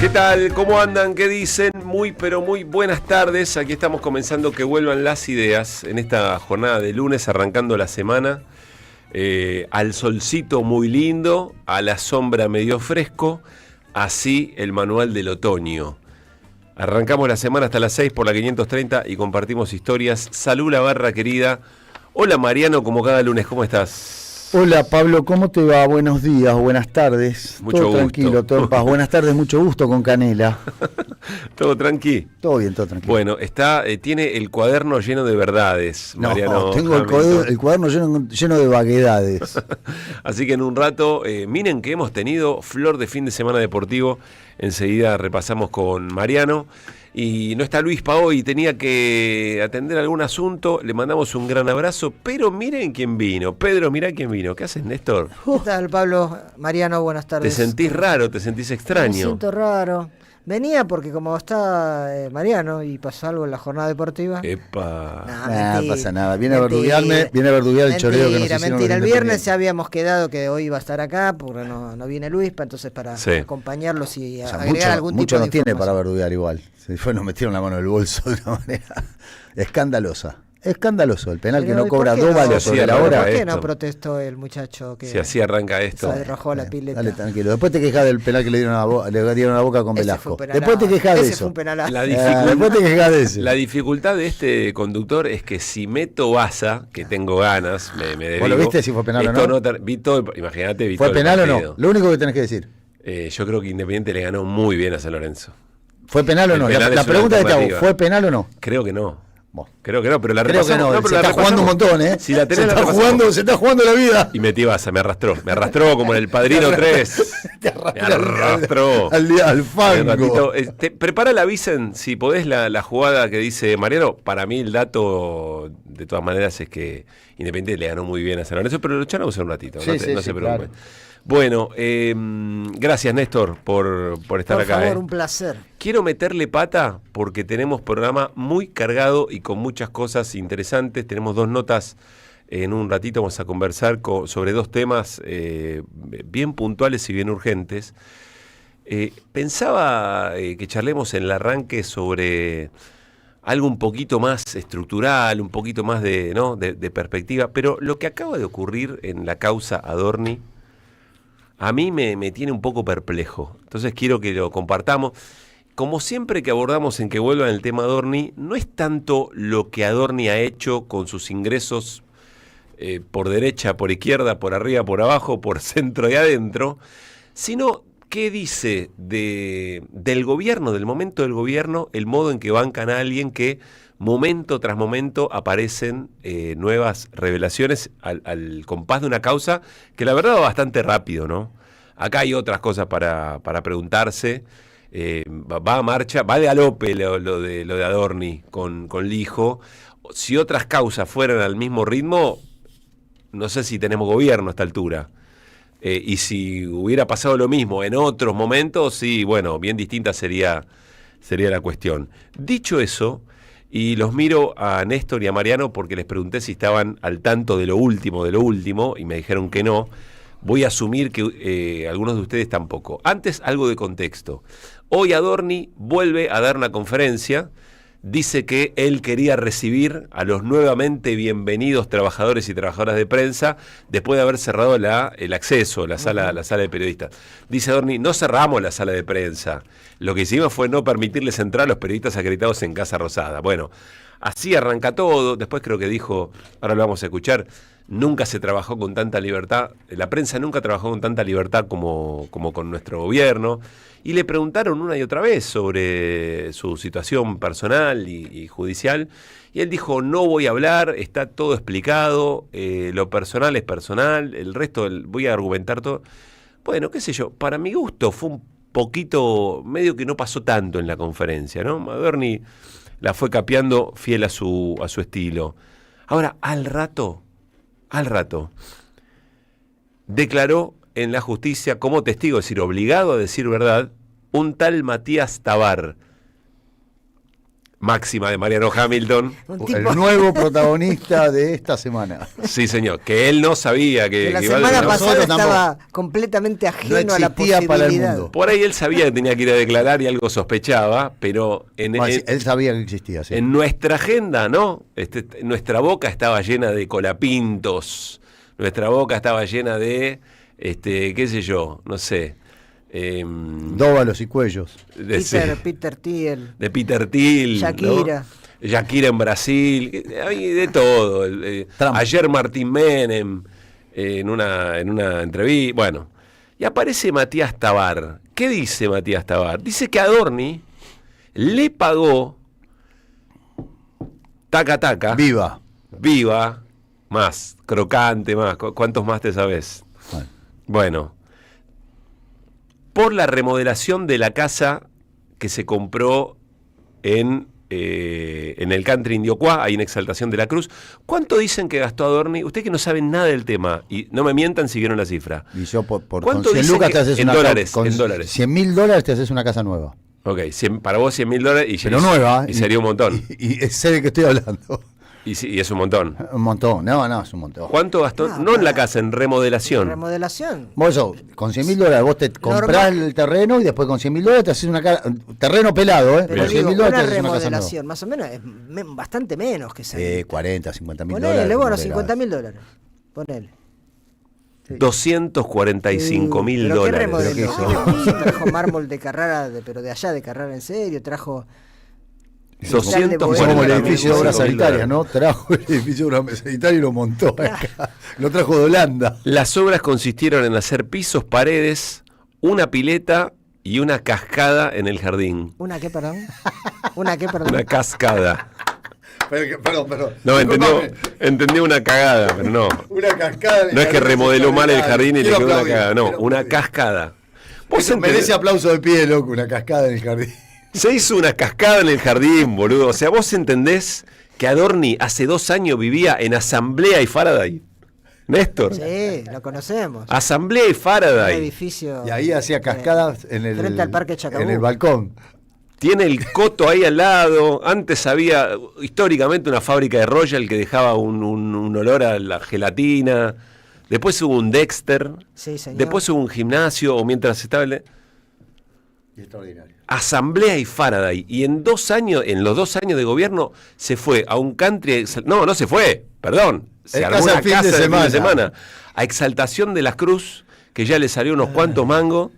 ¿Qué tal? ¿Cómo andan? ¿Qué dicen? Muy, pero muy buenas tardes. Aquí estamos comenzando que vuelvan las ideas en esta jornada de lunes, arrancando la semana. Al solcito muy lindo, a la sombra medio fresco, así el manual del otoño. Arrancamos la semana hasta las 6 por la 530 y compartimos historias. Salud la barra querida. Hola Mariano, como cada lunes, ¿cómo estás? Hola Pablo, ¿cómo te va? Buenos días, buenas tardes. Mucho todo gusto. Tranquilo, todo en paz. Buenas tardes, mucho gusto con Canela. ¿Todo tranqui? Todo bien, todo tranquilo. Bueno, tiene el cuaderno lleno de verdades, Mariano. No, tengo el cuaderno lleno de vaguedades. Así que en un rato, miren que hemos tenido flor de fin de semana deportivo. Enseguida repasamos con Mariano. Y no está Luis pa' hoy, tenía que atender algún asunto, le mandamos un gran abrazo, pero miren quién vino. Pedro, mirá quién vino. ¿Qué haces, Néstor? ¿Qué tal, Pablo? Mariano, buenas tardes. ¿Te sentís raro? ¿Te sentís extraño? Me siento raro. Venía porque como está Mariano y pasó algo en la jornada deportiva. ¡Epa! No pasa nada, viene a verduguearme, viene a verduguear el choreo que nos hicieron. Mentira, el viernes ya habíamos quedado que hoy iba a estar acá, porque no viene Luis, entonces para acompañarlos y agregar algún tipo de mucho no tiene información. para verduguear igual. Después nos metieron la mano en el bolso de una manera escandalosa. Escandaloso, el penal que no cobra 2 balos sobre la hora. ¿Por qué no protestó el muchacho que si así arranca esto? se arrojó la pileta? Dale, tranquilo. Después te quejas del penal que le dieron a la boca con Velasco. Después te quejas de eso. Después te quejas de eso. La dificultad de este conductor es que si meto baza, que tengo ganas, me derivo. ¿Vos lo viste si fue penal o no? Imagínate, ¿Fue penal o no? Lo único que tenés que decir. Yo creo que Independiente le ganó muy bien a San Lorenzo. ¿Fue penal o no? La pregunta que te hago, ¿fue penal o no? Creo que no. Creo que no, pero la Creo que repasamos. no, se está jugando un montón, ¿eh? Si la tenés, se está jugando la vida. Y metí baza, me arrastró como en El Padrino 3. Me arrastró. Al fango. Prepara la Vicen, si podés, la jugada que dice Mariano. Para mí el dato, de todas maneras, es que Independiente le ganó muy bien a San Lorenzo, pero lo echamos en un ratito, no se preocupen. Claro. Bueno, gracias Néstor por estar acá. Por favor, un placer. Quiero meterle pata porque tenemos programa muy cargado y con muchas cosas interesantes. Tenemos 2 notas, en un ratito vamos a conversar sobre 2 temas bien puntuales y bien urgentes. Pensaba que charlemos en el arranque sobre algo un poquito más estructural, un poquito más de perspectiva, pero lo que acaba de ocurrir en la causa Adorni a mí me tiene un poco perplejo. Entonces quiero que lo compartamos. Como siempre que abordamos en que vuelvan el tema Adorni, no es tanto lo que Adorni ha hecho con sus ingresos por derecha, por izquierda, por arriba, por abajo, por centro y adentro, sino qué dice del gobierno, del momento del gobierno, el modo en que bancan a alguien que momento tras momento aparecen nuevas revelaciones al compás de una causa que la verdad va bastante rápido, ¿no? Acá hay otras cosas para preguntarse. Va a marcha, va de galope lo de Adorni con Lijo. Si otras causas fueran al mismo ritmo, no sé si tenemos gobierno a esta altura. Y si hubiera pasado lo mismo en otros momentos, sí, bueno, bien distinta sería la cuestión. Dicho eso, y los miro a Néstor y a Mariano porque les pregunté si estaban al tanto de lo último, y me dijeron que no. Voy a asumir que algunos de ustedes tampoco. Antes, algo de contexto. Hoy Adorni vuelve a dar una conferencia. Dice que él quería recibir a los nuevamente bienvenidos trabajadores y trabajadoras de prensa después de haber cerrado el acceso, la sala de periodistas. Dice Adorni, no cerramos la sala de prensa. Lo que hicimos fue no permitirles entrar a los periodistas acreditados en Casa Rosada. Bueno, así arranca todo. Después creo que dijo, ahora lo vamos a escuchar, nunca se trabajó con tanta libertad, la prensa nunca trabajó con tanta libertad como con nuestro gobierno. Y le preguntaron una y otra vez sobre su situación personal y judicial, y él dijo, no voy a hablar, está todo explicado, lo personal es personal, el resto voy a argumentar todo. Bueno, qué sé yo, para mi gusto fue un poquito, medio que no pasó tanto en la conferencia, ¿no? Adorni la fue capeando fiel a su estilo. Ahora, al rato, declaró en la justicia como testigo, es decir, obligado a decir verdad, un tal Matías Tabar. máxima de Mariano Hamilton. El nuevo protagonista de esta semana. Sí, señor, que él no sabía que la iba semana a... pasada estaba completamente ajeno a la posibilidad. Para el mundo. Por ahí él sabía que tenía que ir a declarar y algo sospechaba, pero él sabía que existía, sí. En nuestra agenda, ¿no? Nuestra boca estaba llena de colapintos, nuestra boca estaba llena de, qué sé yo, no sé... Dóvalos y cuellos. Peter Thiel. De Peter Thiel. Shakira. ¿No? Shakira en Brasil. Hay de todo. Ayer Martín Menem en una entrevista. Bueno. Y aparece Matías Tabar. ¿Qué dice Matías Tabar? Dice que Adorni le pagó taca. Viva. Más. Crocante, más. ¿Cuántos más te sabes? Bueno. Por la remodelación de la casa que se compró en el country Indiocuá, ahí en Exaltación de la Cruz. ¿Cuánto dicen que gastó Adorni? Ustedes que no saben nada del tema, y no me mientan si vieron la cifra. Y yo por ¿cuánto con 100 lucas te haces en una dólares, con en dólares. $100.000 te haces una casa nueva. Ok, para vos $100.000 pero nueva. Y sería un montón. Y sé de qué estoy hablando. Y es un montón. Un montón, no, es un montón. ¿Cuánto gastó? No en la casa, en remodelación. Remodelación. Vos eso, con $100.000 vos te comprás el terreno y después con $100.000 te haces una casa, terreno pelado, Pero con digo, $100.000 una te haces una casa remodelación, más o menos, es bastante menos que esa. 40, $50.000. Ponele, bueno, $50.000. Ponele. Sí. $245.000. ¿Pero qué remodeló? Trajo mármol de Carrara, pero de allá de Carrara en serio, trajo... 200 como el edificio de obras sanitarias, ¿no? Trajo el edificio de obras sanitarias y lo montó acá. Lo trajo de Holanda. Las obras consistieron en hacer pisos, paredes, una pileta y una cascada en el jardín. ¿Una qué, perdón? ¿Una qué, perdón? Una cascada. Perdón. No, entendió una cagada, pero no. Una cascada. No es que remodeló mal el jardín y le quedó una cagada, no, una cascada. Eso merece aplauso de pie, loco, una cascada en el jardín. Se hizo una cascada en el jardín, boludo. O sea, vos entendés que Adorni hace 2 años vivía en Asamblea y Faraday. Néstor. Sí, lo conocemos. Asamblea y Faraday. Un edificio. Y ahí hacía cascadas frente al Parque Chacabuco. En el balcón. Tiene el coto ahí al lado. Antes había históricamente una fábrica de Royal que dejaba un olor a la gelatina. Después hubo un Dexter. Sí, señor. Después hubo un gimnasio. O mientras estaba... Extraordinario. Asamblea y Faraday. Y en los 2 años de gobierno se fue a un country... No se fue, perdón. Se armó una casa de fin de semana. A Exaltación de la Cruz, que ya le salió unos cuantos mangos,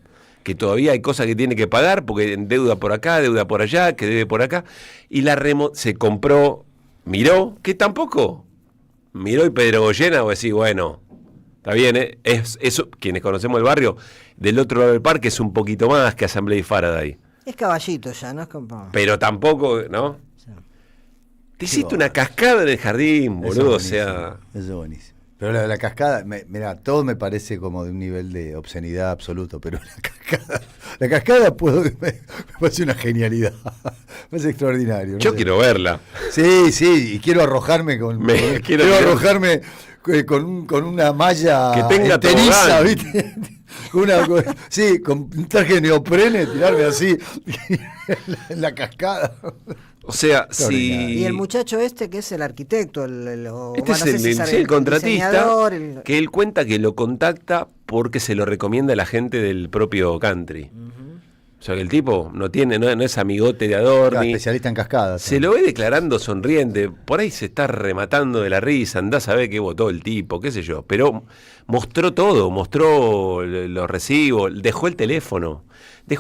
que todavía hay cosas que tiene que pagar, porque deuda por acá, deuda por allá, que debe por acá. Y se compró, miró, que tampoco. Miró y Pedro Goyena, o decir, bueno... Está bien, eso, quienes conocemos el barrio, del otro lado del parque es un poquito más que Asamblea y Faraday. Es Caballito ya, ¿no? Es como... Pero tampoco, ¿no? Sí. Te hiciste una cascada en el jardín, boludo, o sea... Eso es buenísimo. Pero la cascada, mira, todo me parece como de un nivel de obscenidad absoluto, pero la cascada me parece una genialidad. Me parece extraordinario. Yo quiero verla. Sí, y quiero arrojarme quiero arrojarme con una malla que tenga enteriza, ¿viste? Con un traje de neoprene, tirarme así en la cascada. O sea, si... Y el muchacho que es el arquitecto, el contratista, que él cuenta que lo contacta porque se lo recomienda la gente del propio country. O sea, que el tipo no es amigote de Adorni. Especialista en cascadas. Se lo ve declarando sonriente. Por ahí se está rematando de la risa. Andá a saber qué votó el tipo, qué sé yo. Pero mostró todo. Mostró los recibos. Dejó el teléfono. Y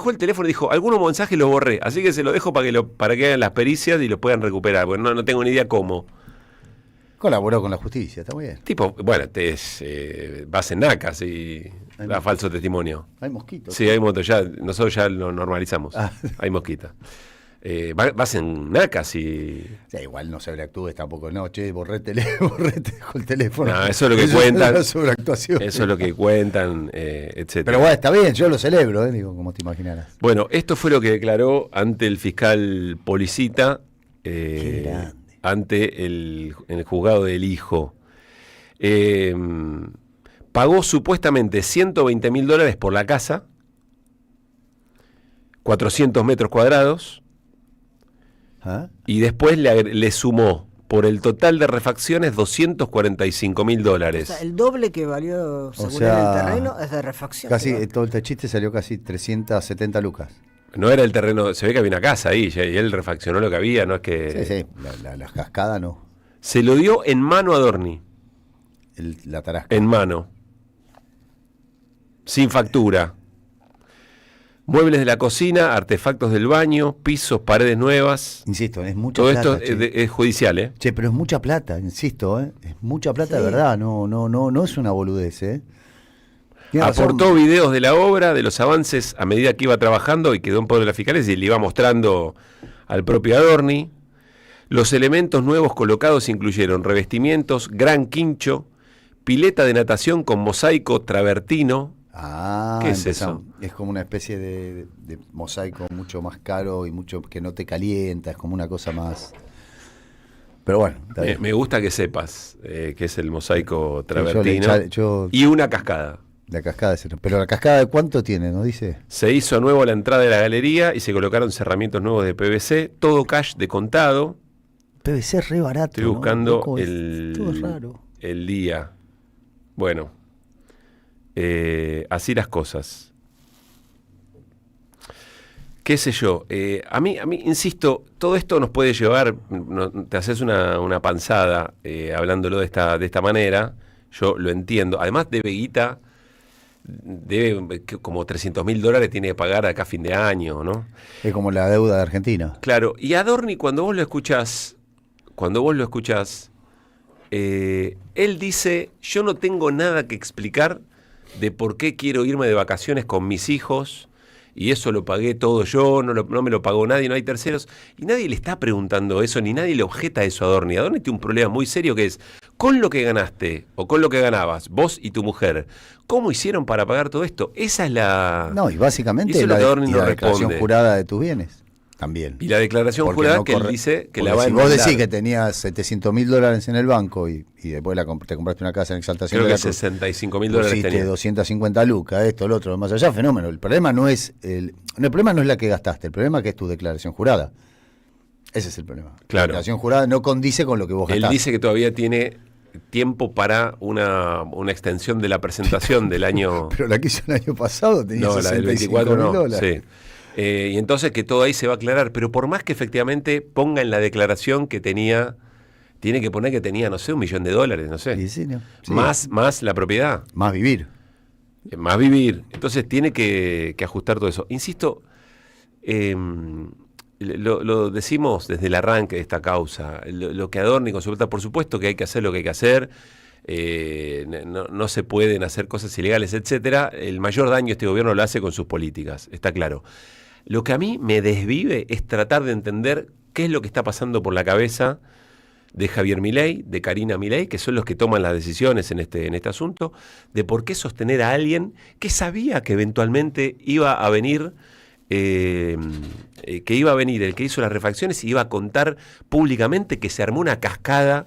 dijo, algunos mensajes los borré. Así que se lo dejo para que hagan las pericias y los puedan recuperar. Porque no tengo ni idea cómo. Colaboró con la justicia, está muy bien. Tipo, bueno, vas en NACAS y da falso testimonio. Hay mosquitos. Sí, hay mosquitos. Nosotros ya lo normalizamos. Hay mosquitos. Vas en NACAS y... Sí, igual no sobreactúes tampoco. No, borré el teléfono. No, eso es lo que cuentan. Es sobreactuación. Eso es lo que cuentan, etcétera. Pero bueno, está bien, yo lo celebro, digo, como te imaginarás. Bueno, esto fue lo que declaró ante el fiscal Policita. Ante el juzgado del hijo. Pagó supuestamente $120.000 por la casa, 400 metros cuadrados, Y después le sumó por el total de refacciones $245.000. O sea, el doble que valió según el terreno es de refacción. Casi todo el techiste salió casi 370 lucas. No era el terreno, se ve que había una casa ahí y él refaccionó lo que había, no es que... Sí, la cascada no. Se lo dio en mano a Adorni. La tarasca. En mano. Sin factura. Muebles de la cocina, artefactos del baño, pisos, paredes nuevas. Insisto, es mucha todo plata. Todo esto es judicial, ¿eh? Che, pero es mucha plata, insisto, ¿eh? Es mucha plata de verdad, no es una boludez, ¿eh? Aportó videos de la obra, de los avances a medida que iba trabajando y quedó en poder de las fiscales y le iba mostrando al propio Adorni. Los elementos nuevos colocados incluyeron revestimientos, gran quincho, pileta de natación con mosaico travertino. ¿Qué es eso? Es como una especie de mosaico mucho más caro y mucho que no te calienta, es como una cosa más... Pero bueno, me gusta que sepas que es el mosaico travertino y una cascada. La cascada, pero la cascada ¿de cuánto tiene? ¿No dice? Se hizo a nuevo la entrada de la galería y se colocaron cerramientos nuevos de PVC, todo cash de contado. PVC es re barato. Estoy buscando todo es raro. El día. Bueno, así las cosas. Qué sé yo, a mí, insisto, todo esto nos puede llevar, te haces una panzada hablándolo de esta manera, yo lo entiendo. Además debe guita, debe como $300.000 tiene que pagar acá a fin de año, ¿no? Es como la deuda de Argentina. Claro, y Adorni cuando vos lo escuchás, él dice, yo no tengo nada que explicar de por qué quiero irme de vacaciones con mis hijos, y eso lo pagué todo yo, no me lo pagó nadie, no hay terceros, y nadie le está preguntando eso, ni nadie le objeta eso a Adorni. Adorni tiene un problema muy serio que es, con lo que ganaste, o con lo que ganabas, vos y tu mujer, ¿cómo hicieron para pagar todo esto? Esa es la... No, y básicamente la declaración jurada de tus bienes. También. Y la declaración jurada que él dice que la va a enmendar. Si vos decís que tenías $700.000 en el banco y después te compraste una casa en Exaltación Creo de la Cruz. Creo que $65.000 tenía. 250 lucas, esto, lo otro, más allá, fenómeno. El problema no es el problema no es la que gastaste, el problema es que es tu declaración jurada. Ese es el problema. Claro. La declaración jurada no condice con lo que vos gastaste. Él dice que todavía tiene tiempo para una extensión de la presentación del año... Pero la que hizo el año pasado tenía $65.000. No, la del 24 no, sí. Y entonces que todo ahí se va a aclarar, pero por más que efectivamente ponga en la declaración que tiene que poner que tenía, no sé, $1 millón, no sé. Sí, no. Sí. Más la propiedad. Más vivir. Más vivir. Entonces tiene que ajustar todo eso. Insisto, lo decimos desde el arranque de esta causa, lo que Adorni consulta, por supuesto que hay que hacer lo que hay que hacer, no se pueden hacer cosas ilegales, etcétera. El mayor daño este gobierno lo hace con sus políticas, está claro. Lo que a mí me desvive es tratar de entender qué es lo que está pasando por la cabeza de Javier Milei, de Karina Milei, que son los que toman las decisiones en este asunto, de por qué sostener a alguien que sabía que eventualmente iba a venir, el que hizo las refacciones, y iba a contar públicamente que se armó una cascada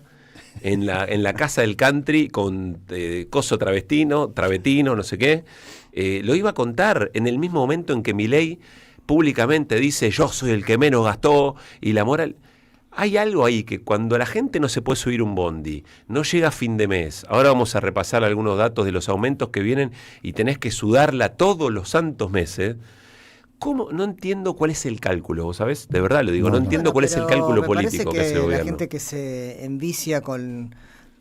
en la casa del country con coso travetino, no sé qué. Lo iba a contar en el mismo momento en que Milei públicamente dice yo soy el que menos gastó y la moral... Hay algo ahí que cuando la gente no se puede subir un bondi, no llega a fin de mes, ahora vamos a repasar algunos datos de los aumentos que vienen y tenés que sudarla todos los santos meses. ¿Cómo? No entiendo cuál es el cálculo, ¿vos sabés? De verdad lo digo, no entiendo cuál es el cálculo político que hace el gobierno. La gente que se envicia con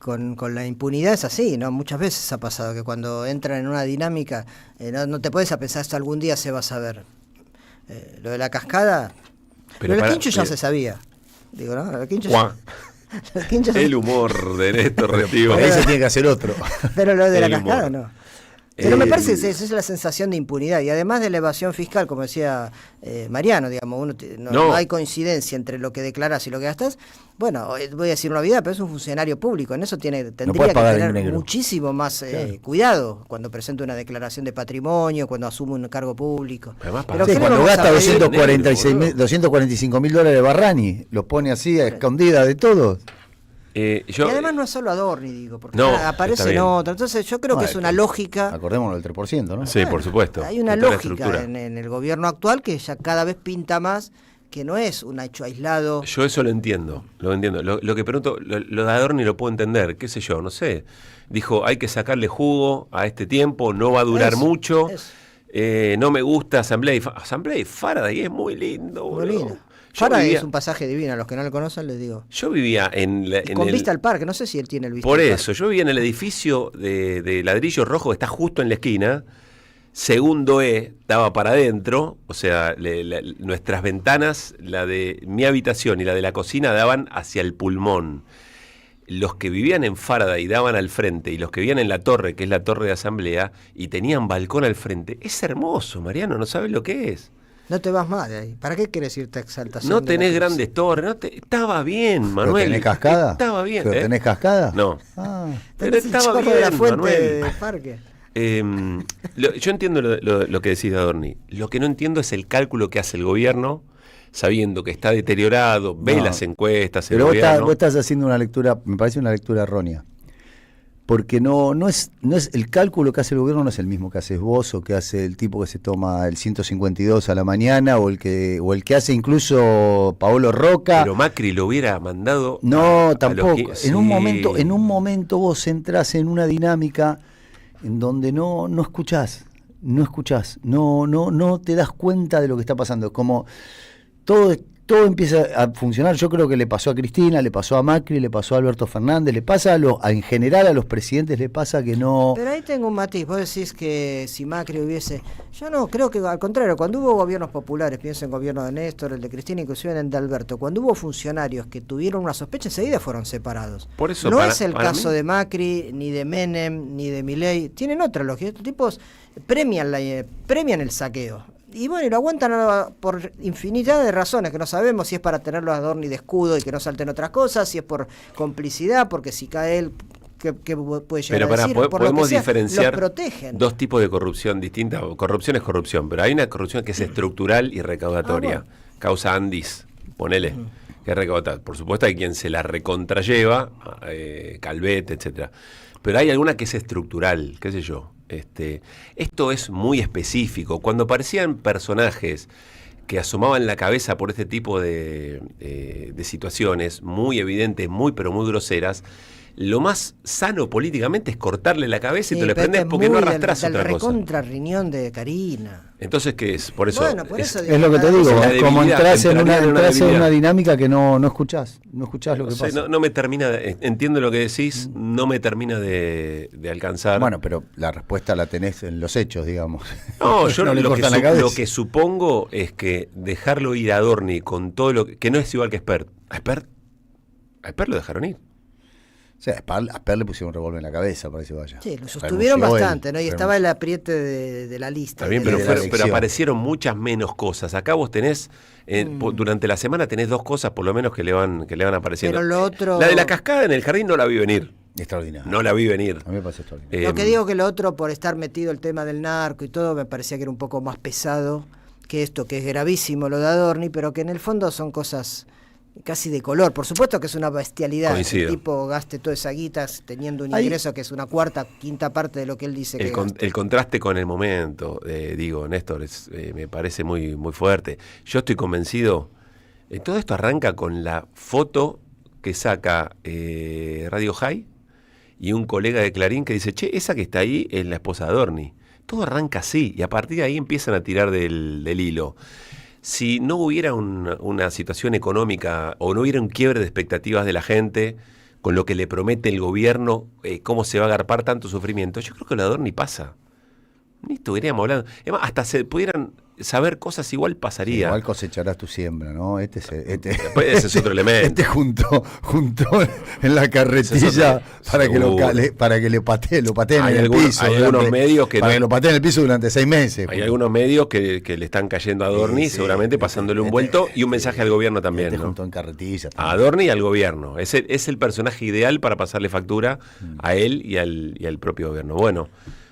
la impunidad es así, ¿no? Muchas veces ha pasado que cuando entran en una dinámica, no te puedes a pensar esto algún día se va a saber. Lo de la cascada, pero el quincho ya se sabía. Digo, ¿no? El quincho el humor de Néstor Retivo. Ahí se tiene que hacer otro. Pero lo de la cascada no. Pero me parece que esa es la sensación de impunidad. Y además de la evasión fiscal, como decía Mariano, digamos, no hay coincidencia entre lo que declaras y lo que gastas. Bueno, voy a decir una obviedad, pero es un funcionario público. En eso tendría que tener muchísimo más cuidado cuando presenta una declaración de patrimonio, cuando asume un cargo público. Pero cuando gasta $245.000 de Barrani, los pone así a escondida de todos. Y además no es solo Adorni, digo, porque aparece en otra. Entonces yo creo que es una lógica. Acordémonos del 3%, ¿no? Sí, por supuesto. Hay una lógica en el gobierno actual que ya cada vez pinta más que no es un hecho aislado. Yo eso lo entiendo. Lo que pregunto, lo de Adorni lo puedo entender, qué sé yo, no sé. Dijo, hay que sacarle jugo a este tiempo, no va a durar mucho. No me gusta Asamblea y Faraday es muy lindo, muy lindo. Faraday es un pasaje divino, a los que no lo conocen les digo. Yo vivía con vista al parque, no sé si él tiene el vista al parque. Por eso, parque. yo vivía en el edificio de ladrillo rojo que está justo en la esquina. Segundo daba para adentro, o sea, nuestras ventanas, la de mi habitación y la de la cocina, daban hacia el pulmón. Los que vivían en Faraday daban al frente, y los que vivían en la torre, que es la torre de Asamblea, y tenían balcón al frente. Es hermoso, Mariano, no sabes lo que es. No te vas más de ahí. ¿Para qué quieres irte a Exaltación? No tenés grandes torres. Estaba bien, Manuel. ¿Pero tenés cascada? Estaba bien. ¿Pero tenés cascada? No. Pero estaba bien, de la fuente Manuel. Del parque. Yo entiendo lo que decís de Adorni. Lo que no entiendo es el cálculo que hace el gobierno, sabiendo que está deteriorado, ve las encuestas, pero vos estás haciendo una lectura, me parece una lectura errónea. Porque no es el cálculo que hace el gobierno no es el mismo que haces vos, o que hace el tipo que se toma el 152 a la mañana, o el que hace incluso Paolo Roca. Pero Macri lo hubiera mandado. No, tampoco. En un momento vos entrás en una dinámica en donde no escuchás, no te das cuenta de lo que está pasando. Es como todo empieza a funcionar. Yo creo que le pasó a Cristina, le pasó a Macri, le pasó a Alberto Fernández, le pasa en general a los presidentes, le pasa que no... Pero ahí tengo un matiz. Vos decís que si Macri hubiese... Yo no, creo que al contrario, cuando hubo gobiernos populares, pienso en el gobierno de Néstor, el de Cristina, inclusive en el de Alberto, cuando hubo funcionarios que tuvieron una sospecha, enseguida fueron separados. Por eso, no es el caso de Macri, ni de Menem, ni de Milei. Tienen otra lógica. Estos tipos premian el saqueo. Y bueno, y lo aguantan por infinidad de razones, que no sabemos si es para tenerlo a Adorni de escudo y que no salten otras cosas, si es por complicidad, porque si cae él, ¿qué puede llegar a decir? Podemos diferenciar protegen. Dos tipos de corrupción distintas. Corrupción es corrupción, pero hay una corrupción que es estructural y recaudatoria. Bueno. Causa Andis, ponele, que es recaudatoria. Por supuesto hay quien se la recontralleva, Calvet, etcétera. Pero hay alguna que es estructural, qué sé yo. Esto es muy específico. Cuando aparecían personajes que asomaban la cabeza por este tipo de situaciones muy evidentes, pero muy groseras, lo más sano políticamente es cortarle la cabeza y te lo prendes porque no arrastrás otra cosa. Recontra riñón de Karina. Entonces, ¿qué es? Por eso, bueno, por eso es lo que te digo, como entras en una dinámica que no escuchás lo que pasa. No me termina, entiendo lo que decís, no me termina de alcanzar. Bueno, pero la respuesta la tenés en los hechos, digamos. No, yo lo que supongo es que dejarlo ir a Adorni con todo lo que no es igual que Espert. A Espert lo dejaron ir. O sea, a Esper le pusieron un revólver en la cabeza para que se vaya. Sí, lo sostuvieron bastante, ¿no? Y estaba el apriete de la lista. Está bien, pero aparecieron muchas menos cosas. Acá vos tenés, durante la semana tenés dos cosas por lo menos que le van apareciendo. Pero lo otro... La de la cascada en el jardín no la vi venir. Extraordinario. No la vi venir. A mí me parece extraordinario. Lo que digo que lo otro, por estar metido el tema del narco y todo, me parecía que era un poco más pesado que esto, que es gravísimo lo de Adorni, pero que en el fondo son cosas... casi de color, por supuesto que es una bestialidad. Coincido. El tipo gaste toda esa guita teniendo un ingreso que es una quinta parte de lo que él dice que gasta. El contraste con el momento, Néstor, me parece muy, muy fuerte. Yo estoy convencido, todo esto arranca con la foto que saca Radio High y un colega de Clarín que dice, che, esa que está ahí es la esposa de Adorni. Todo arranca así y a partir de ahí empiezan a tirar del hilo. Si no hubiera una situación económica o no hubiera un quiebre de expectativas de la gente con lo que le promete el gobierno, cómo se va a agarpar tanto sufrimiento, yo creo que lo de Adorni pasa. Ni estuviéramos hablando. Además, hasta se pudieran saber cosas, igual pasaría. Sí, igual cosecharás tu siembra, ¿no? Después ese es otro elemento. Junto en la carretilla para que lo pateen en el piso. Hay algunos medios que para que lo pateen en el piso durante 6 meses. Hay algunos medios que le están cayendo a Adorni, seguramente pasándole un vuelto y un mensaje al gobierno también, ¿no? Junto en carretilla. A Adorni y al gobierno. Es el personaje ideal para pasarle factura a él y al propio gobierno. Bueno,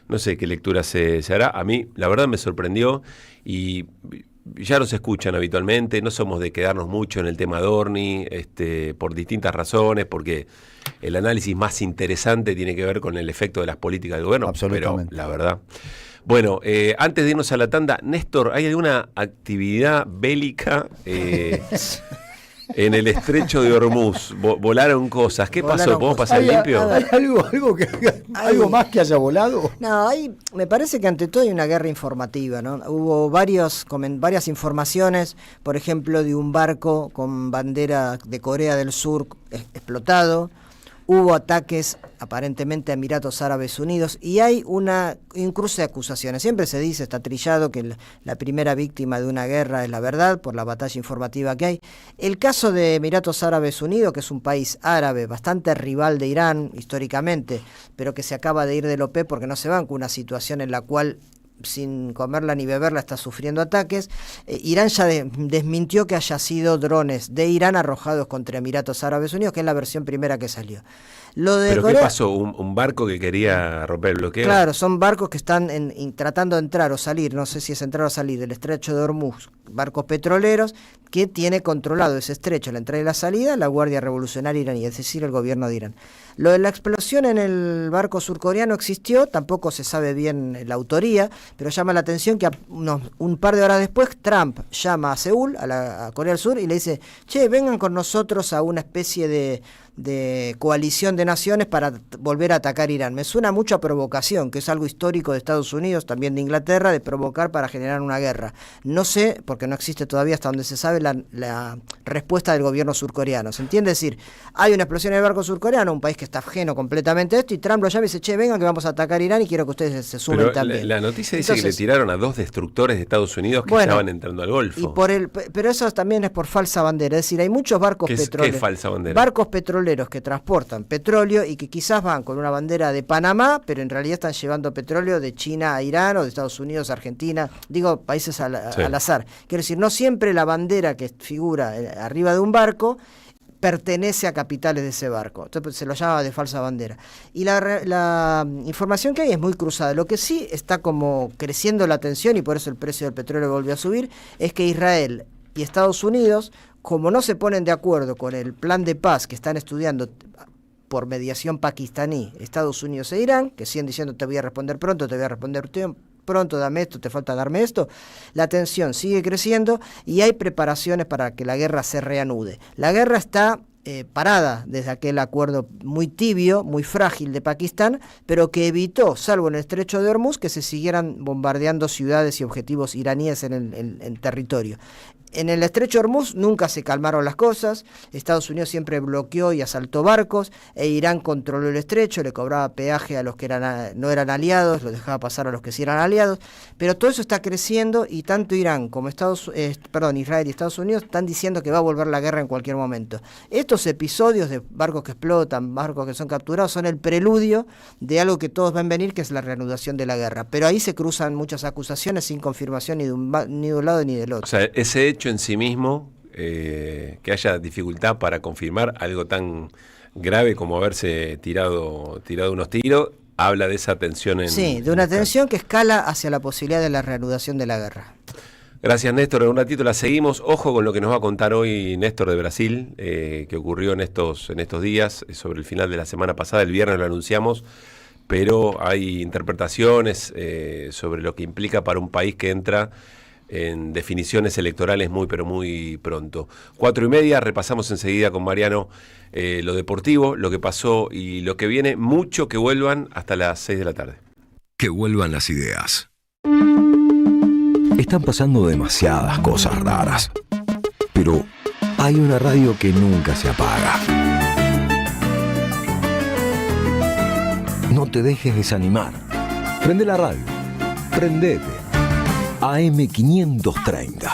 no sé qué lectura se hará. A mí, la verdad, me sorprendió y ya nos escuchan habitualmente. No somos de quedarnos mucho en el tema Adorni, por distintas razones, porque el análisis más interesante tiene que ver con el efecto de las políticas del gobierno. Absolutamente. Pero la verdad. Bueno, antes de irnos a la tanda, Néstor, ¿hay alguna actividad bélica en el estrecho de Hormuz? Volaron cosas. ¿Qué pasó? ¿Podemos pasar limpio? ¿Hay algo más que haya volado? No, me parece que ante todo hay una guerra informativa, ¿no? Hubo varias informaciones, por ejemplo, de un barco con bandera de Corea del Sur explotado. Hubo ataques aparentemente a Emiratos Árabes Unidos y hay un cruce de acusaciones. Siempre se dice, está trillado, que la primera víctima de una guerra es la verdad por la batalla informativa que hay. El caso de Emiratos Árabes Unidos, que es un país árabe bastante rival de Irán históricamente, pero que se acaba de ir del OPEP porque no se banca una situación en la cual sin comerla ni beberla está sufriendo ataques. Irán ya desmintió que haya sido drones de Irán arrojados contra Emiratos Árabes Unidos, que es la versión primera que salió. ¿Pero Corea, qué pasó? ¿Un barco que quería romper el bloqueo? Claro, son barcos que están tratando de entrar o salir, no sé si es entrar o salir del estrecho de Hormuz, barcos petroleros, que tiene controlado ese estrecho, la entrada y la salida, la Guardia Revolucionaria iraní, es decir, el gobierno de Irán. Lo de la explosión en el barco surcoreano existió, tampoco se sabe bien la autoría, pero llama la atención que un par de horas después Trump llama a Seúl, a Corea del Sur, y le dice, che, vengan con nosotros a una especie de coalición de naciones para volver a atacar Irán. Me suena mucho a provocación, que es algo histórico de Estados Unidos, también de Inglaterra, de provocar para generar una guerra. No sé, porque no existe todavía hasta donde se sabe la respuesta del gobierno surcoreano. ¿Se entiende? Es decir, hay una explosión en el barco surcoreano, un país que está ajeno completamente a esto, y Trump lo llama y dice, che, vengan que vamos a atacar Irán y quiero que ustedes se sumen. Pero también. La noticia dice que le tiraron a 2 destructores de Estados Unidos que estaban entrando al Golfo. Pero eso también es por falsa bandera. Es decir, hay muchos barcos petroleros. ¿Qué es falsa bandera? Barcos petroleros que transportan petróleo y que quizás van con una bandera de Panamá, pero en realidad están llevando petróleo de China a Irán o de Estados Unidos a Argentina, digo países al azar. Quiero decir, no siempre la bandera que figura arriba de un barco pertenece a capitales de ese barco, entonces se lo llama de falsa bandera. Y la información que hay es muy cruzada. Lo que sí está como creciendo la tensión, y por eso el precio del petróleo volvió a subir, es que Israel y Estados Unidos, como no se ponen de acuerdo con el plan de paz que están estudiando por mediación pakistaní, Estados Unidos e Irán, que siguen diciendo te voy a responder pronto, pronto, dame esto, te falta darme esto, la tensión sigue creciendo y hay preparaciones para que la guerra se reanude. La guerra está parada desde aquel acuerdo muy tibio, muy frágil de Pakistán, pero que evitó, salvo en el estrecho de Hormuz, que se siguieran bombardeando ciudades y objetivos iraníes en el territorio. En el estrecho de Hormuz nunca se calmaron las cosas, Estados Unidos siempre bloqueó y asaltó barcos, e Irán controló el estrecho, le cobraba peaje a los que no eran aliados, los dejaba pasar a los que sí eran aliados, pero todo eso está creciendo y tanto Irán como Israel y Estados Unidos están diciendo que va a volver la guerra en cualquier momento. Estos episodios de barcos que explotan, barcos que son capturados, son el preludio de algo que todos ven venir, que es la reanudación de la guerra, pero ahí se cruzan muchas acusaciones sin confirmación ni de un lado ni del otro. O sea, ese hecho en sí mismo, que haya dificultad para confirmar algo tan grave como haberse tirado unos tiros, habla de esa tensión de una tensión que escala hacia la posibilidad de la reanudación de la guerra. Gracias, Néstor. En un ratito la seguimos. Ojo con lo que nos va a contar hoy Néstor de Brasil, que ocurrió en estos días, sobre el final de la semana pasada. El viernes lo anunciamos, pero hay interpretaciones sobre lo que implica para un país que entra en definiciones electorales muy pronto. 4:30, repasamos enseguida con Mariano lo deportivo, lo que pasó y lo que viene. Mucho que vuelvan hasta las 6 de la tarde. Que vuelvan las ideas. Están pasando demasiadas cosas raras, pero hay una radio que nunca se apaga. No te dejes desanimar. Prende la radio. Prendete. AM530.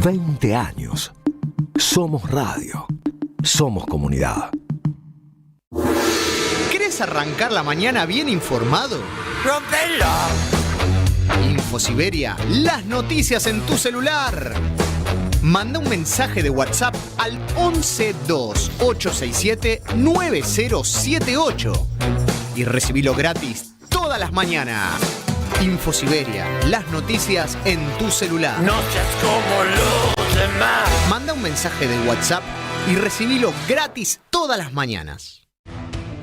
20 años. Somos radio. Somos comunidad. ¿Querés arrancar la mañana bien informado? ¡Rompelo! InfoSiberia, las noticias en tu celular. Manda un mensaje de WhatsApp al 1128679078 y recibilo gratis todas las mañanas. InfoSiberia, las noticias en tu celular. No seas como los demás. Manda un mensaje de WhatsApp y recibilo gratis todas las mañanas.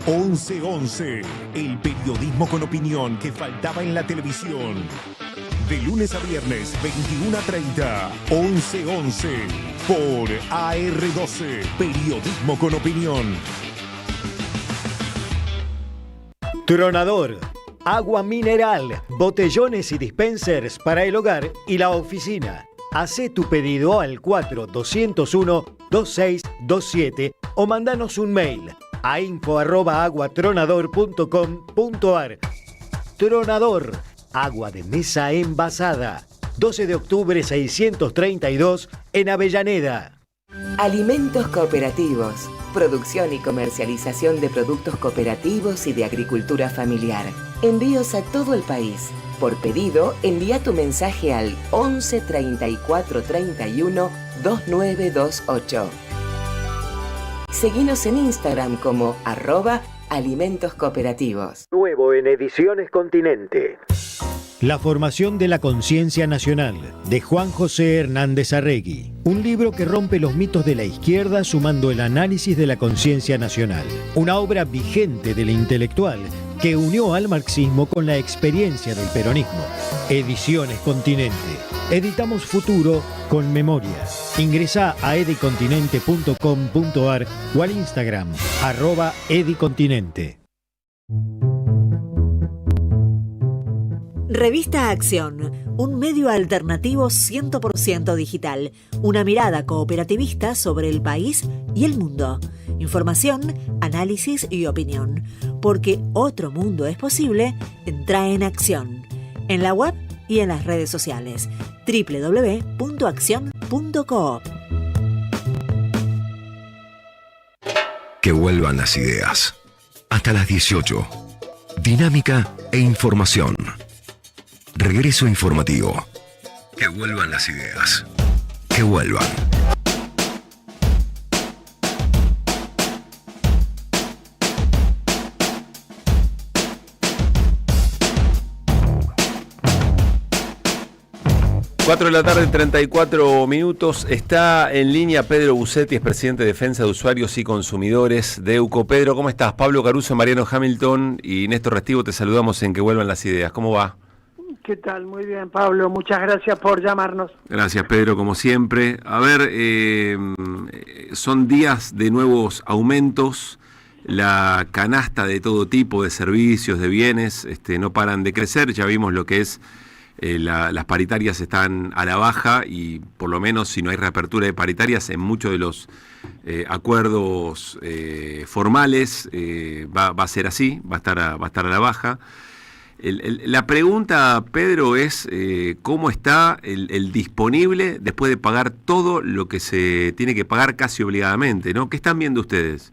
11-11, el periodismo con opinión que faltaba en la televisión. De lunes a viernes, 21:30, 11-11, por AR12, periodismo con opinión. Tronador, agua mineral, botellones y dispensers para el hogar y la oficina. Hacé tu pedido al 4201-2627 o mandanos un mail a info@aguatronador.com.ar. Tronador, agua de mesa envasada. 12 de octubre 632 en Avellaneda. Alimentos cooperativos. Producción y comercialización de productos cooperativos y de agricultura familiar. Envíos a todo el país. Por pedido, envía tu mensaje al 11 34 31 2928. Seguinos en Instagram como @alimentos cooperativos. Nuevo en Ediciones Continente. La formación de la conciencia nacional, de Juan José Hernández Arregui. Un libro que rompe los mitos de la izquierda sumando el análisis de la conciencia nacional. Una obra vigente del intelectual que unió al marxismo con la experiencia del peronismo. Ediciones Continente. Editamos futuro con memoria. Ingresá a edicontinente.com.ar o al Instagram @edicontinente. Revista Acción, un medio alternativo 100% digital, una mirada cooperativista sobre el país y el mundo. Información, análisis y opinión. Porque otro mundo es posible, entra en Acción. En la web y en las redes sociales. www.accion.coop. Que vuelvan las ideas. Hasta las 18. Dinámica e información. Regreso informativo. Que vuelvan las ideas. Que vuelvan. Cuatro de la tarde, 34 minutos. Está en línea Pedro Bucetti, es presidente de Defensa de Usuarios y Consumidores de EUCO. Pedro, ¿cómo estás? Pablo Caruso, Mariano Hamilton y Néstor Restivo, te saludamos en Que Vuelvan las Ideas. ¿Cómo va? ¿Qué tal? Muy bien, Pablo. Muchas gracias por llamarnos. Gracias, Pedro, como siempre. A ver, son días de nuevos aumentos. La canasta de todo tipo de servicios, de bienes, no paran de crecer. Ya vimos lo que es, las paritarias están a la baja y por lo menos si no hay reapertura de paritarias en muchos de los acuerdos formales va a ser así, va a estar a la baja. La pregunta, Pedro, es ¿cómo está el disponible después de pagar todo lo que se tiene que pagar casi obligadamente, ¿no? ¿Qué están viendo ustedes?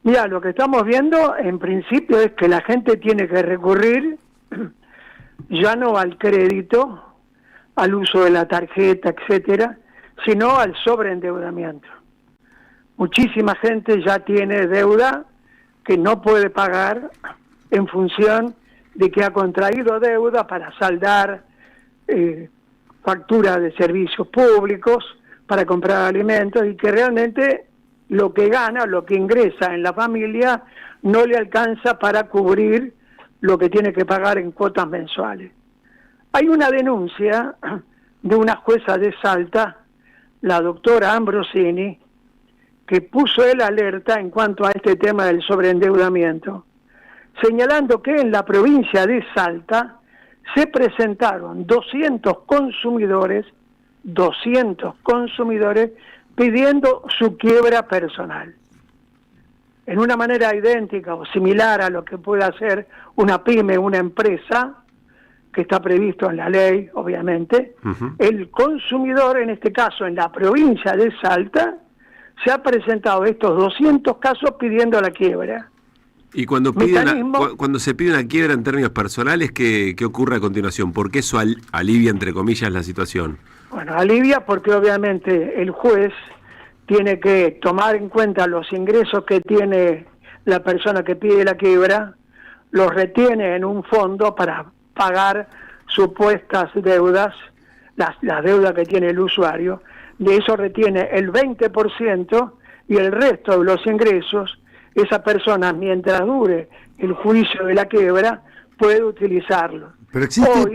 Mira, lo que estamos viendo en principio es que la gente tiene que recurrir ya no al crédito, al uso de la tarjeta, etcétera, sino al sobreendeudamiento. Muchísima gente ya tiene deuda que no puede pagar en función de que ha contraído deuda para saldar facturas de servicios públicos, para comprar alimentos, y que realmente lo que gana, lo que ingresa en la familia, no le alcanza para cubrir lo que tiene que pagar en cuotas mensuales. Hay una denuncia de una jueza de Salta, la doctora Ambrosini, que puso el alerta en cuanto a este tema del sobreendeudamiento, señalando que en la provincia de Salta se presentaron 200 consumidores pidiendo su quiebra personal. En una manera idéntica o similar a lo que puede hacer una pyme, una empresa, que está previsto en la ley, obviamente, el consumidor, en este caso en la provincia de Salta, se ha presentado estos 200 casos pidiendo la quiebra. Y cuando se pide una quiebra en términos personales, ¿qué ocurre a continuación? ¿Por qué eso alivia, entre comillas, la situación? Bueno, alivia porque obviamente el juez tiene que tomar en cuenta los ingresos que tiene la persona que pide la quiebra, los retiene en un fondo para pagar supuestas deudas, las deudas que tiene el usuario. De eso retiene el 20% y el resto de los ingresos esa persona, mientras dure el juicio de la quiebra, puede utilizarlo. Pero existe, hoy,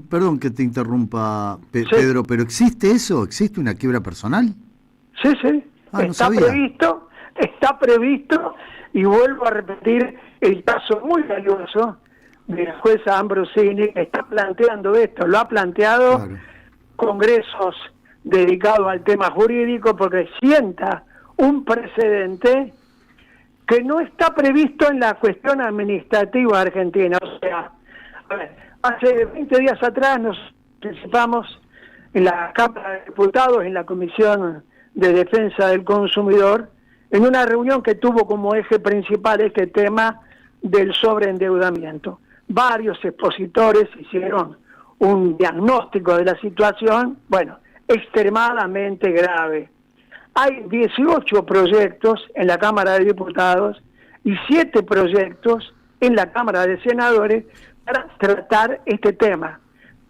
perdón que te interrumpa, Pedro, pero ¿existe eso? ¿Existe una quiebra personal? Sí, está previsto, y vuelvo a repetir el caso muy valioso de la jueza Ambrosini, que está planteando esto, lo ha planteado congresos dedicados al tema jurídico, porque sienta un precedente que no está previsto en la cuestión administrativa argentina. O sea, a ver, hace 20 días atrás nos participamos en la Cámara de Diputados, en la Comisión de Defensa del Consumidor, en una reunión que tuvo como eje principal este tema del sobreendeudamiento. Varios expositores hicieron un diagnóstico de la situación, bueno, extremadamente grave. Hay 18 proyectos en la Cámara de Diputados y 7 proyectos en la Cámara de Senadores para tratar este tema.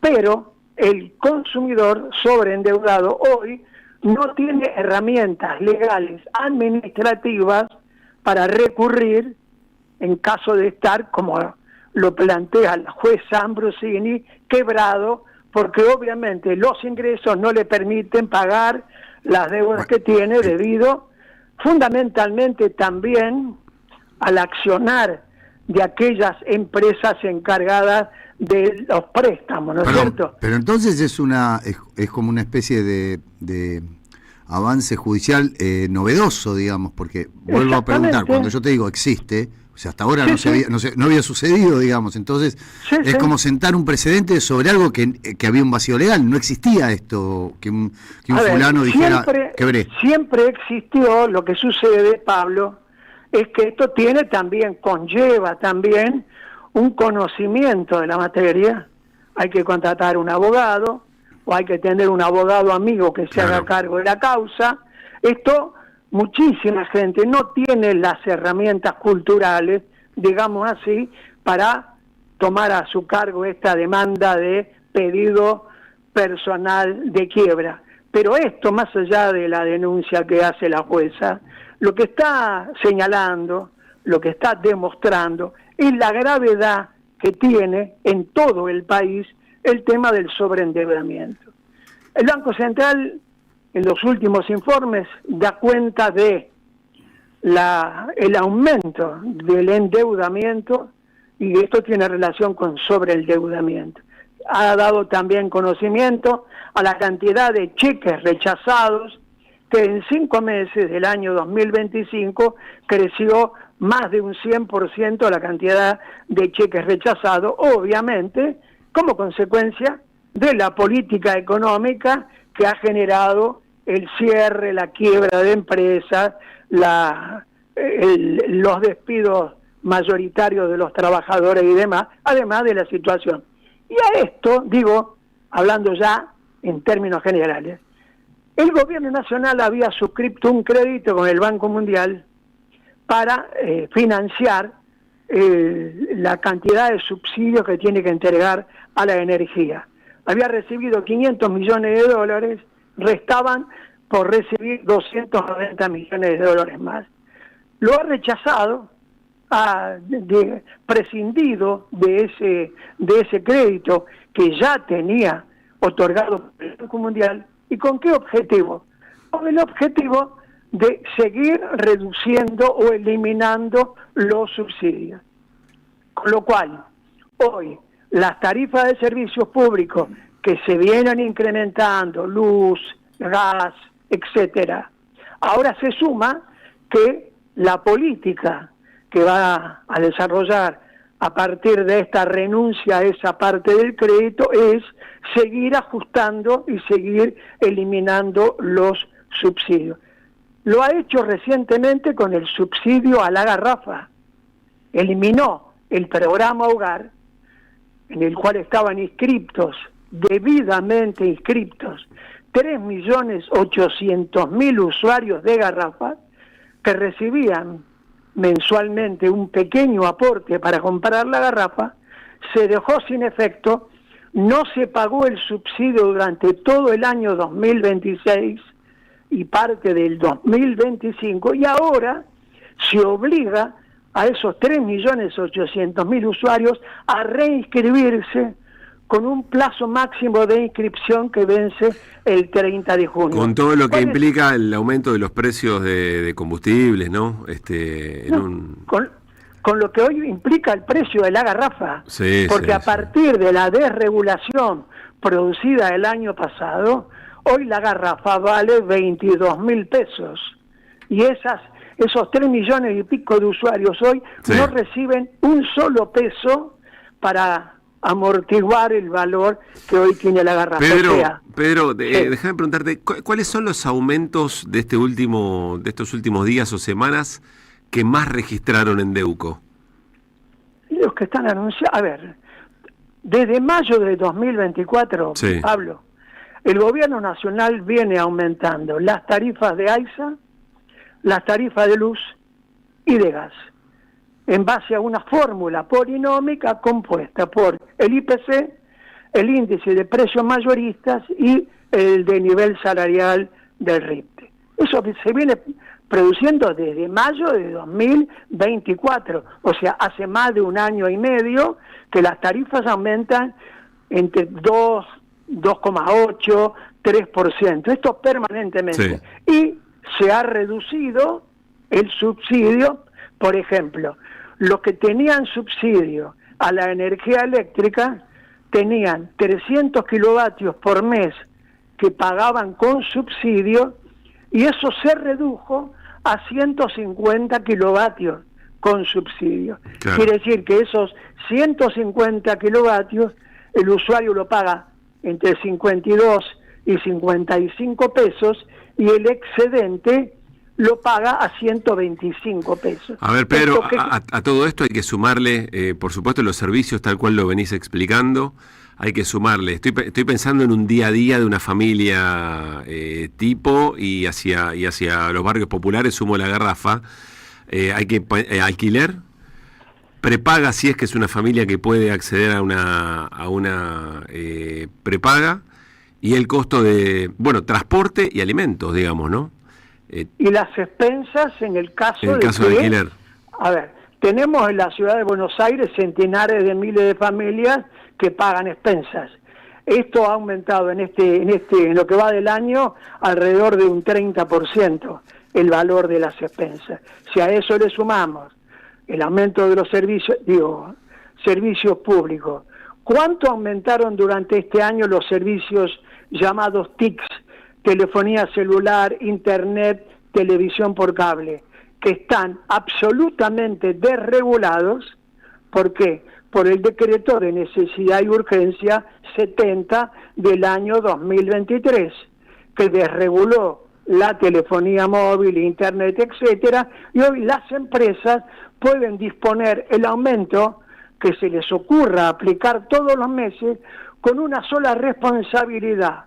Pero el consumidor sobreendeudado hoy no tiene herramientas legales, administrativas, para recurrir en caso de estar, como lo plantea la jueza Ambrosini, quebrado, porque obviamente los ingresos no le permiten pagar las deudas que tiene debido fundamentalmente también al accionar de aquellas empresas encargadas de los préstamos, ¿no es cierto? Pero entonces es como una especie de avance judicial novedoso, digamos, porque vuelvo a preguntar, cuando yo te digo existe, o sea, hasta ahora no había sucedido, digamos, entonces es como sentar un precedente sobre algo que había un vacío legal, no existía esto, que un fulano dijera, quebré. Siempre existió. Lo que sucede, Pablo, es que esto conlleva también un conocimiento de la materia. Hay que contratar un abogado, o hay que tener un abogado amigo que se haga cargo de la causa. Esto, muchísima gente no tiene las herramientas culturales, digamos así, para tomar a su cargo esta demanda de pedido personal de quiebra. Pero esto, más allá de la denuncia que hace la jueza, lo que está señalando, lo que está demostrando, es la gravedad que tiene en todo el país el tema del sobreendeudamiento. El Banco Central, en los últimos informes, da cuenta de el aumento del endeudamiento, y esto tiene relación con sobreendeudamiento. Ha dado también conocimiento a la cantidad de cheques rechazados, que en 5 meses del año 2025 creció más de un 100% la cantidad de cheques rechazados, obviamente como consecuencia de la política económica que ha generado el cierre, la quiebra de empresas, los despidos mayoritarios de los trabajadores y demás, además de la situación. Y a esto, digo, hablando ya en términos generales, el gobierno nacional había suscrito un crédito con el Banco Mundial para financiar la cantidad de subsidios que tiene que entregar a la energía. Había recibido 500 millones de dólares, restaban por recibir 290 millones de dólares más. Lo ha rechazado, ha prescindido de ese crédito que ya tenía otorgado por el Banco Mundial. ¿Y con qué objetivo? Con el objetivo de seguir reduciendo o eliminando los subsidios. Con lo cual, hoy, las tarifas de servicios públicos que se vienen incrementando, luz, gas, etcétera, ahora se suma que la política que va a desarrollar a partir de esta renuncia a esa parte del crédito es seguir ajustando y seguir eliminando los subsidios. Lo ha hecho recientemente con el subsidio a la garrafa. Eliminó el programa Hogar, en el cual estaban debidamente inscriptos, 3.800.000 usuarios de garrafas que recibían mensualmente un pequeño aporte para comprar la garrafa. Se dejó sin efecto, no se pagó el subsidio durante todo el año 2026 y parte del 2025, y ahora se obliga a esos 3.800.000 usuarios a reinscribirse con un plazo máximo de inscripción que vence el 30 de junio. Con todo lo que implica el aumento de los precios de combustibles, ¿no? Con lo que hoy implica el precio de la garrafa. Sí, porque a partir de la desregulación producida el año pasado, hoy la garrafa vale 22.000 pesos. Y esos 3 millones y pico de usuarios hoy no reciben un solo peso para amortiguar el valor que hoy tiene la garrafa. Pedro, déjame preguntarte, ¿cuáles son los aumentos de estos últimos días o semanas que más registraron en Deuco? Los que están anunciados, a ver, desde mayo de 2024, Pablo, el gobierno nacional viene aumentando las tarifas de AISA, las tarifas de luz y de gas, en base a una fórmula polinómica compuesta por el IPC, el índice de precios mayoristas y el de nivel salarial del RIPTE. Eso se viene produciendo desde mayo de 2024, o sea, hace más de un año y medio que las tarifas aumentan entre 2, 2,8, 3%, esto permanentemente. Y se ha reducido el subsidio, por ejemplo, los que tenían subsidio a la energía eléctrica tenían 300 kilovatios por mes que pagaban con subsidio y eso se redujo a 150 kilovatios con subsidio. Claro. Quiere decir que esos 150 kilovatios el usuario lo paga entre 52 y 55 pesos y el excedente lo paga a 125 pesos. A ver, Pedro, a todo esto hay que sumarle, por supuesto, los servicios tal cual lo venís explicando, hay que sumarle. Estoy pensando en un día a día de una familia tipo y hacia los barrios populares sumo la garrafa. Hay que alquiler, prepaga si es que es una familia que puede acceder a una prepaga y el costo de, transporte y alimentos, digamos, ¿no? Y las expensas en el caso de alquiler. A ver, tenemos en la ciudad de Buenos Aires centenares de miles de familias que pagan expensas. Esto ha aumentado en lo que va del año alrededor de un 30% el valor de las expensas. Si a eso le sumamos el aumento de los servicios públicos, ¿cuánto aumentaron durante este año los servicios llamados TICs? Telefonía celular, internet, televisión por cable, que están absolutamente desregulados. ¿Por qué? Por el decreto de necesidad y urgencia 70 del año 2023, que desreguló la telefonía móvil, internet, etcétera, y hoy las empresas pueden disponer el aumento que se les ocurra aplicar todos los meses con una sola responsabilidad: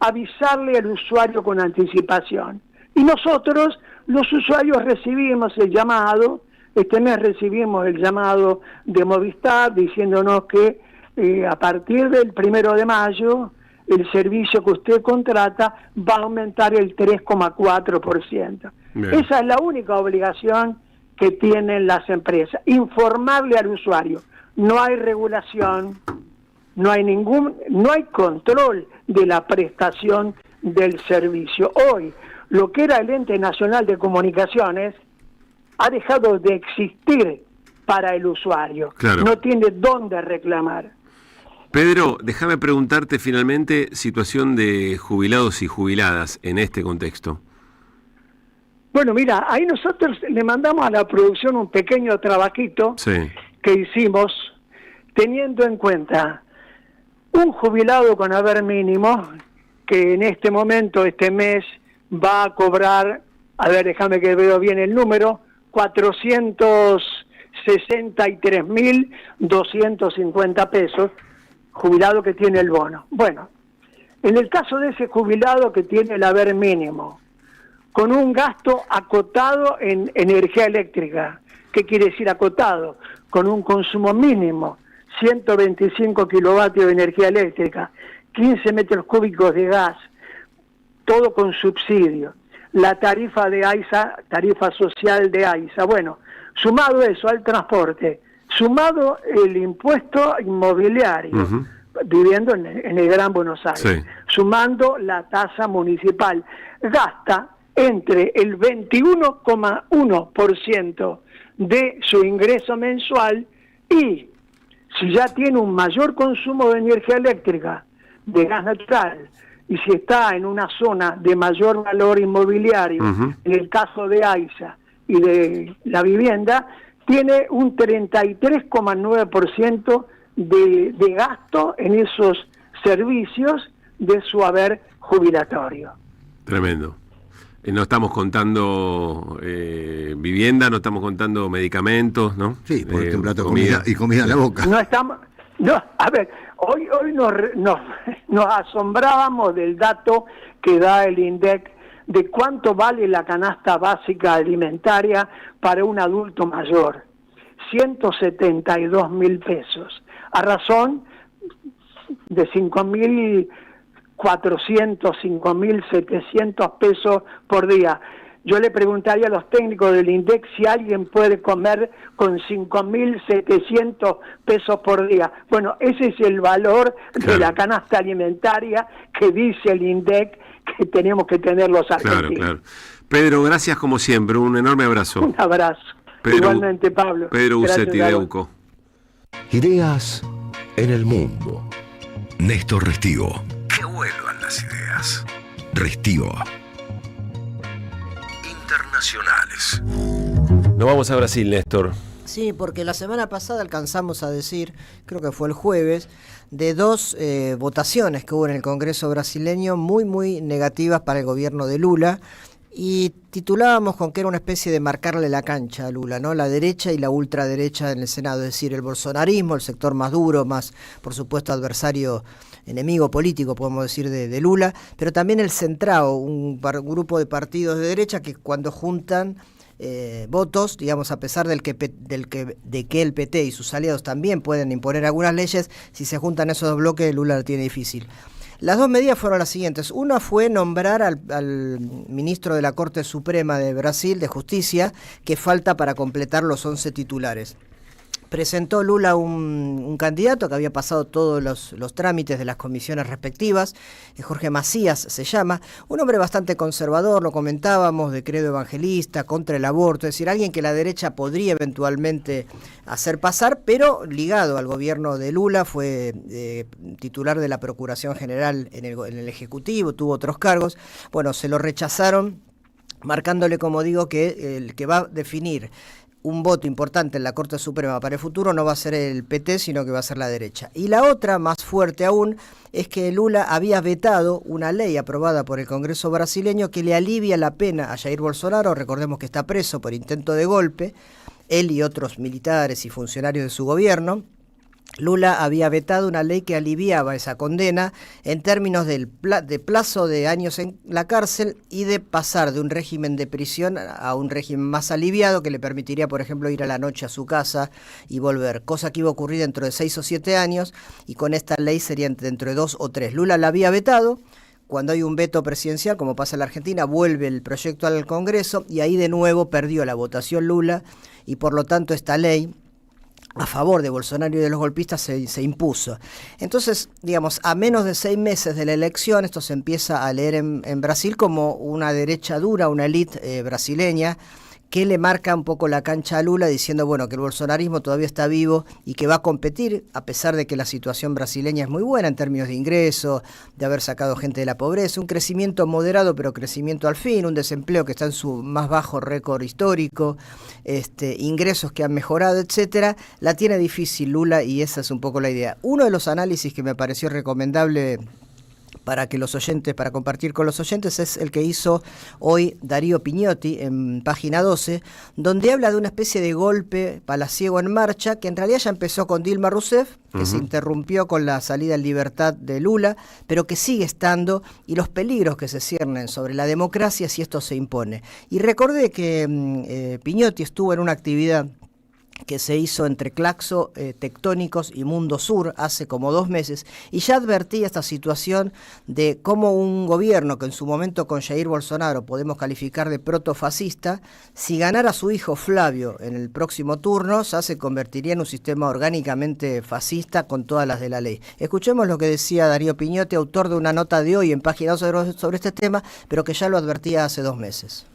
avisarle al usuario con anticipación. Y nosotros, los usuarios, recibimos el llamado. Este mes recibimos el llamado de Movistar diciéndonos que a partir del 1 de mayo el servicio que usted contrata va a aumentar el 3,4%. Esa es la única obligación que tienen las empresas: informarle al usuario. No hay regulación, no hay control de la prestación del servicio. Hoy, lo que era el Ente Nacional de Comunicaciones ha dejado de existir para el usuario. Claro. No tiene dónde reclamar. Pedro, déjame preguntarte finalmente situación de jubilados y jubiladas en este contexto. Bueno, mira, ahí nosotros le mandamos a la producción un pequeño trabajito que hicimos teniendo en cuenta un jubilado con haber mínimo que en este momento, este mes, va a cobrar, a ver, déjame que veo bien el número, 463.250 pesos, jubilado que tiene el bono. Bueno, en el caso de ese jubilado que tiene el haber mínimo, con un gasto acotado en energía eléctrica, ¿qué quiere decir acotado? Con un consumo mínimo, 125 kilovatios de energía eléctrica, 15 metros cúbicos de gas, todo con subsidio. la tarifa de AISA, tarifa social de AISA. Bueno, sumado eso al transporte, sumado el impuesto inmobiliario, viviendo en el Gran Buenos Aires, sumando la tasa municipal, gasta entre el 21,1% de su ingreso mensual, y si ya tiene un mayor consumo de energía eléctrica, de gas natural, y si está en una zona de mayor valor inmobiliario, en el caso de AISA y de la vivienda, tiene un 33,9% de gasto en esos servicios de su haber jubilatorio. Tremendo. No estamos contando vivienda, no estamos contando medicamentos, ¿no? Sí, porque un plato de comida y comida en la boca. No estamos... No, a ver, hoy nos asombrábamos del dato que da el INDEC de cuánto vale la canasta básica alimentaria para un adulto mayor. 172.000 pesos, a razón de 5.400, 5.700 pesos por día. Yo le preguntaría a los técnicos del INDEC si alguien puede comer con 5.700 pesos por día. Bueno, ese es el valor de la canasta alimentaria que dice el INDEC que tenemos que tener los argentinos. Claro. Pedro, gracias como siempre, un enorme abrazo. Un abrazo. Igualmente, Pablo. Pedro Ucetti de Euco. Ideas en el mundo. Néstor Restivo. Que vuelvan las ideas. Restivo. Internacionales. Nos vamos a Brasil, Néstor. Sí, porque la semana pasada alcanzamos a decir, creo que fue el jueves, de dos votaciones que hubo en el Congreso brasileño muy negativas para el gobierno de Lula, y titulábamos con que era una especie de marcarle la cancha a Lula, ¿no? La derecha y la ultraderecha en el Senado, es decir, el bolsonarismo, el sector más duro, más, por supuesto, adversario, enemigo político, podemos decir, de Lula, pero también el Centrao, un grupo de partidos de derecha que cuando juntan votos, digamos, a pesar de que el PT y sus aliados también pueden imponer algunas leyes, si se juntan esos dos bloques, Lula la tiene difícil. Las dos medidas fueron las siguientes. Una fue nombrar al ministro de la Corte Suprema de Brasil, de Justicia, que falta para completar los 11 titulares. Presentó Lula un candidato que había pasado todos los trámites de las comisiones respectivas, Jorge Macías se llama, un hombre bastante conservador, lo comentábamos, de credo evangelista, contra el aborto, es decir, alguien que la derecha podría eventualmente hacer pasar, pero ligado al gobierno de Lula, fue titular de la Procuración General en el Ejecutivo, tuvo otros cargos. Bueno, se lo rechazaron, marcándole, como digo, que el que va a definir un voto importante en la Corte Suprema para el futuro no va a ser el PT, sino que va a ser la derecha. Y la otra, más fuerte aún, es que Lula había vetado una ley aprobada por el Congreso brasileño que le alivia la pena a Jair Bolsonaro. Recordemos que está preso por intento de golpe, él y otros militares y funcionarios de su gobierno. Lula había vetado una ley que aliviaba esa condena en términos de plazo de años en la cárcel y de pasar de un régimen de prisión a un régimen más aliviado que le permitiría, por ejemplo, ir a la noche a su casa y volver, cosa que iba a ocurrir dentro de 6 o 7 años, y con esta ley serían dentro de 2 o 3. Lula la había vetado. Cuando hay un veto presidencial, como pasa en la Argentina, vuelve el proyecto al Congreso y ahí de nuevo perdió la votación Lula, y por lo tanto esta ley a favor de Bolsonaro y de los golpistas se impuso. Entonces, digamos, a menos de 6 meses de la elección, esto se empieza a leer en Brasil como una derecha dura, una élite brasileña, que le marca un poco la cancha a Lula diciendo, bueno, que el bolsonarismo todavía está vivo y que va a competir, a pesar de que la situación brasileña es muy buena en términos de ingresos, de haber sacado gente de la pobreza, un crecimiento moderado, pero crecimiento al fin, un desempleo que está en su más bajo récord histórico, ingresos que han mejorado, etcétera. La tiene difícil Lula y esa es un poco la idea. Uno de los análisis que me pareció recomendable para compartir con los oyentes, es el que hizo hoy Darío Pignotti en Página 12, donde habla de una especie de golpe palaciego en marcha, que en realidad ya empezó con Dilma Rousseff, que se interrumpió con la salida en libertad de Lula, pero que sigue estando, y los peligros que se ciernen sobre la democracia si esto se impone. Y recordé que Pignotti estuvo en una actividad que se hizo entre Claxo, Tectónicos y Mundo Sur hace como 2 meses, y ya advertía esta situación de cómo un gobierno que en su momento con Jair Bolsonaro podemos calificar de protofascista, si ganara su hijo Flavio en el próximo turno, ya se convertiría en un sistema orgánicamente fascista con todas las de la ley. Escuchemos lo que decía Darío Piñotti, autor de una nota de hoy en Página 2 sobre este tema, pero que ya lo advertía hace 2 meses.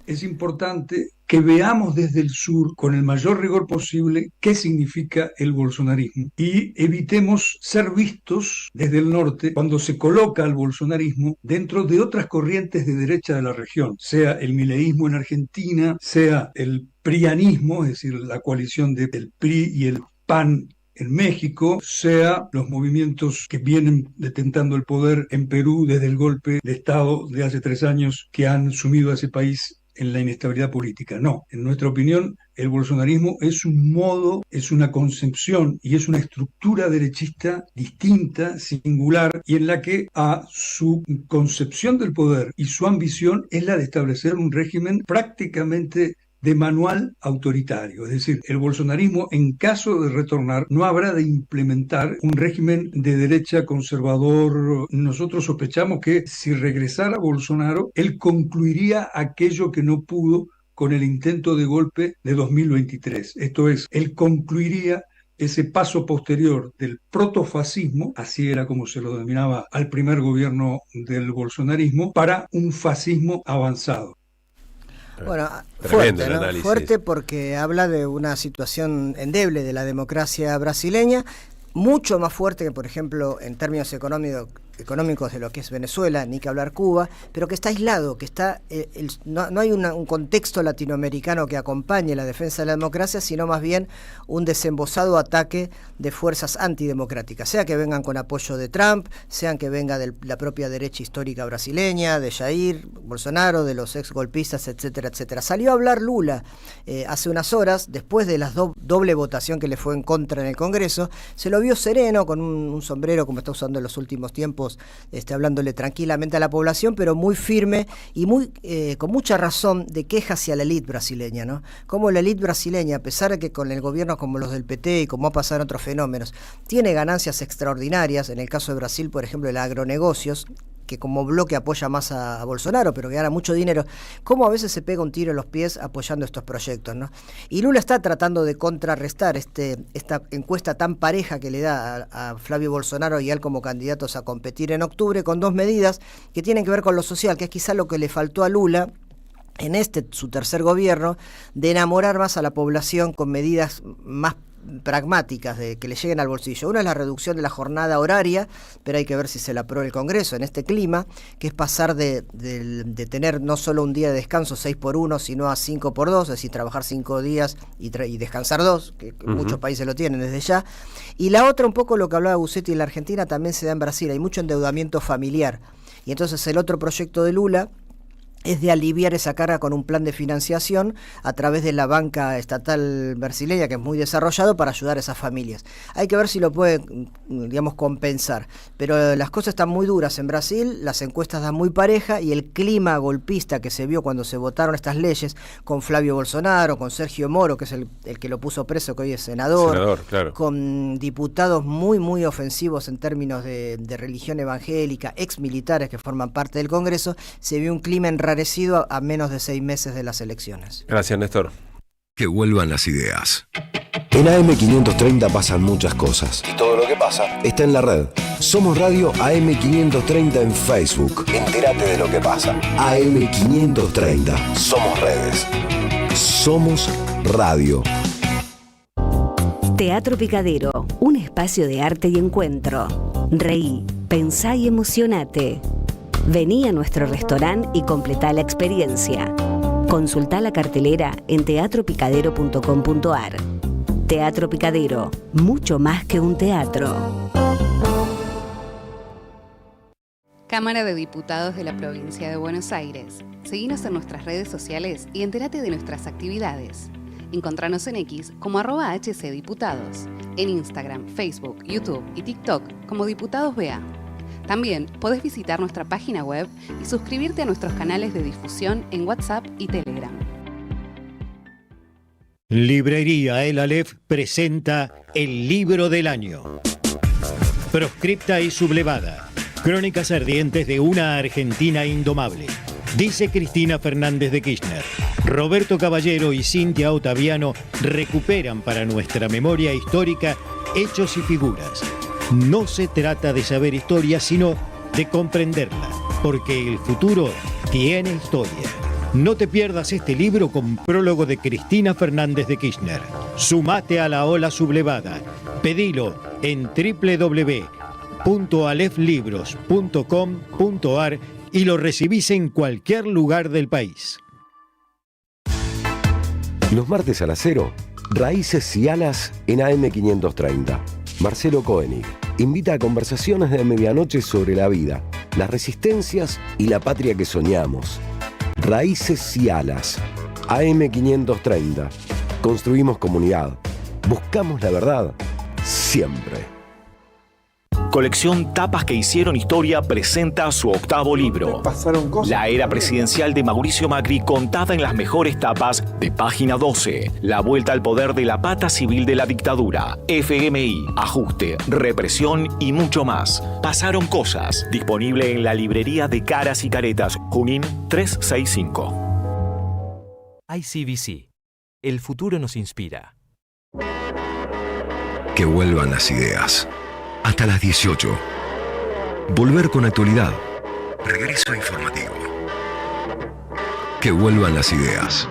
Es importante que veamos desde el sur, con el mayor rigor posible, qué significa el bolsonarismo y evitemos ser vistos desde el norte cuando se coloca al bolsonarismo dentro de otras corrientes de derecha de la región, sea el mileísmo en Argentina, sea el prianismo, es decir, la coalición del PRI y el PAN en México, sea los movimientos que vienen detentando el poder en Perú desde el golpe de Estado de hace 3 años que han sumido a ese país en la inestabilidad política. No, en nuestra opinión, el bolsonarismo es un modo, es una concepción y es una estructura derechista distinta, singular, y en la que a su concepción del poder y su ambición es la de establecer un régimen prácticamente de manual autoritario. Es decir, el bolsonarismo, en caso de retornar, no habrá de implementar un régimen de derecha conservador. Nosotros sospechamos que si regresara Bolsonaro, él concluiría aquello que no pudo con el intento de golpe de 2023. Esto es, él concluiría ese paso posterior del protofascismo, así era como se lo denominaba al primer gobierno del bolsonarismo, para un fascismo avanzado. Bueno, fuerte, ¿no? Fuerte porque habla de una situación endeble de la democracia brasileña, mucho más fuerte que, por ejemplo, en términos económicos de lo que es Venezuela, ni que hablar Cuba, pero que está aislado, que está no hay un contexto latinoamericano que acompañe la defensa de la democracia, sino más bien un desembosado ataque de fuerzas antidemocráticas, sea que vengan con apoyo de Trump, sean que venga de la propia derecha histórica brasileña, de Jair Bolsonaro, de los ex golpistas, etcétera, etcétera. Salió a hablar Lula hace unas horas, después de la doble votación que le fue en contra en el Congreso, se lo vio sereno, con un sombrero como está usando en los últimos tiempos, hablándole tranquilamente a la población, pero muy firme y con mucha razón de queja hacia la élite brasileña, ¿no? Como la élite brasileña, a pesar de que con el gobierno como los del PT y como ha pasado en otros fenómenos, tiene ganancias extraordinarias, en el caso de Brasil, por ejemplo, el agronegocios, que como bloque apoya más a Bolsonaro, pero que gana mucho dinero, cómo a veces se pega un tiro en los pies apoyando estos proyectos, ¿no? Y Lula está tratando de contrarrestar esta encuesta tan pareja que le da a Flavio Bolsonaro y a él como candidatos a competir en octubre, con 2 medidas que tienen que ver con lo social, que es quizá lo que le faltó a Lula en su tercer gobierno, de enamorar más a la población con medidas más pragmáticas de que le lleguen al bolsillo. Una es la reducción de la jornada horaria, pero hay que ver si se la aprueba el Congreso en este clima, que es pasar de tener no solo un día de descanso 6x1, sino a 5x2, es decir, trabajar 5 días y descansar 2, que muchos países lo tienen desde ya. Y la otra, un poco lo que hablaba Busetti en la Argentina, también se da en Brasil, hay mucho endeudamiento familiar. Y entonces el otro proyecto de Lula es de aliviar esa carga con un plan de financiación a través de la banca estatal brasileña, que es muy desarrollado, para ayudar a esas familias. Hay que ver si lo puede, digamos, compensar. Pero las cosas están muy duras en Brasil, las encuestas dan muy pareja, y el clima golpista que se vio cuando se votaron estas leyes, con Flavio Bolsonaro, con Sergio Moro, que es el que lo puso preso, que hoy es senador, claro, con diputados muy, muy ofensivos en términos de religión evangélica, ex militares que forman parte del Congreso, se vio un clima enrarecido a menos de 6 meses de las elecciones. Gracias, Néstor. Que vuelvan las ideas. En AM530 pasan muchas cosas. Y todo lo que pasa está en la red. Somos Radio AM530 en Facebook. Entérate de lo que pasa. AM530. Somos redes. Somos radio. Teatro Picadero, un espacio de arte y encuentro. Reí, pensá y emocionate. Vení a nuestro restaurante y completá la experiencia. Consultá la cartelera en teatropicadero.com.ar. Teatro Picadero, mucho más que un teatro. Cámara de Diputados de la Provincia de Buenos Aires. Seguinos en nuestras redes sociales y entérate de nuestras actividades. Encontranos en X como @HCDiputados, en Instagram, Facebook, YouTube y TikTok como Diputados BA. También podés visitar nuestra página web y suscribirte a nuestros canales de difusión en WhatsApp y Telegram. Librería El Aleph presenta el libro del año. Proscripta y sublevada. Crónicas ardientes de una Argentina indomable. Dice Cristina Fernández de Kirchner. Roberto Caballero y Cintia Ottaviano recuperan para nuestra memoria histórica hechos y figuras. No se trata de saber historia, sino de comprenderla, porque el futuro tiene historia. No te pierdas este libro con prólogo de Cristina Fernández de Kirchner. Sumate a la ola sublevada. Pedilo en www.aleflibros.com.ar y lo recibís en cualquier lugar del país. Los martes a las 0, Raíces y Alas en AM530. Marcelo Koenig invita a conversaciones de medianoche sobre la vida, las resistencias y la patria que soñamos. Raíces y Alas, AM530. Construimos comunidad. Buscamos la verdad siempre. Colección Tapas que hicieron historia presenta su 8º libro. La era presidencial de Mauricio Macri contada en las mejores tapas de Página 12. La vuelta al poder de la pata civil de la dictadura. FMI, ajuste, represión y mucho más. Pasaron cosas. Disponible en la librería de Caras y Caretas, Junín 365. ICBC. El futuro nos inspira. Que vuelvan las ideas. Hasta las 18. Volver con actualidad. Regreso informativo. Que vuelvan las ideas.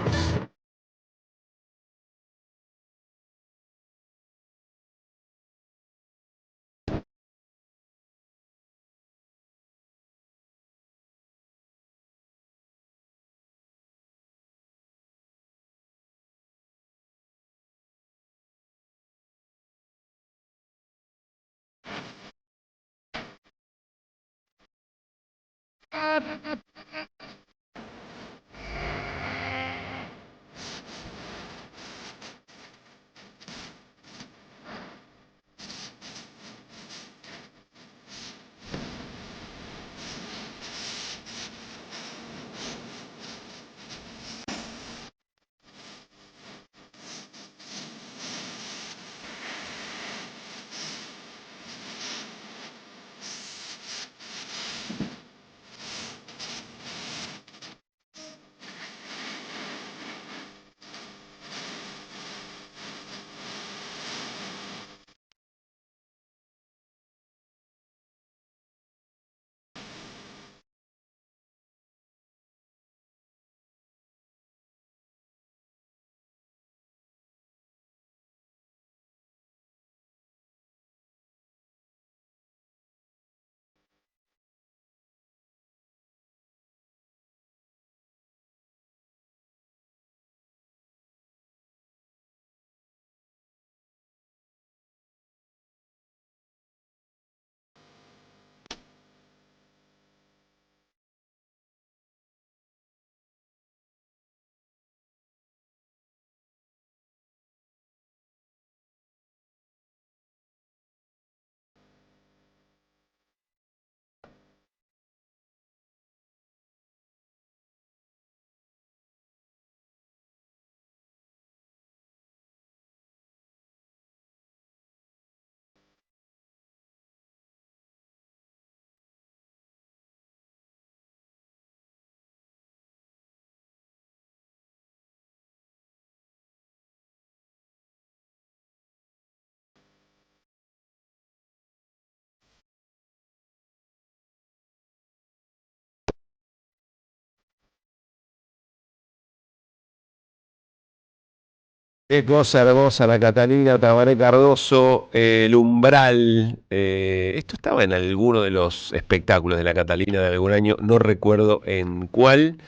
Qué cosa hermosa la Catalina Tabaré Cardoso, el umbral. Esto estaba en alguno de los espectáculos de la Catalina de algún año, no recuerdo en cuál.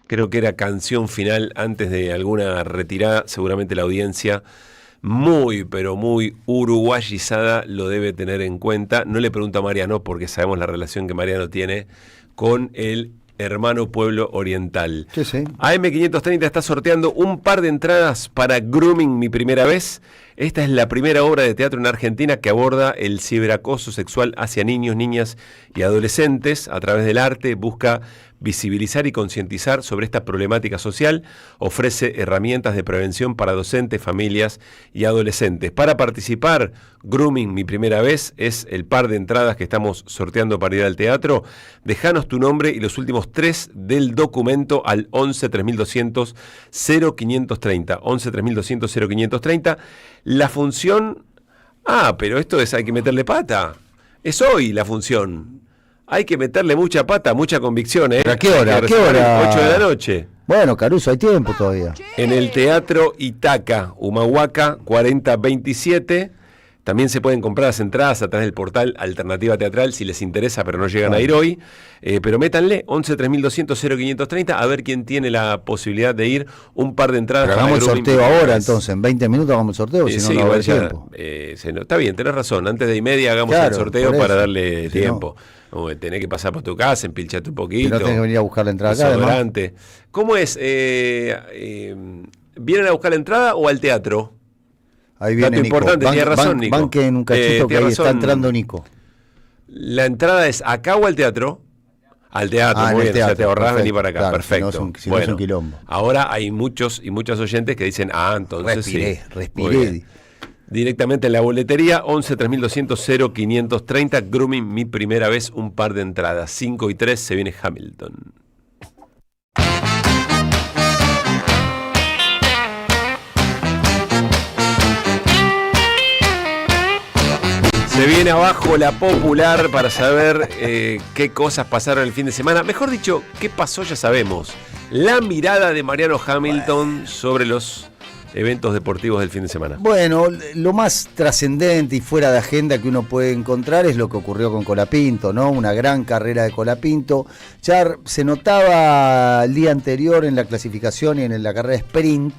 Creo que era canción final antes de alguna retirada. Seguramente la audiencia muy, pero muy uruguayizada lo debe tener en cuenta. No le pregunto a Mariano porque sabemos la relación que Mariano tiene con el hermano pueblo oriental. Sí, sí. AM530 está sorteando un par de entradas para Grooming, mi primera vez. Esta es la primera obra de teatro en Argentina que aborda el ciberacoso sexual hacia niños, niñas y adolescentes. A través del arte busca visibilizar y concientizar sobre esta problemática social. Ofrece herramientas de prevención para docentes, familias y adolescentes. Para participar, Grooming, mi primera vez, es el par de entradas que estamos sorteando para ir al teatro. Dejanos tu nombre y los últimos 3 del documento al 11 3200 0530. 11 3200 0530. La función... pero esto es, hay que meterle pata. Es hoy la función. Hay que meterle mucha pata, mucha convicción, ¿eh? ¿Pero a qué hora? ¿A qué hora? 8 de la noche. Bueno, Caruso, hay tiempo todavía. En el Teatro Itaca, Humahuaca, 4027. También se pueden comprar las entradas a través del portal Alternativa Teatral si les interesa, pero no llegan a ir hoy. Pero métanle 11 3200 0530 a ver quién tiene la posibilidad de ir. Un par de entradas. Pero hagamos el sorteo ahora, entonces. En 20 minutos hagamos el sorteo, si no, no va a haber tiempo. Está bien, tenés razón. Antes de 1:30 hagamos el sorteo para darle tiempo. Tenés que pasar por tu casa, empilcharte un poquito. No tenés que venir a buscar la entrada acá, además. ¿Cómo es? ¿Vienen a buscar la entrada o al teatro? Ahí viene Nico. Importante, tiene razón, Nico. Banque en un cachito que ahí está entrando Nico. ¿La entrada es acá o al teatro? Al teatro, muy bien. Teatro, o sea, te ahorrás venir para acá. Claro, perfecto. Si no es un quilombo. Ahora hay muchos y muchas oyentes que dicen, entonces respiré. Directamente en la boletería, 11 3200 0530. Grooming, mi primera vez, un par de entradas. 5 y 3 se viene Hamilton. Se viene abajo la popular para saber qué cosas pasaron el fin de semana. Mejor dicho, qué pasó ya sabemos. La mirada de Mariano Hamilton sobre los eventos deportivos del fin de semana. Bueno, lo más trascendente y fuera de agenda que uno puede encontrar es lo que ocurrió con Colapinto, ¿no? Una gran carrera de Colapinto. Ya se notaba el día anterior en la clasificación y en la carrera sprint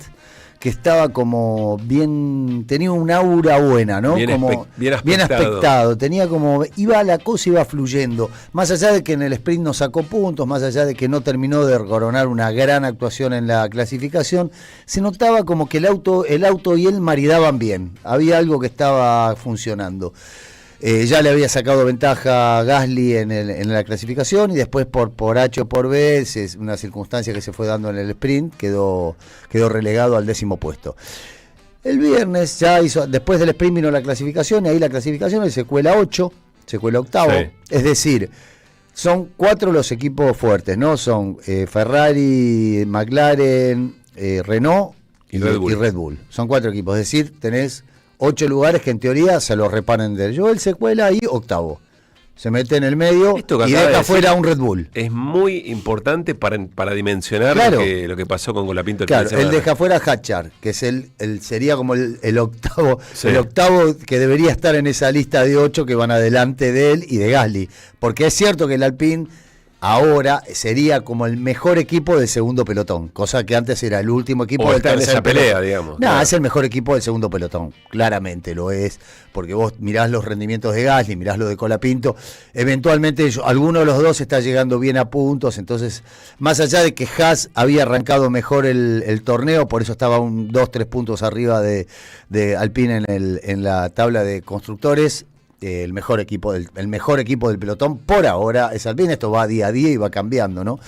que estaba como bien, tenía un aura buena, ¿no? Bien aspectado. Tenía como, la cosa iba fluyendo. Más allá de que en el sprint no sacó puntos, más allá de que no terminó de coronar una gran actuación en la clasificación, se notaba como que el auto y él maridaban bien. Había algo que estaba funcionando. Ya le había sacado ventaja a Gasly en la clasificación y después por H o por B, es una circunstancia que se fue dando en el sprint, quedó relegado al 10º puesto. El viernes después del sprint vino la clasificación y ahí la clasificación se cuela 8, se cuela octavo, sí. Es decir, son 4 los equipos fuertes, ¿no? Son Ferrari, McLaren, Renault y Red Bull. Son 4 equipos, es decir, tenés 8 lugares que en teoría se lo reparan de él. Joel se cuela ahí octavo. Se mete en el medio y deja fuera un Red Bull. Es muy importante para dimensionar lo que pasó con Colapinto. Él deja fuera a Hatchar, que es sería como el octavo, sí. El octavo que debería estar en esa lista de 8 que van adelante de él y de Gasly. Porque es cierto que el Alpine ahora sería como el mejor equipo del segundo pelotón, cosa que antes era el último equipo del tercer en esa pelea, digamos. No, es el mejor equipo del segundo pelotón, claramente lo es, porque vos mirás los rendimientos de Gasly, mirás lo de Colapinto, eventualmente alguno de los dos está llegando bien a puntos, entonces, más allá de que Haas había arrancado mejor el torneo, por eso estaba 2-3 puntos arriba de Alpine en la tabla de constructores, el mejor equipo del pelotón por ahora es Alpine. Esto va día a día y va cambiando, ¿no?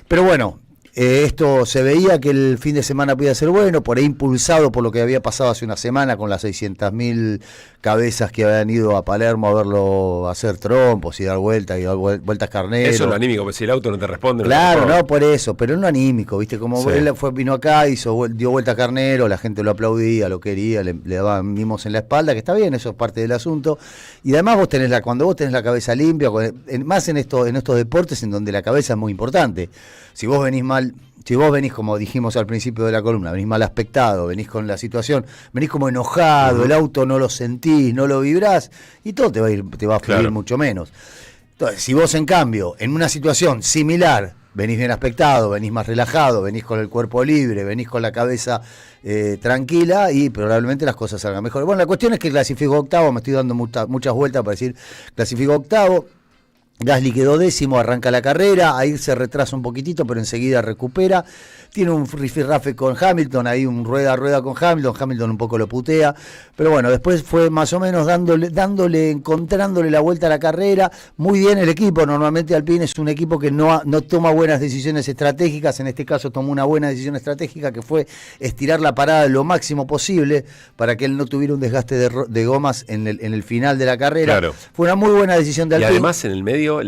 Pero bueno, esto se veía que el fin de semana podía ser bueno, por ahí impulsado por lo que había pasado hace una semana con las 600.000 cabezas que habían ido a Palermo a verlo hacer trompos y dar vueltas vueltas Carnero. Eso es lo anímico, porque si el auto no te responde. Claro, no, por eso, pero en lo anímico, ¿viste? Como sí. Él vino acá, dio vuelta Carnero, la gente lo aplaudía, lo quería, le daban mimos en la espalda, que está bien, eso es parte del asunto. Y además cuando vos tenés la cabeza limpia, más en estos deportes en donde la cabeza es muy importante. Si vos venís como dijimos al principio de la columna, venís mal aspectado, venís con la situación, venís como enojado, el auto no lo sentís, no lo vibrás, y todo te va a fluir mucho menos. Entonces, si vos en cambio, en una situación similar, venís bien aspectado, venís más relajado, venís con el cuerpo libre, venís con la cabeza tranquila, y probablemente las cosas salgan mejor. Bueno, la cuestión es que clasificó octavo, me estoy dando muchas vueltas para decir, clasificó octavo. Gasly quedó 10º, arranca la carrera, ahí se retrasa un poquitito, pero enseguida recupera. Tiene un rifirrafe con Hamilton, ahí un rueda a rueda con Hamilton un poco lo putea, pero bueno, después fue más o menos encontrándole la vuelta a la carrera. Muy bien el equipo, normalmente Alpine es un equipo que no toma buenas decisiones estratégicas, en este caso tomó una buena decisión estratégica que fue estirar la parada lo máximo posible para que él no tuviera un desgaste de gomas en el final de la carrera. Claro. Fue una muy buena decisión de Alpine. Y además en el medio,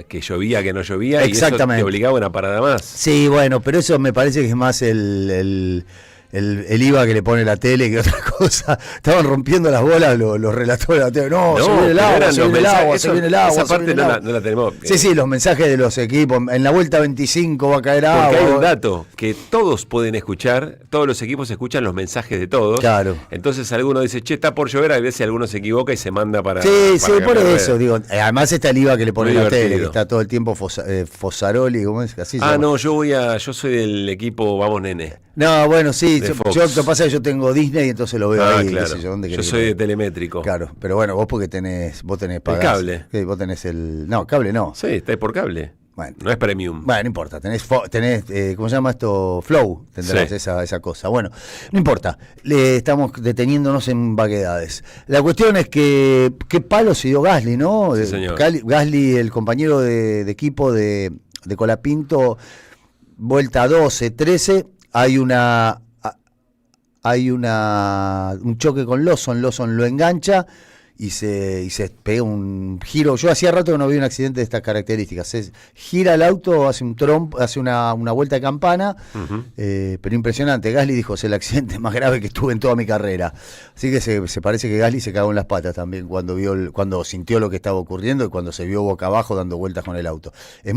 que llovía, que no llovía, exactamente, y eso te obligaba a una parada más. Sí, bueno, pero eso me parece que es más el IVA que le pone la tele que otra cosa. Estaban rompiendo las bolas los relatores de la tele. No, se viene el agua, se viene el agua, se viene el agua. Esa parte no la tenemos. Sí, los mensajes de los equipos. En la vuelta 25 va a caer agua. Porque hay un dato que todos pueden escuchar, todos los equipos escuchan los mensajes de todos. Claro. Entonces alguno dice, che, está por llover, a veces alguno se equivoca y se manda para... Sí, por eso, digo. Además está el IVA que le pone la tele, que está todo el tiempo Fosaroli, ¿cómo es? Así no, yo soy del equipo Vamos Nene. No, bueno, sí, yo lo que pasa es que yo tengo Disney y entonces lo veo ahí. Claro. Yo soy de telemétrico. Claro, pero bueno, vos tenés pagás. El cable. Sí, vos tenés no, cable no. Sí, está por cable. Bueno, no es premium. Bueno, no importa, tenés ¿cómo se llama esto? Flow, tendrás esa cosa. Bueno, no importa, estamos deteniéndonos en vaguedades. La cuestión es que qué palo se dio Gasly, ¿no? Sí, señor. Gasly, el compañero de equipo de Colapinto, vuelta 12, 13, hay un choque con Lawson lo engancha y se pega un giro. Yo hacía rato que no vi un accidente de estas características. Gira el auto, hace un trompo, hace una vuelta de campana, pero impresionante. Gasly dijo, es el accidente más grave que tuve en toda mi carrera. Así que se parece que Gasly se cagó en las patas también cuando sintió lo que estaba ocurriendo y cuando se vio boca abajo dando vueltas con el auto.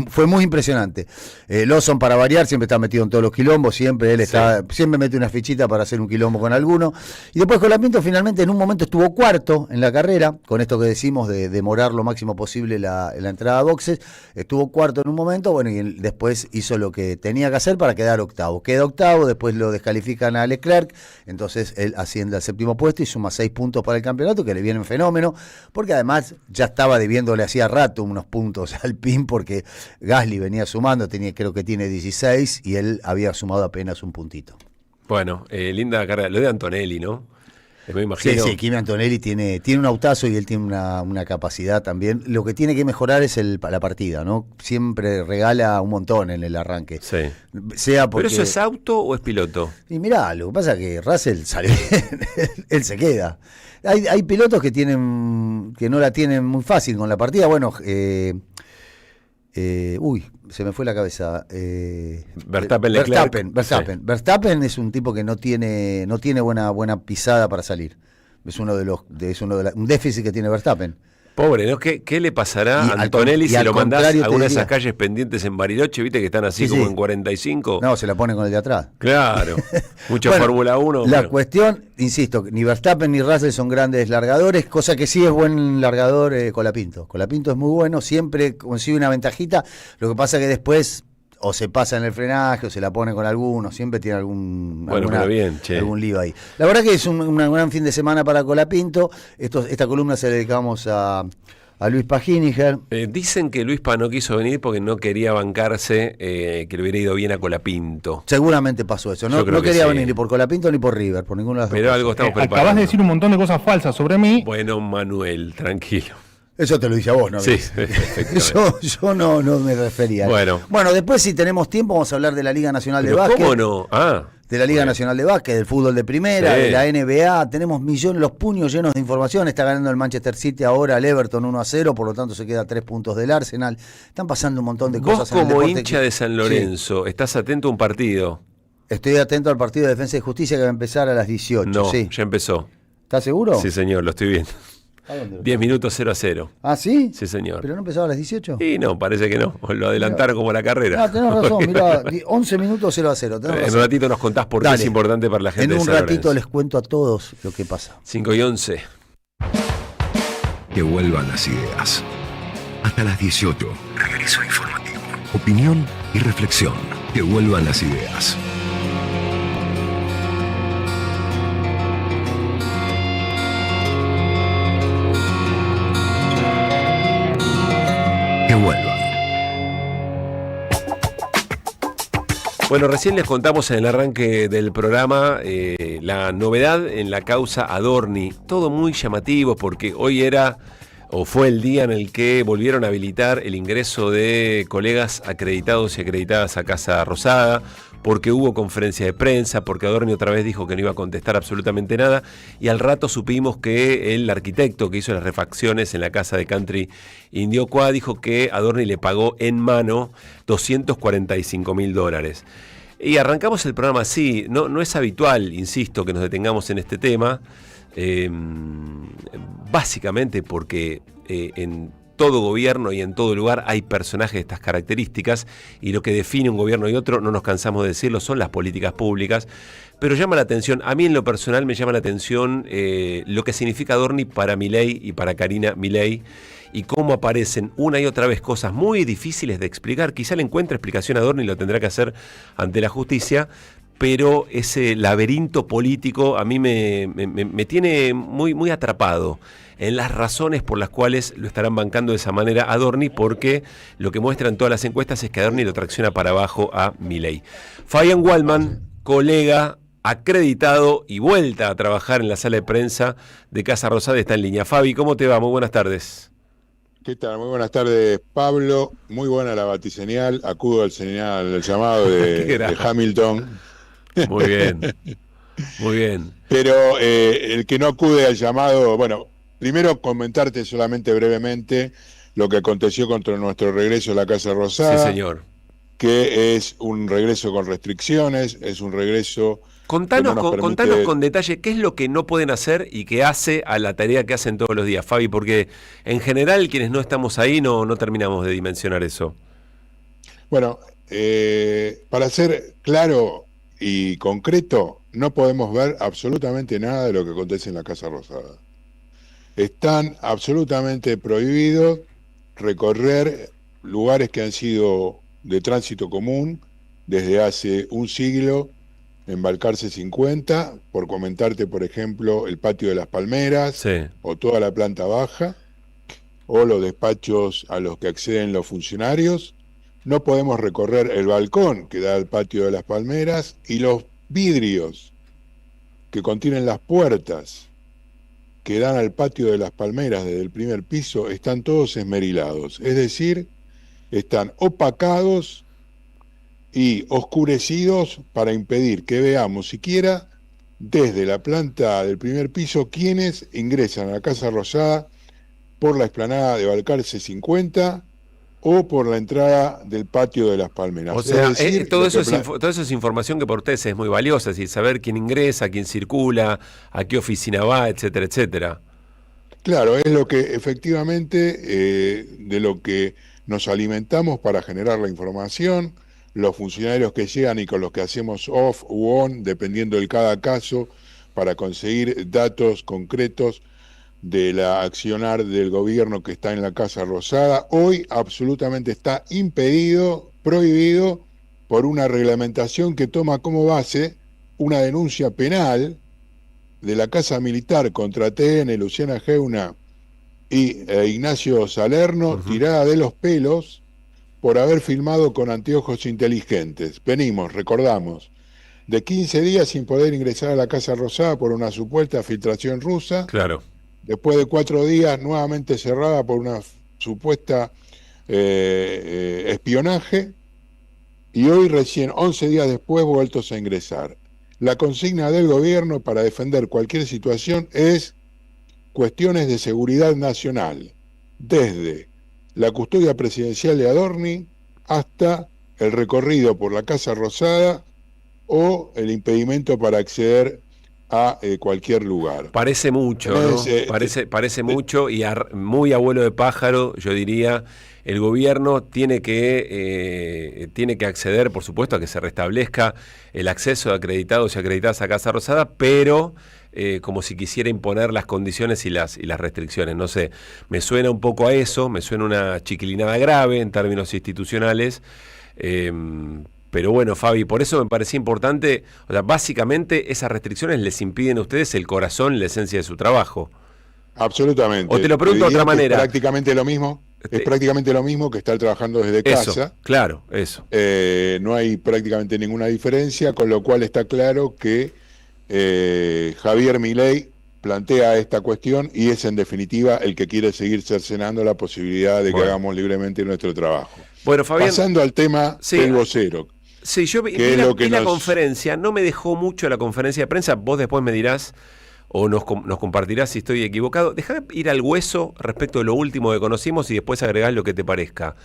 Fue muy impresionante. Lawson, para variar, siempre está metido en todos los quilombos, siempre siempre mete una fichita para hacer un quilombo con alguno. Y después Colapinto finalmente en un momento estuvo cuarto en la carrera, con esto que decimos de demorar lo máximo posible la entrada a boxes, estuvo cuarto en un momento, bueno, y después hizo lo que tenía que hacer para quedar octavo. Queda octavo, después lo descalifican a Leclerc, entonces él asciende al 7º puesto y suma 6 puntos para el campeonato, que le viene en fenómeno, porque además ya estaba debiéndole hacía rato unos puntos al PIN, porque Gasly venía sumando, creo que tiene 16, y él había sumado apenas un puntito. Bueno, linda carrera, lo de Antonelli, ¿no? Me imagino. Sí, Kimi Antonelli tiene un autazo y él tiene una capacidad también. Lo que tiene que mejorar es la partida, ¿no? Siempre regala un montón en el arranque. Sí. ¿Pero eso es auto o es piloto? Y mirá, lo que pasa es que Russell sale bien, él se queda. Hay pilotos que no la tienen muy fácil con la partida. Bueno, se me fue la cabeza. Verstappen es un tipo que no tiene buena pisada para salir. Es un déficit que tiene Verstappen. Pobre, ¿no? ¿Qué le pasará a Antonelli si lo mandás a alguna de esas calles pendientes en Bariloche, viste que están así como en 45? No, se la ponen con el de atrás. Claro, mucha Fórmula 1. La cuestión, insisto, ni Verstappen ni Russell son grandes largadores, cosa que sí es buen largador Colapinto. Colapinto es muy bueno, siempre consigue una ventajita, lo que pasa que después o se pasa en el frenaje o se la pone con alguno, siempre tiene algún lío ahí. La verdad que es un gran fin de semana para Colapinto. Esta columna se la dedicamos a Luis Paginiger. Dicen que Luis no quiso venir porque no quería bancarse que le hubiera ido bien a Colapinto. Seguramente pasó eso. No quería venir ni por Colapinto ni por River, por ninguna de las dos. Pero algo estamos preparando. Acabas de decir un montón de cosas falsas sobre mí. Bueno, Manuel, tranquilo. Eso te lo dije a vos, ¿no? Sí, yo no me refería. Bueno, después si tenemos tiempo vamos a hablar de la Liga Nacional de Básquet. ¿Cómo no? De la Liga Nacional de Básquet, del fútbol de primera, de la NBA. Tenemos los puños llenos de información. Está ganando el Manchester City ahora al Everton 1-0, por lo tanto se queda a 3 puntos del Arsenal. Están pasando un montón de cosas. Vos como hincha de San Lorenzo, ¿estás atento a un partido? Estoy atento al partido de Defensa y Justicia que va a empezar a las 18. No, ya empezó. ¿Estás seguro? Sí, señor, lo estoy viendo. 10 minutos 0-0. ¿Ah, sí? Sí, señor. ¿Pero no empezaba a las 18? Y no, parece que no. Lo adelantaron como la carrera. No, tenés razón. Mirá, 11 minutos 0-0. En un ratito nos contás por qué es importante para la gente de San Lorenzo. En un ratito les cuento a todos lo que pasa. 5:11. Que vuelvan las ideas. Hasta las 18. Regreso informativo. Opinión y reflexión. Que vuelvan las ideas. Que Bueno, recién les contamos en el arranque del programa la novedad en la causa Adorni. Todo muy llamativo porque hoy era o fue el día en el que volvieron a habilitar el ingreso de colegas acreditados y acreditadas a Casa Rosada, porque hubo conferencia de prensa, porque Adorni otra vez dijo que no iba a contestar absolutamente nada, y al rato supimos que el arquitecto que hizo las refacciones en la casa de Country Indioquá dijo que Adorni le pagó en mano $245.000. Y arrancamos el programa así. No es habitual, insisto, que nos detengamos en este tema, básicamente porque en todo gobierno y en todo lugar hay personajes de estas características, y lo que define un gobierno y otro, no nos cansamos de decirlo, son las políticas públicas. Pero llama la atención, a mí en lo personal me llama la atención lo que significa Adorni para Milei y para Karina Milei, y cómo aparecen una y otra vez cosas muy difíciles de explicar. Quizá le encuentre explicación a Adorni y lo tendrá que hacer ante la justicia, pero ese laberinto político a mí me tiene muy atrapado en las razones por las cuales lo estarán bancando de esa manera a Adorni, porque lo que muestran todas las encuestas es que Adorni lo tracciona para abajo a Milei. Fabián Waldman, colega acreditado y vuelta a trabajar en la sala de prensa de Casa Rosada, está en línea. Fabi, ¿cómo te va? Muy buenas tardes. ¿Qué tal? Muy buenas tardes, Pablo. Muy buena la batiseñal. Acudo al llamado de Hamilton. Muy bien, muy bien. Pero el que no acude al llamado, bueno, primero comentarte solamente brevemente lo que aconteció contra nuestro regreso a la Casa Rosada. Sí, señor. Que es un regreso con restricciones, es un regreso... Contanos con detalle qué es lo que no pueden hacer y que hace a la tarea que hacen todos los días, Fabi, porque en general quienes no estamos ahí no terminamos de dimensionar eso. Bueno, para ser claro y concreto, no podemos ver absolutamente nada de lo que acontece en la Casa Rosada. Están absolutamente prohibidos recorrer lugares que han sido de tránsito común desde hace un siglo en Balcarce 50, por comentarte, por ejemplo, el patio de las Palmeras, sí, o toda la planta baja, o los despachos a los que acceden los funcionarios. No podemos recorrer el balcón que da al patio de las Palmeras, y los vidrios que contienen las puertas que dan al patio de las Palmeras desde el primer piso están todos esmerilados, es decir, están opacados y oscurecidos para impedir que veamos siquiera desde la planta del primer piso quienes ingresan a la Casa Rosada por la explanada de Balcarce 50 o por la entrada del patio de las Palmeras. O sea, todo eso es información que para ustedes es muy valiosa, es decir, saber quién ingresa, quién circula, a qué oficina va, etcétera, etcétera. Claro, es lo que efectivamente de lo que nos alimentamos para generar la información. Los funcionarios que llegan y con los que hacemos off u on, dependiendo de cada caso, para conseguir datos concretos de la accionar del gobierno que está en la Casa Rosada, hoy absolutamente está impedido, prohibido, por una reglamentación que toma como base una denuncia penal de la Casa Militar contra TN, Luciana Geuna y Ignacio Salerno, tirada de los pelos, por haber filmado con anteojos inteligentes. Venimos, recordamos, de 15 días sin poder ingresar a la Casa Rosada por una supuesta filtración rusa. Claro. Después de 4 días nuevamente cerrada por una supuesta espionaje. Y hoy recién, 11 días después, vueltos a ingresar. La consigna del gobierno para defender cualquier situación es cuestiones de seguridad nacional, desde la custodia presidencial de Adorni hasta el recorrido por la Casa Rosada o el impedimento para acceder a cualquier lugar. Parece mucho, ¿no? Parece mucho y muy abuelo de pájaro, yo diría. El gobierno tiene que acceder, por supuesto, a que se restablezca el acceso de acreditados y acreditadas a Casa Rosada, pero como si quisiera imponer las condiciones y las restricciones. No sé, me suena un poco a eso, me suena una chiquilinada grave en términos institucionales, pero bueno, Fabi, por eso me parecía importante, o sea, básicamente esas restricciones les impiden a ustedes el corazón, la esencia de su trabajo. Absolutamente. O te lo pregunto de otra manera. Prácticamente lo mismo. Es prácticamente lo mismo que estar trabajando desde casa. Claro, eso. No hay prácticamente ninguna diferencia, con lo cual está claro que Javier Milei plantea esta cuestión y es en definitiva el que quiere seguir cercenando la posibilidad de que hagamos libremente nuestro trabajo. Bueno, Fabián, pasando al tema del vocero. Sí, yo vi la conferencia, no me dejó mucho la conferencia de prensa, vos después me dirás o nos compartirás si estoy equivocado. Dejá ir al hueso respecto de lo último que conocimos y después agregás lo que te parezca.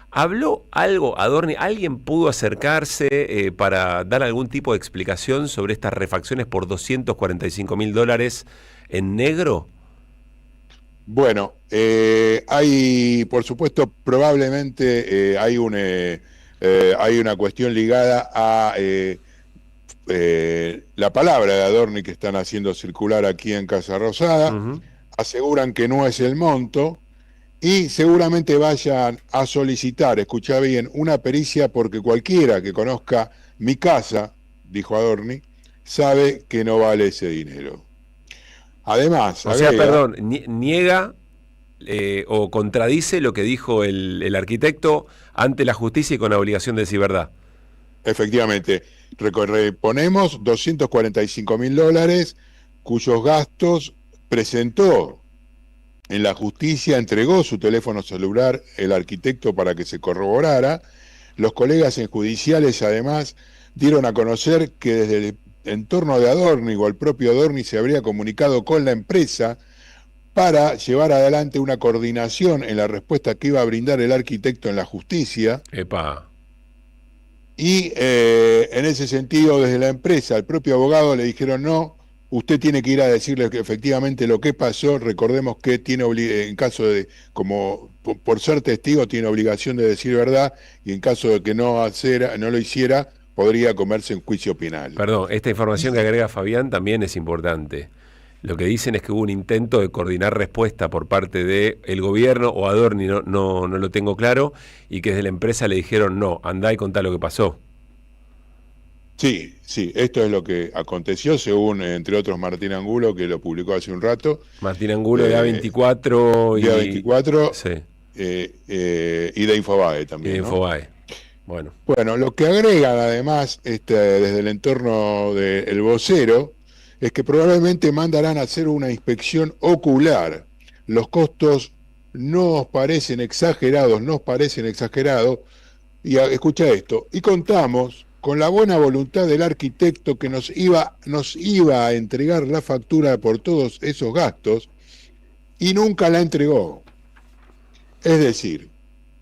¿Habló algo Adorni? ¿Alguien pudo acercarse para dar algún tipo de explicación sobre estas refacciones por $245.000 en negro? Bueno, hay, por supuesto, probablemente hay una cuestión ligada a la palabra de Adorni que están haciendo circular aquí en Casa Rosada. Aseguran que no es el monto y seguramente vayan a solicitar, escuchá bien, una pericia porque cualquiera que conozca mi casa, dijo Adorni, sabe que no vale ese dinero. Además, niega o contradice lo que dijo el arquitecto ante la justicia y con la obligación de decir verdad. Efectivamente, reponemos $245.000 cuyos gastos presentó en la justicia, entregó su teléfono celular el arquitecto para que se corroborara. Los colegas en judiciales además dieron a conocer que desde el entorno de Adorni o el propio Adorni se habría comunicado con la empresa para llevar adelante una coordinación en la respuesta que iba a brindar el arquitecto en la justicia. Y en ese sentido, desde la empresa, al propio abogado le dijeron no, usted tiene que ir a decirle que efectivamente lo que pasó. Recordemos que tiene en caso de, como por ser testigo, tiene obligación de decir verdad, y en caso de que no lo hiciera, podría comerse un juicio penal. Perdón, esta información que agrega Fabián también es importante. Lo que dicen es que hubo un intento de coordinar respuesta por parte del gobierno o Adorni, no lo tengo claro, y que desde la empresa le dijeron no, andá y contá lo que pasó. Sí, esto es lo que aconteció, según, entre otros, Martín Angulo, que lo publicó hace un rato. Martín Angulo de A24 y A24 sí. Y de Infobae también. Y de Infobae. Bueno, lo que agregan además desde el entorno del vocero es que probablemente mandarán a hacer una inspección ocular. Los costos nos parecen exagerados, y escucha esto, y contamos con la buena voluntad del arquitecto que nos iba a entregar la factura por todos esos gastos y nunca la entregó. Es decir,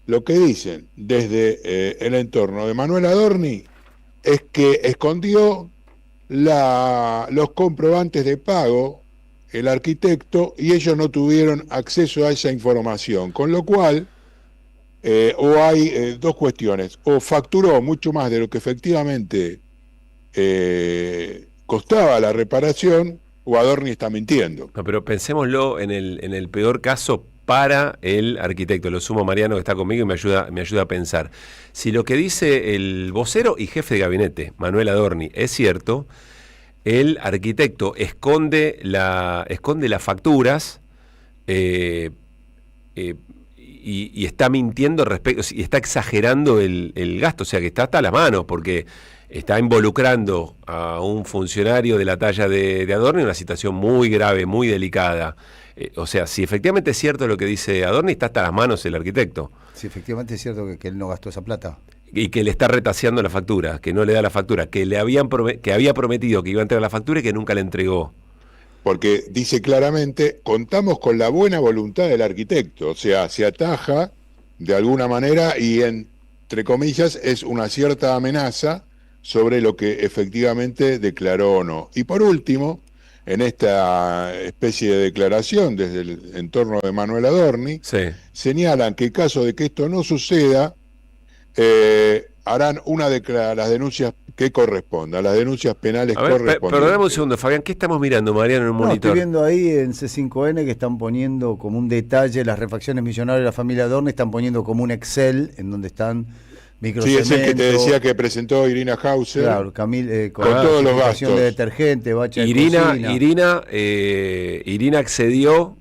lo que dicen desde el entorno de Manuel Adorni es que escondió los comprobantes de pago el arquitecto y ellos no tuvieron acceso a esa información, con lo cual o hay dos cuestiones: o facturó mucho más de lo que efectivamente costaba la reparación, o Adorni está mintiendo. No, pero pensémoslo en el peor caso para el arquitecto. Lo sumo a Mariano, que está conmigo, y me ayuda a pensar. Si lo que dice el vocero y jefe de gabinete, Manuel Adorni, es cierto, el arquitecto esconde las facturas y está mintiendo y está exagerando el gasto, o sea que está hasta las manos, porque está involucrando a un funcionario de la talla de Adorni en una situación muy grave, muy delicada. O sea, si efectivamente es cierto lo que dice Adorni, está hasta las manos el arquitecto. Si efectivamente es cierto que él no gastó esa plata. Y que le está retaseando la factura, que no le da la factura, que había prometido que iba a entregar la factura y que nunca la entregó. Porque dice claramente, contamos con la buena voluntad del arquitecto, o sea, se ataja de alguna manera y, entre comillas, es una cierta amenaza sobre lo que efectivamente declaró o no. Y por último, en esta especie de declaración desde el entorno de Manuel Adorni, señalan que en caso de que esto no suceda, harán una de las denuncias que correspondan, las denuncias penales correspondientes. Perdóname un segundo, Fabián, ¿qué estamos mirando, Mariano, en un monitor? Estoy viendo ahí en C5N que están poniendo como un detalle las refacciones millonarias de la familia Adorni, están poniendo como un Excel en donde están microcemento. Sí, es el que te decía que presentó Irina Hauser. Claro, con todos los gastos. De detergente, bacha de cocina. Irina accedió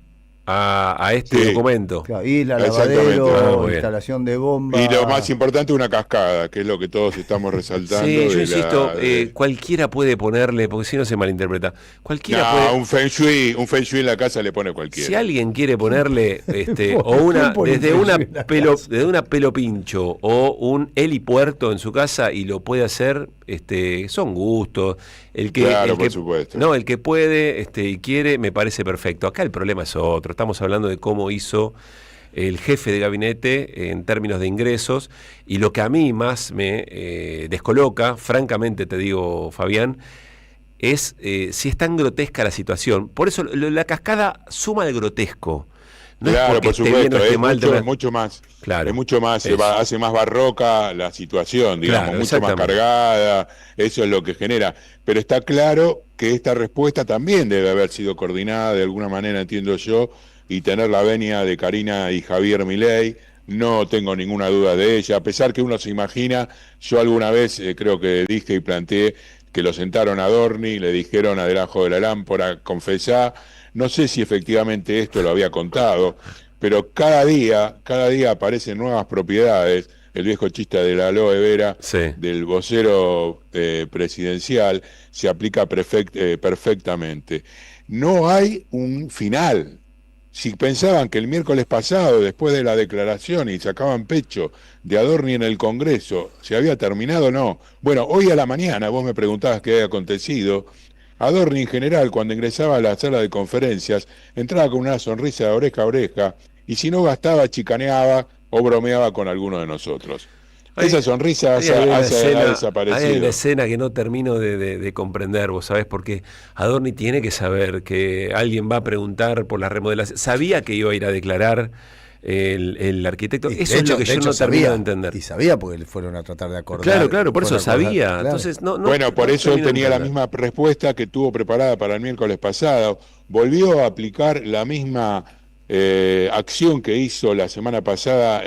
a este documento. Claro, isla, lavadero, instalación de bomba. Y lo más importante, una cascada, que es lo que todos estamos resaltando. Sí, yo insisto, cualquiera puede ponerle, porque si no se malinterpreta. Cualquiera puede. Un feng shui en la casa le pone cualquiera. Si alguien quiere ponerle desde una pelo pincho o un helipuerto en su casa y lo puede hacer, son gustos. Por supuesto. No, el que puede y quiere, me parece perfecto. Acá el problema es otro. Estamos hablando de cómo hizo el jefe de gabinete en términos de ingresos, y lo que a mí más me descoloca, francamente te digo, Fabián, es si es tan grotesca la situación. Por eso la cascada suma de grotesco. No claro, por supuesto, es mucho más. Claro, es mucho más, hace más barroca la situación, digamos, claro, mucho más cargada, eso es lo que genera. Pero está claro que esta respuesta también debe haber sido coordinada de alguna manera, entiendo yo, y tener la venia de Karina y Javier Milei. No tengo ninguna duda de ella, a pesar que uno se imagina, yo alguna vez creo que dije y planteé que lo sentaron a Adorni, le dijeron a debajo de la lámpara, confesá. No sé si efectivamente esto lo había contado, pero cada día aparecen nuevas propiedades. El viejo chiste de la aloe vera, del vocero presidencial, se aplica perfectamente. No hay un final. Si pensaban que el miércoles pasado, después de la declaración y sacaban pecho de Adorni en el Congreso, se había terminado, no. Bueno, hoy a la mañana, vos me preguntabas qué había acontecido. Adorni, en general, cuando ingresaba a la sala de conferencias, entraba con una sonrisa de oreja a oreja, y si no gastaba, chicaneaba o bromeaba con alguno de nosotros. Esa sonrisa ha desaparecido. Hay una escena que no termino de comprender, vos sabés, porque Adorni tiene que saber que alguien va a preguntar por la remodelación. Sabía que iba a ir a declarar el arquitecto. Eso es lo que yo no termino de entender. Y sabía porque fueron a tratar de acordar. Claro, por eso sabía. Claro. Entonces, por eso él tenía la misma respuesta que tuvo preparada para el miércoles pasado. Volvió a aplicar la misma acción que hizo la semana pasada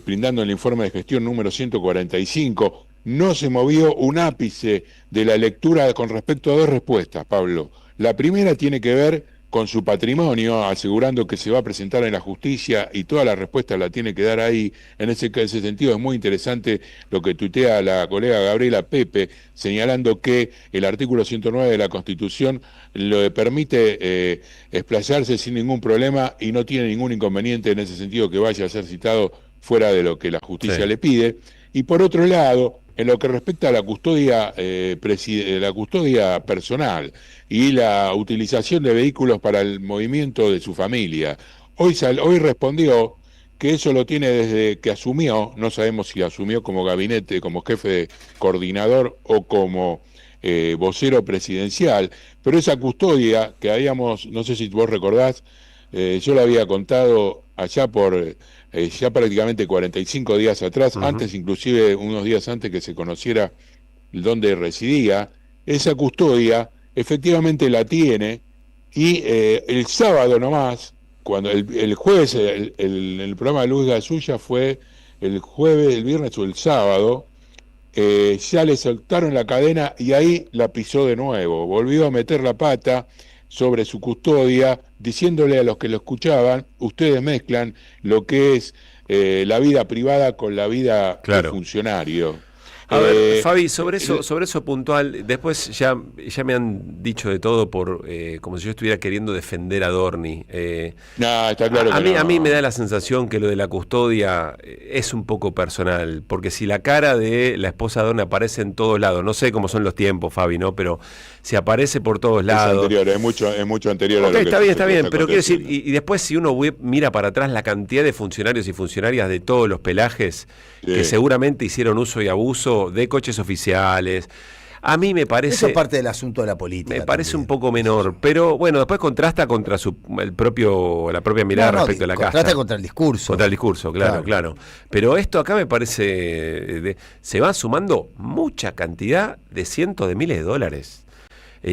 brindando el informe de gestión número 145. No se movió un ápice de la lectura con respecto a dos respuestas, Pablo. La primera tiene que ver con su patrimonio, asegurando que se va a presentar en la justicia, y toda la respuesta la tiene que dar ahí. En ese sentido es muy interesante lo que tuitea la colega Gabriela Pepe, señalando que el artículo 109 de la Constitución le permite explayarse sin ningún problema y no tiene ningún inconveniente en ese sentido que vaya a ser citado fuera de lo que la justicia le pide. Y por otro lado, en lo que respecta a la custodia personal y la utilización de vehículos para el movimiento de su familia, hoy respondió que eso lo tiene desde que asumió. No sabemos si asumió como gabinete, como jefe coordinador o como vocero presidencial, pero esa custodia que habíamos, no sé si vos recordás, yo la había contado allá por ya prácticamente 45 días atrás, antes inclusive unos días antes que se conociera dónde residía. Esa custodia efectivamente la tiene, y el sábado nomás, cuando el jueves, el programa de Luis Gasulla fue el viernes o el sábado, ya le soltaron la cadena y ahí la pisó de nuevo, volvió a meter la pata sobre su custodia, diciéndole a los que lo escuchaban: ustedes mezclan lo que es la vida privada con la vida de funcionario. A ver, Fabi, sobre eso puntual, después ya me han dicho de todo como si yo estuviera queriendo defender a Adorni. No, está claro que a mí me da la sensación que lo de la custodia es un poco personal, porque si la cara de la esposa de Adorni aparece en todos lados, no sé cómo son los tiempos, Fabi, ¿no? Pero si aparece por todos lados... Es mucho anterior a lo que está bien, pero quiero decir, y después si uno mira para atrás la cantidad de funcionarios y funcionarias de todos los pelajes que seguramente hicieron uso y abuso de coches oficiales, a mí me parece... Eso es parte del asunto de la política. Me parece un poco menor, pero bueno, después contrasta contra la propia mirada respecto a la casa. Contrasta contra el discurso. Contra el discurso, claro. Pero esto acá me parece... se va sumando mucha cantidad de cientos de miles de dólares.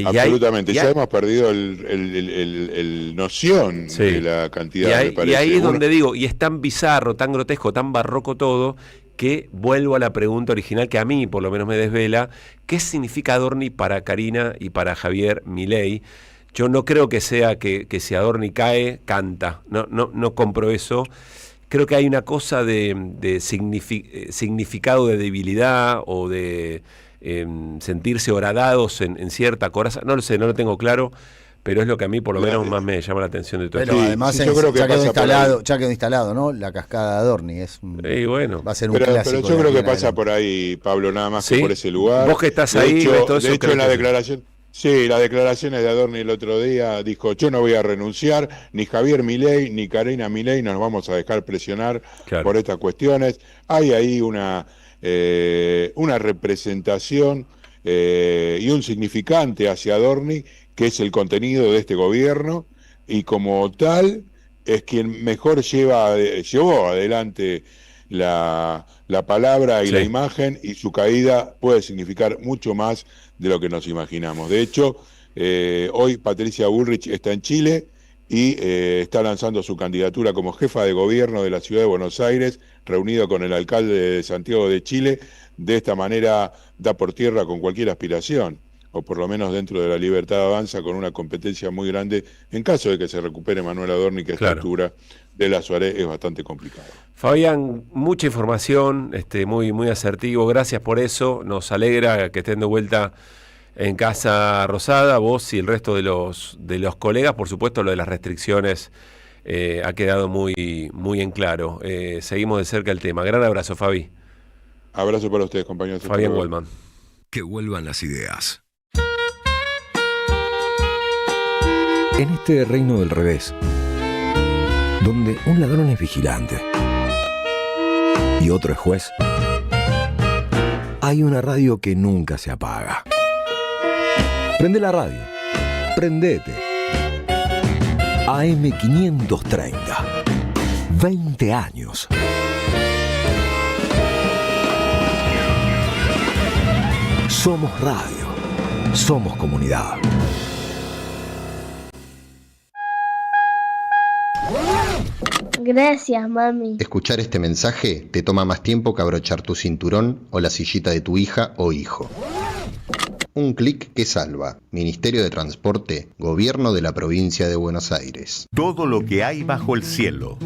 Absolutamente, ya hemos perdido el noción de la cantidad, me parece. Y ahí es donde digo, y es tan bizarro, tan grotesco, tan barroco todo, que vuelvo a la pregunta original que a mí por lo menos me desvela: ¿qué significa Adorni para Karina y para Javier Milei? Yo no creo que sea que si Adorni cae, canta. No compro eso. Creo que hay una cosa de significado de debilidad o de sentirse horadados en cierta coraza. No lo sé, no lo tengo claro, pero es lo que a mí por lo menos más me llama la atención de todo esto. Pero además yo creo que ya quedó instalado, ¿no? La cascada de Adorni bueno, va a ser un clásico. Pero yo creo que pasa por ahí, Pablo, nada más que por ese lugar. Vos que estás ahí, de hecho en la declaración... Sí, las declaraciones de Adorni el otro día dijo, yo no voy a renunciar, ni Javier Milei, ni Karina Milei nos vamos a dejar presionar por estas cuestiones. Hay ahí una representación y un significante hacia Adorni, que es el contenido de este gobierno, y como tal es quien mejor llevó adelante la palabra y la imagen, y su caída puede significar mucho más de lo que nos imaginamos. De hecho, hoy Patricia Bullrich está en Chile y está lanzando su candidatura como jefa de gobierno de la ciudad de Buenos Aires, reunido con el alcalde de Santiago de Chile. De esta manera da por tierra con cualquier aspiración, o por lo menos dentro de la Libertad Avanza, con una competencia muy grande en caso de que se recupere Manuel Adorni, que a esta altura de la Suárez es bastante complicado. Fabián, mucha información, muy, muy asertivo, gracias por eso, nos alegra que estén de vuelta en Casa Rosada, vos y el resto de los colegas. Por supuesto, lo de las restricciones ha quedado muy, muy en claro. Seguimos de cerca el tema. Gran abrazo, Fabi. Abrazo para ustedes, compañeros. Fabián Goldman. Que vuelvan las ideas. En este reino del revés, donde un ladrón es vigilante y otro es juez, hay una radio que nunca se apaga. Prende la radio, prendete. AM530, 20 años. Somos radio, somos comunidad. Gracias, mami. Escuchar este mensaje te toma más tiempo que abrochar tu cinturón o la sillita de tu hija o hijo. Un clic que salva. Ministerio de Transporte, Gobierno de la Provincia de Buenos Aires. Todo lo que hay bajo el cielo.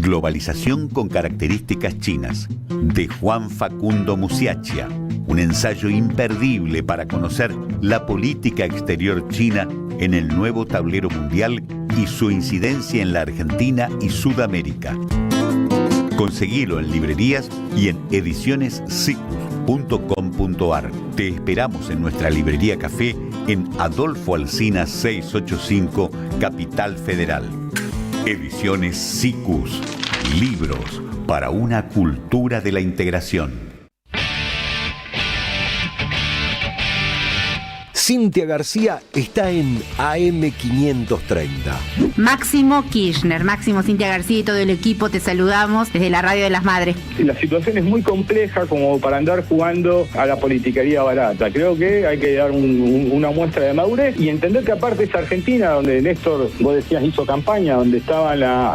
Globalización con características chinas. De Juan Facundo Musiacchia. Un ensayo imperdible para conocer la política exterior china en el nuevo tablero mundial y su incidencia en la Argentina y Sudamérica. Conseguilo en librerías y en edicionesciclus.com.ar. Te esperamos en nuestra librería café en Adolfo Alsina 685, Capital Federal. Ediciones Cicus. Libros para una cultura de la integración. Cintia García está en AM530. Máximo Kirchner, Máximo, Cintia García y todo el equipo, te saludamos desde la Radio de las Madres. La situación es muy compleja como para andar jugando a la politiquería barata. Creo que hay que dar una muestra de madurez y entender que aparte es Argentina, donde Néstor, vos decías, hizo campaña, donde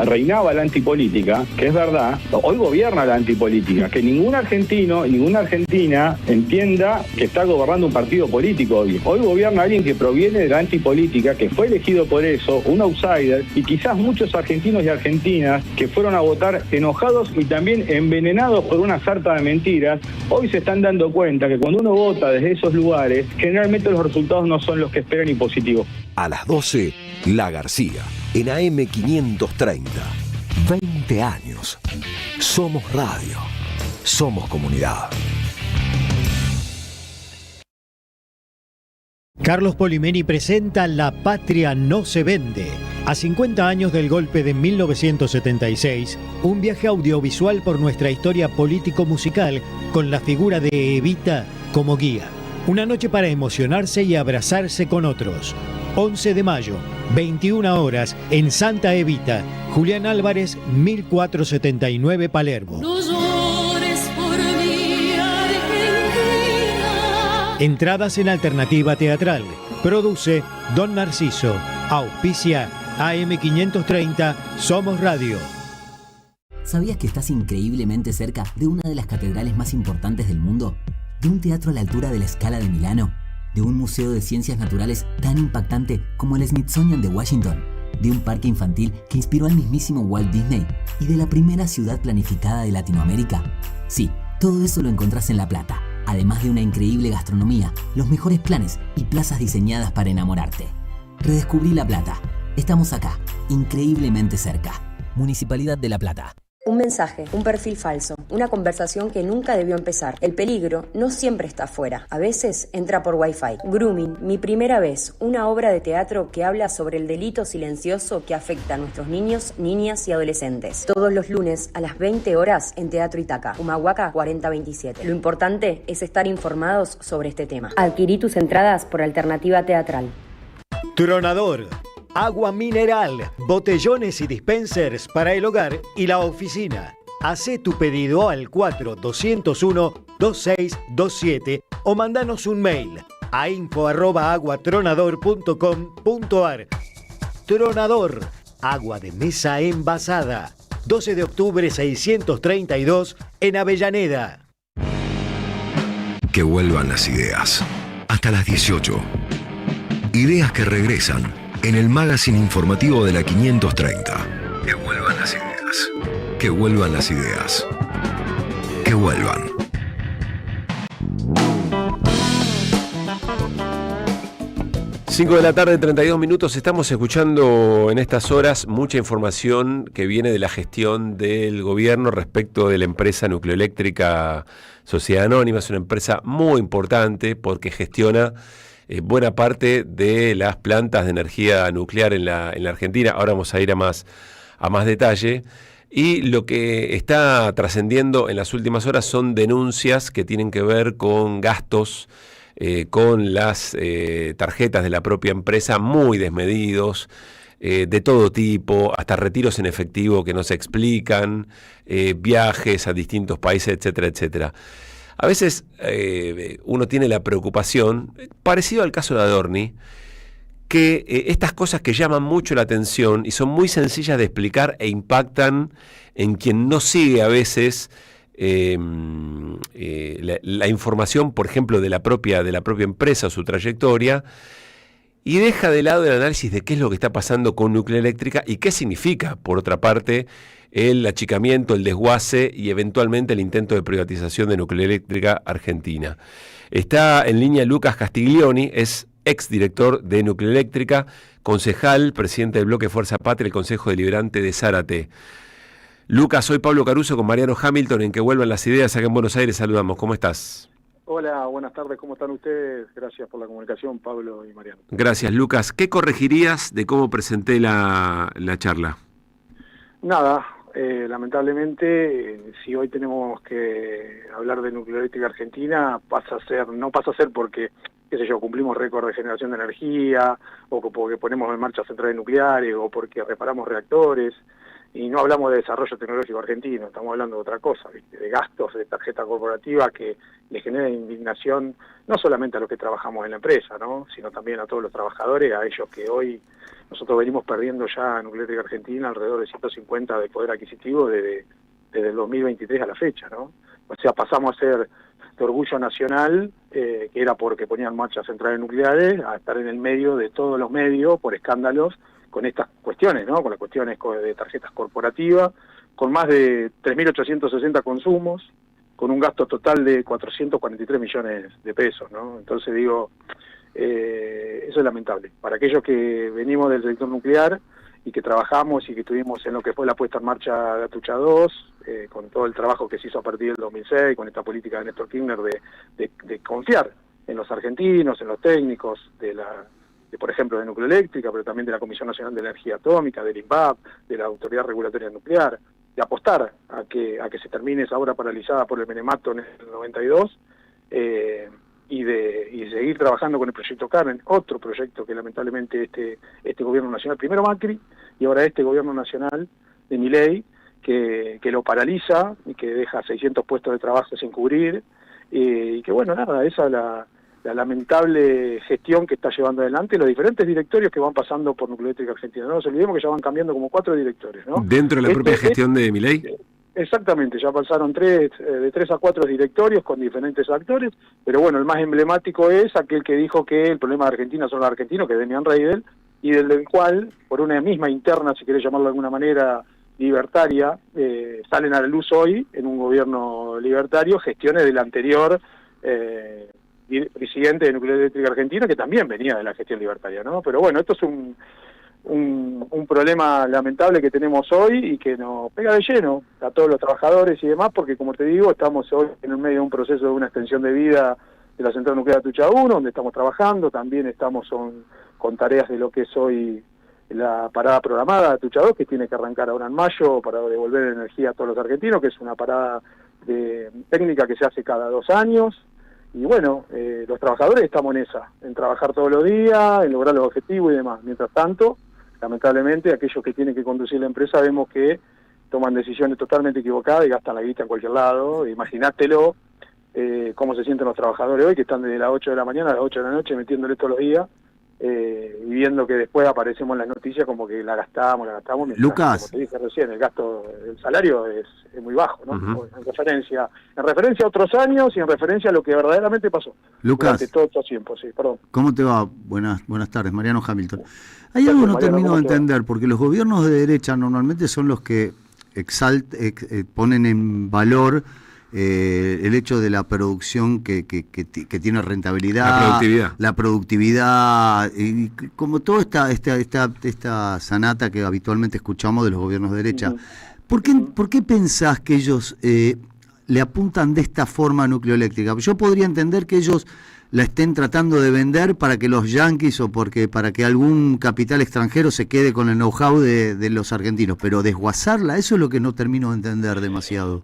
reinaba la antipolítica, que es verdad, hoy gobierna la antipolítica, que ningún argentino y ninguna argentina entienda que está gobernando un partido político hoy. Hoy gobierna alguien que proviene de la antipolítica, que fue elegido por eso, un outsider, y quizás muchos argentinos y argentinas que fueron a votar enojados y también envenenados por una sarta de mentiras, hoy se están dando cuenta que cuando uno vota desde esos lugares, generalmente los resultados no son los que esperan y positivos. A las 12, La García, en AM530. 20 años. Somos radio. Somos comunidad. Carlos Polimeni presenta La Patria no se vende. A 50 años del golpe de 1976, un viaje audiovisual por nuestra historia político-musical con la figura de Evita como guía. Una noche para emocionarse y abrazarse con otros. 11 de mayo, 21 horas, en Santa Evita, Julián Álvarez, 1479 Palermo. Entradas en Alternativa Teatral. Produce Don Narciso. Auspicia AM530. Somos Radio. ¿Sabías que estás increíblemente cerca de una de las catedrales más importantes del mundo? ¿De un teatro a la altura de la Scala de Milano? de un museo de ciencias naturales tan impactante como el Smithsonian de Washington, de un parque infantil que inspiró al mismísimo Walt Disney y de la primera ciudad planificada de Latinoamérica? Sí, todo eso lo encontrás en La Plata, además de una increíble gastronomía, los mejores planes y plazas diseñadas para enamorarte. Redescubrí La Plata. Estamos acá, increíblemente cerca. Municipalidad de La Plata. Un mensaje, un perfil falso, una conversación que nunca debió empezar. El peligro no siempre está afuera, a veces entra por Wi-Fi. Grooming, mi primera vez, una obra de teatro que habla sobre el delito silencioso que afecta a nuestros niños, niñas y adolescentes. Todos los lunes a las 20 horas en Teatro Itaca, Humahuaca 4027. Lo importante es estar informados sobre este tema. Adquirí tus entradas por Alternativa Teatral. Tronador. Agua mineral, botellones y dispensers para el hogar y la oficina. Hacé tu pedido al 4201-2627 o mandanos un mail a info@aguatronador.com.ar. Tronador, agua de mesa envasada. 12 de octubre 632 en Avellaneda. Que vuelvan las ideas. Hasta las 18. Ideas que regresan en el magazine informativo de la 530. Que vuelvan las ideas. Que vuelvan las ideas. Que vuelvan. Cinco de la tarde, 32 minutos. Estamos escuchando en estas horas mucha información que viene de la gestión del gobierno respecto de la empresa nucleoeléctrica Sociedad Anónima. Es una empresa muy importante porque gestiona buena parte de las plantas de energía nuclear en la Argentina. Ahora vamos a ir a más detalle. Y lo que está trascendiendo en las últimas horas son denuncias que tienen que ver con gastos con las tarjetas de la propia empresa muy desmedidos, de todo tipo, hasta retiros en efectivo que no se explican, viajes a distintos países, etcétera, etcétera. A veces uno tiene la preocupación, parecido al caso de Adorni, que estas cosas que llaman mucho la atención y son muy sencillas de explicar e impactan en quien no sigue a veces la información, por ejemplo, de la propia empresa o su trayectoria, y deja de lado el análisis de qué es lo que está pasando con Nucleoeléctrica y qué significa, por otra parte, el achicamiento, el desguace y eventualmente el intento de privatización de Nucleoeléctrica Argentina. Está en línea Lucas Castiglioni, es exdirector de Nucleoeléctrica, concejal, presidente del bloque Fuerza Patria, el Consejo Deliberante de Zárate. Lucas, soy Pablo Caruso con Mariano Hamilton en Que Vuelvan las Ideas, acá en Buenos Aires. Saludamos, ¿cómo estás? Hola, buenas tardes, ¿cómo están ustedes? Gracias por la comunicación, Pablo y Mariano. Gracias, Lucas. ¿Qué corregirías de cómo presenté la charla? Nada, lamentablemente, si hoy tenemos que hablar de Nucleoeléctrica Argentina, no pasa a ser porque, qué sé yo, cumplimos récord de generación de energía, o porque ponemos en marcha centrales nucleares, o porque reparamos reactores, y no hablamos de desarrollo tecnológico argentino, estamos hablando de otra cosa, ¿viste? De gastos de tarjeta corporativa que le generan indignación no solamente a los que trabajamos en la empresa, ¿no? Sino también a todos los trabajadores, a ellos que hoy nosotros venimos perdiendo ya en Nucleoeléctrica Argentina alrededor de 150 de poder adquisitivo desde el 2023 a la fecha, ¿no? O sea, pasamos a ser de orgullo nacional, que era porque ponían en marcha centrales nucleares, a estar en el medio de todos los medios por escándalos con estas cuestiones, ¿no? Con las cuestiones de tarjetas corporativas, con más de 3.860 consumos, con un gasto total de 443 millones de pesos, ¿no? Entonces digo, eso es lamentable. Para aquellos que venimos del sector nuclear y que trabajamos y que estuvimos en lo que fue la puesta en marcha de Atucha 2, con todo el trabajo que se hizo a partir del 2006, con esta política de Néstor Kirchner de confiar en los argentinos, en los técnicos por ejemplo, de Nucleoeléctrica, pero también de la Comisión Nacional de Energía Atómica, del INVAP, de la Autoridad Regulatoria Nuclear, de apostar a que se termine esa obra paralizada por el Menemato en el 92, y seguir trabajando con el proyecto Carmen, otro proyecto que lamentablemente este gobierno nacional, primero Macri, y ahora este gobierno nacional de Milei, que lo paraliza y que deja 600 puestos de trabajo sin cubrir, y que bueno, nada, esa es la lamentable gestión que está llevando adelante los diferentes directorios que van pasando por Nucleoeléctrica Argentina. No nos olvidemos que ya van cambiando como 4 directores, ¿no? ¿Dentro de la propia gestión de Milei? Exactamente, ya pasaron de 3 a 4 directorios con diferentes actores, pero bueno, el más emblemático es aquel que dijo que el problema de Argentina son los argentinos, que es Demian Reidel, y del cual, por una misma interna, si querés llamarlo de alguna manera, libertaria, salen a la luz hoy, en un gobierno libertario, gestiones del anterior presidente de Nuclear Eléctrica Argentina, que también venía de la gestión libertaria, ¿no? Pero bueno, esto es un problema lamentable que tenemos hoy y que nos pega de lleno a todos los trabajadores y demás, porque como te digo, estamos hoy en el medio de un proceso de una extensión de vida de la central nuclear de Atucha 1, donde estamos trabajando, también estamos con tareas de lo que es hoy la parada programada de Atucha 2, que tiene que arrancar ahora en mayo para devolver energía a todos los argentinos, que es una parada técnica que se hace cada 2 años. Y bueno, los trabajadores estamos en trabajar todos los días, en lograr los objetivos y demás. Mientras tanto, lamentablemente, aquellos que tienen que conducir la empresa vemos que toman decisiones totalmente equivocadas y gastan la guita en cualquier lado. Imagínatelo, cómo se sienten los trabajadores hoy, que están desde las 8 de la mañana a las 8 de la noche metiéndole todos los días, y viendo que después aparecemos en las noticias como que la gastamos. Lucas. Como te dije recién, el salario es muy bajo, ¿no? Uh-huh. En referencia a otros años y en referencia a lo que verdaderamente pasó. Lucas. Durante todo estos tiempos, sí, perdón. ¿Cómo te va? Buenas tardes, Mariano Hamilton. Hay algo que no termino de entender, porque los gobiernos de derecha normalmente son los que ponen en valor el hecho de la producción que tiene rentabilidad, la productividad, y como toda esta sanata que habitualmente escuchamos de los gobiernos de derecha. ¿Por qué pensás que ellos le apuntan de esta forma a Nucleoeléctrica? Yo podría entender que ellos la estén tratando de vender para que los yanquis o para que algún capital extranjero se quede con el know-how de los argentinos, pero desguazarla, eso es lo que no termino de entender demasiado.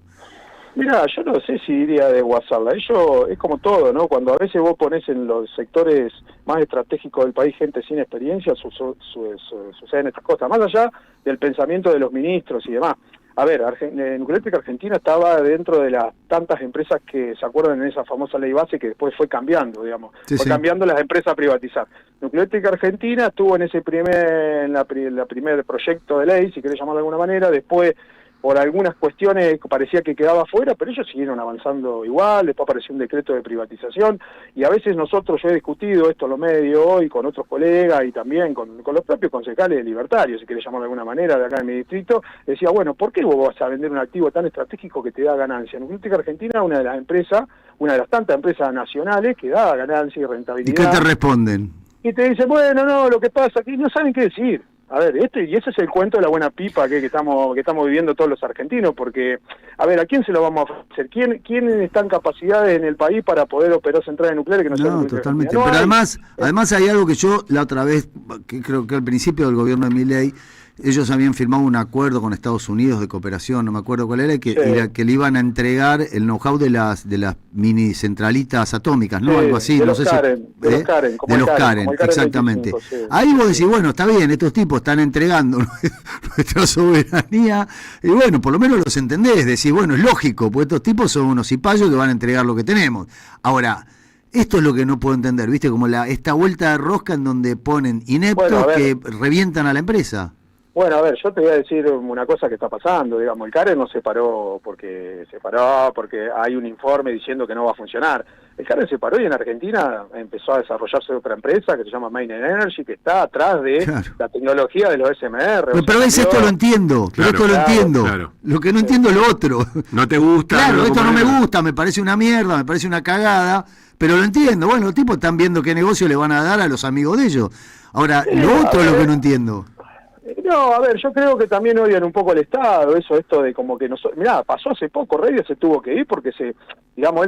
Mira, yo no sé si diría desguazarla. Ello es como todo, ¿no? Cuando a veces vos pones en los sectores más estratégicos del país gente sin experiencia, suceden estas cosas. Más allá del pensamiento de los ministros y demás. A ver, Nuclear Eléctrica Argentina estaba dentro de las tantas empresas que se acuerdan en esa famosa ley base que después fue cambiando, digamos. Fue cambiando las empresas a privatizar. Nuclear Eléctrica Argentina estuvo en la primer proyecto de ley, si querés llamarlo de alguna manera, después por algunas cuestiones parecía que quedaba fuera, pero ellos siguieron avanzando igual, después apareció un decreto de privatización, y a veces yo he discutido esto en los medios hoy con otros colegas y también con los propios concejales libertarios, si querés llamarlo de alguna manera, de acá en mi distrito, decía, bueno, ¿por qué vos vas a vender un activo tan estratégico que te da ganancia? Nuclear Eléctrica Argentina es una de las tantas empresas nacionales que da ganancia y rentabilidad. ¿Y qué te responden? Y te dicen, bueno, no, lo que pasa aquí no saben qué decir. A ver, y ese es el cuento de la buena pipa que estamos viviendo todos los argentinos, porque, a ver, ¿a quién se lo vamos a ofrecer? ¿Quién está en capacidades en el país para poder operar centrales nucleares que no sean nucleares? Totalmente. No, pero además hay algo que yo la otra vez, que creo que al principio del gobierno de Milei, ellos habían firmado un acuerdo con Estados Unidos de cooperación, no me acuerdo cuál era, que le iban a entregar el know-how de las mini centralitas atómicas, ¿no? Algo así, no sé si de los Karen, exactamente. 25, sí. Ahí vos decís, bueno, está bien, estos tipos están entregando nuestra soberanía, y bueno, por lo menos los entendés, decís, bueno, es lógico, porque estos tipos son unos cipayos que van a entregar lo que tenemos. Ahora, esto es lo que no puedo entender, ¿viste? Como esta vuelta de rosca en donde ponen ineptos que revientan a la empresa. Bueno, a ver, yo te voy a decir una cosa que está pasando, digamos, el CARE no se paró porque hay un informe diciendo que no va a funcionar. El CARE se paró y en Argentina empezó a desarrollarse otra empresa que se llama Main Energy, que está atrás de la tecnología de los SMR. Pero esto lo entiendo, Claro. Lo que no entiendo es lo otro. No te gusta. Claro, esto no me gusta, me parece una mierda, me parece una cagada, pero lo entiendo. Bueno, los tipos están viendo qué negocio le van a dar a los amigos de ellos. Ahora, lo otro es lo que no entiendo. No, a ver, yo creo que también odian un poco al Estado, esto de como que mirá, pasó hace poco, Reyes se tuvo que ir porque él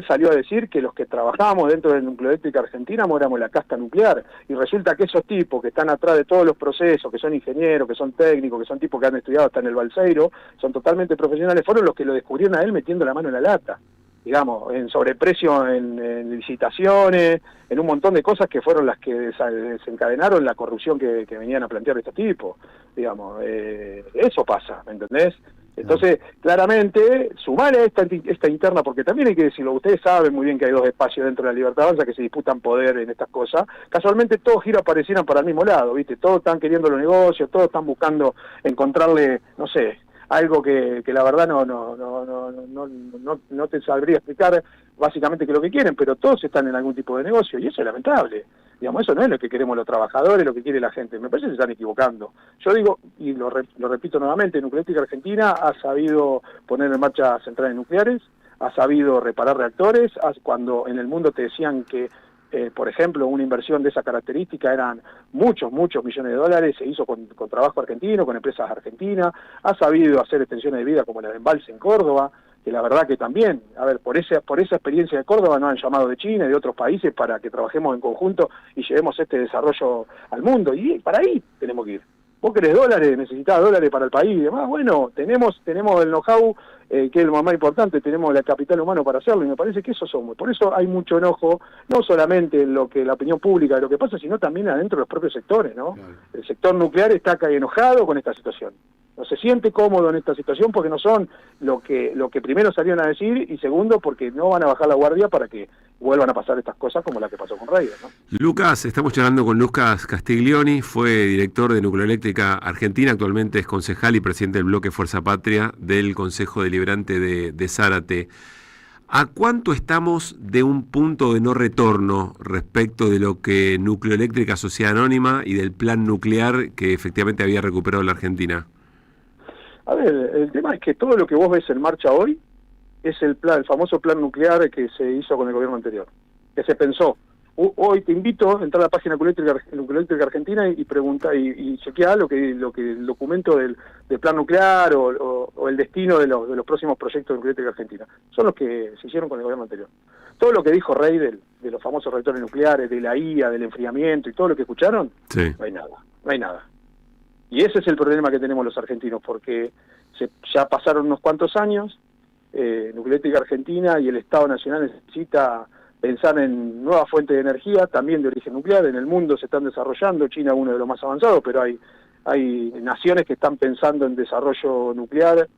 salió a decir que los que trabajamos dentro de Nuclear Eléctrica Argentina éramos la casta nuclear, y resulta que esos tipos que están atrás de todos los procesos, que son ingenieros, que son técnicos, que son tipos que han estudiado hasta en el Balseiro, son totalmente profesionales, fueron los que lo descubrieron a él metiendo la mano en la lata, digamos, en sobreprecio, en licitaciones, en un montón de cosas que fueron las que desencadenaron la corrupción que venían a plantear estos tipos, digamos, eso pasa, ¿me entendés? Entonces, claramente, sumale a esta interna, porque también hay que decirlo, ustedes saben muy bien que hay dos espacios dentro de la Libertad Avanza que se disputan poder en estas cosas, casualmente todos giros parecieran para el mismo lado, ¿viste? Todos están queriendo los negocios, todos están buscando encontrarle, no sé, algo que la verdad no te sabría explicar básicamente qué es lo que quieren, pero todos están en algún tipo de negocio y eso es lamentable. Digamos, eso no es lo que queremos los trabajadores, lo que quiere la gente. Me parece que se están equivocando. Yo digo, y lo repito nuevamente, Nuclearética Argentina ha sabido poner en marcha centrales nucleares, ha sabido reparar reactores, cuando en el mundo te decían que, por ejemplo, una inversión de esa característica eran muchos millones de dólares, se hizo con trabajo argentino, con empresas argentinas, ha sabido hacer extensiones de vida como la de Embalse en Córdoba, que la verdad que también, a ver, por esa experiencia de Córdoba nos han llamado de China y de otros países para que trabajemos en conjunto y llevemos este desarrollo al mundo, y para ahí tenemos que ir. Vos querés dólares, necesitás dólares para el país y demás, bueno, tenemos el know-how, que es lo más importante, tenemos el capital humano para hacerlo, y me parece que eso somos. Por eso hay mucho enojo, no solamente en lo que la opinión pública de lo que pasa, sino también adentro de los propios sectores, ¿no? Claro. El sector nuclear está acá enojado con esta situación. No se siente cómodo en esta situación porque no son lo que primero salieron a decir, y segundo porque no van a bajar la guardia para que vuelvan a pasar estas cosas como la que pasó con Reyes, ¿no? Lucas, estamos charlando con Lucas Castiglioni, fue director de Nuclearética Argentina, actualmente es concejal y presidente del bloque Fuerza Patria del Consejo Deliberante de Zárate. ¿A cuánto estamos de un punto de no retorno respecto de lo que Nuclearética Sociedad Anónima y del plan nuclear que efectivamente había recuperado la Argentina? A ver, el tema es que todo lo que vos ves en marcha hoy es el famoso plan nuclear que se hizo con el gobierno anterior, que se pensó. Hoy te invito a entrar a la página Nuclearética Argentina y pregunta y chequear lo que el documento del plan nuclear o el destino de los próximos proyectos de Nuclearética Argentina. Son los que se hicieron con el gobierno anterior. Todo lo que dijo Reidel de los famosos reactores nucleares, de la IA, del enfriamiento y todo lo que escucharon, sí. No hay nada. Y ese es el problema que tenemos los argentinos, porque ya pasaron unos cuantos años, Nuclearética Argentina y el Estado Nacional necesita pensar en nuevas fuentes de energía, también de origen nuclear. En el mundo se están desarrollando, China es uno de los más avanzados, pero hay naciones que están pensando en desarrollo nuclear